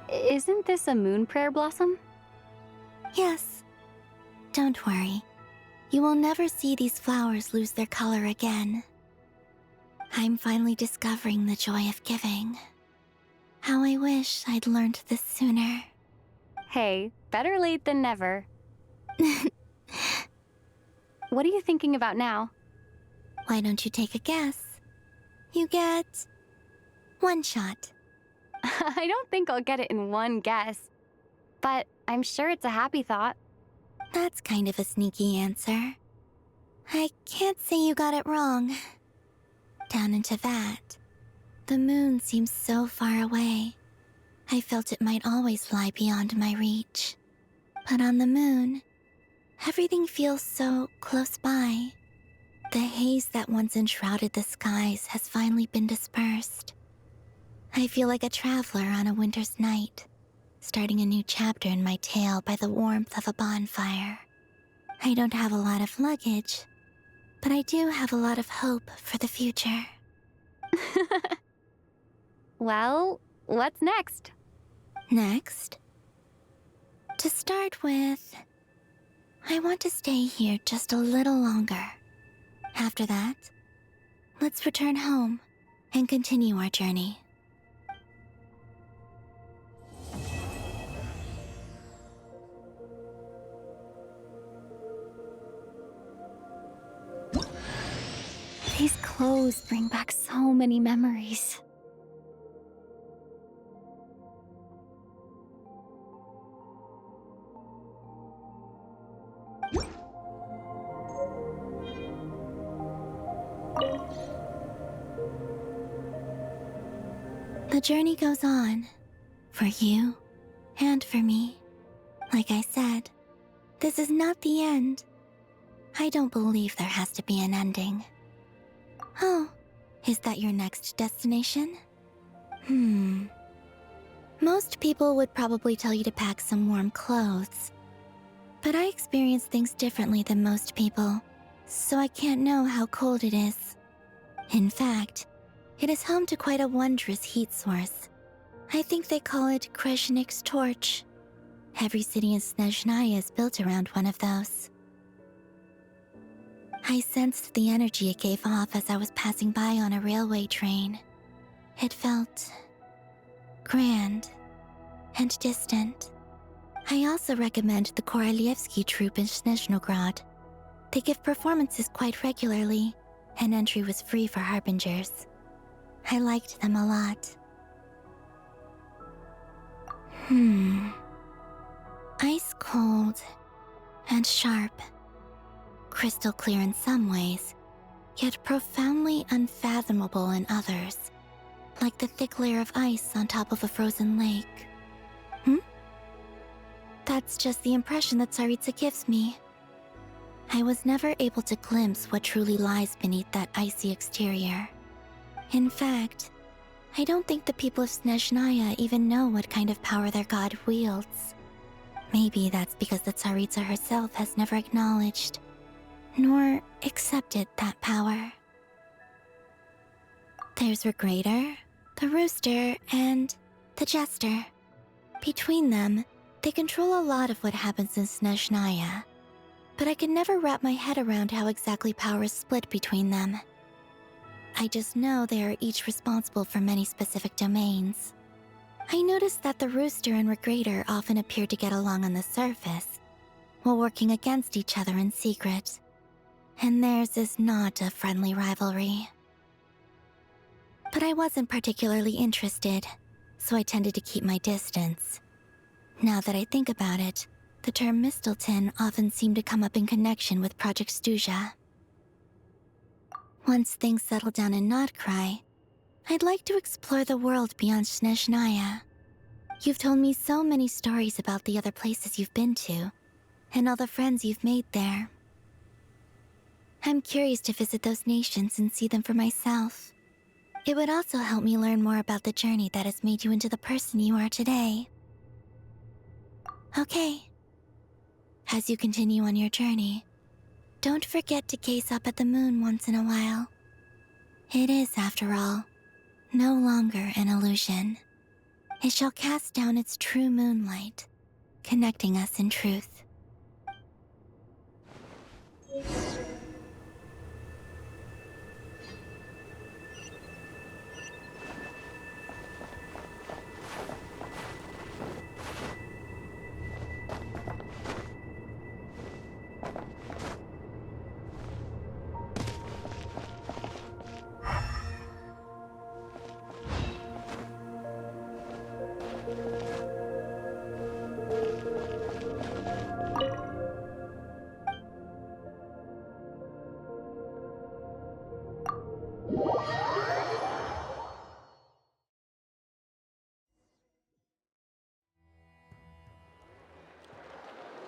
Isn't this a moon prayer blossom? Yes. Don't worry. You will never see these flowers lose their color again. I'm finally discovering the joy of giving. How I wish I'd learned this sooner. Hey, better late than never. What are you thinking about now? Why don't you take a guess? You get one shot. I don't think I'll get it in one guess. But I'm sure it's a happy thought. That's kind of a sneaky answer. I can't say you got it wrong. Down into that, the moon seems so far away. I felt it might always lie beyond my reach. But on the moon, everything feels so close by. The haze that once enshrouded the skies has finally been dispersed. I feel like a traveler on a winter's night, starting a new chapter in my tale by the warmth of a bonfire. I don't have a lot of luggage, but I do have a lot of hope for the future. Well, what's next? Next? To start with, I want to stay here just a little longer. After that, let's return home and continue our journey. These clothes bring back so many memories. The journey goes on, for you and for me. Like I said, this is not the end. I don't believe there has to be an ending. Oh, is that your next destination? Most people would probably tell you to pack some warm clothes. But I experience things differently than most people, so I can't know how cold it is. In fact, it is home to quite a wondrous heat source. I think they call it Kreshnik's torch. Every city in Snezhnaya is built around one of those. I sensed the energy it gave off as I was passing by on a railway train. It felt grand and distant. I also recommend the Korolievsky troupe in Snezhnograd. They give performances quite regularly, and entry was free for harbingers. I liked them a lot. Ice cold and sharp. Crystal clear in some ways, yet profoundly unfathomable in others, like the thick layer of ice on top of a frozen lake. That's just the impression that Tsaritsa gives me. I was never able to glimpse what truly lies beneath that icy exterior. In fact, I don't think the people of Snezhnaya even know what kind of power their god wields. Maybe that's because the Tsaritsa herself has never acknowledged nor accepted that power. There's Regrator, the Rooster, and the Jester. Between them, they control a lot of what happens in Snezhnaya, but I can never wrap my head around how exactly power is split between them. I just know they are each responsible for many specific domains. I noticed that the Rooster and Regrator often appear to get along on the surface, while working against each other in secret. And theirs is not a friendly rivalry. But I wasn't particularly interested, so I tended to keep my distance. Now that I think about it, the term Mistelton often seemed to come up in connection with Project Stuja. Once things settle down in Notcry, I'd like to explore the world beyond Snezhnaya. You've told me so many stories about the other places you've been to, and all the friends you've made there. I'm curious to visit those nations and see them for myself. It would also help me learn more about the journey that has made you into the person you are today. Okay. As you continue on your journey, don't forget to gaze up at the moon once in a while. It is, after all, no longer an illusion. It shall cast down its true moonlight, connecting us in truth.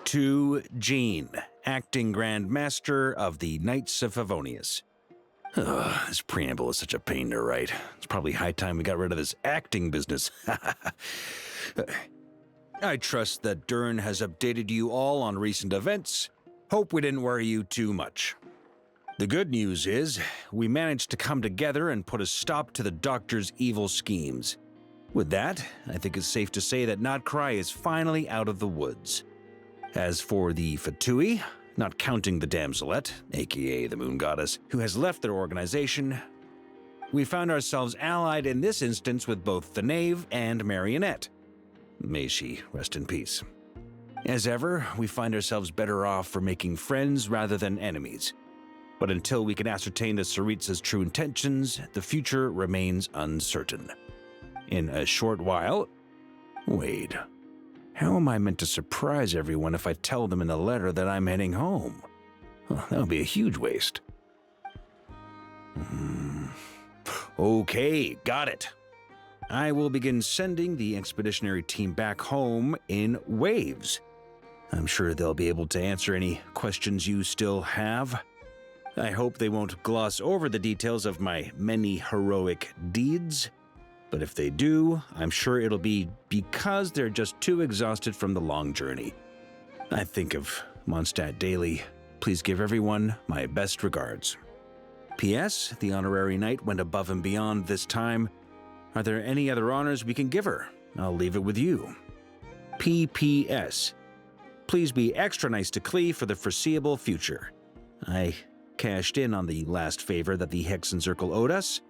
To Jean, Acting Grand Master of the Knights of Favonius. Ugh, this preamble is such a pain to write. It's probably high time we got rid of this acting business. I trust that Dern has updated you all on recent events. Hope we didn't worry you too much. The good news is, we managed to come together and put a stop to the Doctor's evil schemes. With that, I think it's safe to say that Notcry is finally out of the woods. As for the Fatui, not counting the Damselette, aka the Moon Goddess, who has left their organization, we found ourselves allied in this instance with both the Knave and Marionette. May she rest in peace. As ever, we find ourselves better off for making friends rather than enemies. But until we can ascertain the Tsaritsa's true intentions, the future remains uncertain. In a short while... Wait. How am I meant to surprise everyone if I tell them in the letter that I'm heading home? Well, that would be a huge waste. Okay, got it. I will begin sending the expeditionary team back home in waves. I'm sure they'll be able to answer any questions you still have. I hope they won't gloss over the details of my many heroic deeds. But if they do, I'm sure it'll be because they're just too exhausted from the long journey. I think of Mondstadt daily. Please give everyone my best regards. P.S. The honorary knight went above and beyond this time. Are there any other honors we can give her? I'll leave it with you. P.P.S. Please be extra nice to Klee for the foreseeable future. I cashed in on the last favor that the Hexen Circle owed us,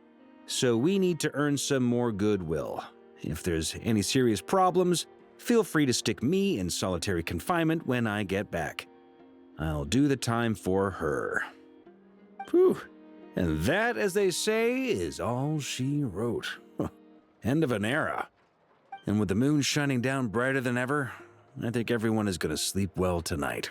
so we need to earn some more goodwill. If there's any serious problems, feel free to stick me in solitary confinement when I get back. I'll do the time for her. Whew. And that, as they say, is all she wrote. End of an era. And with the moon shining down brighter than ever, I think everyone is going to sleep well tonight.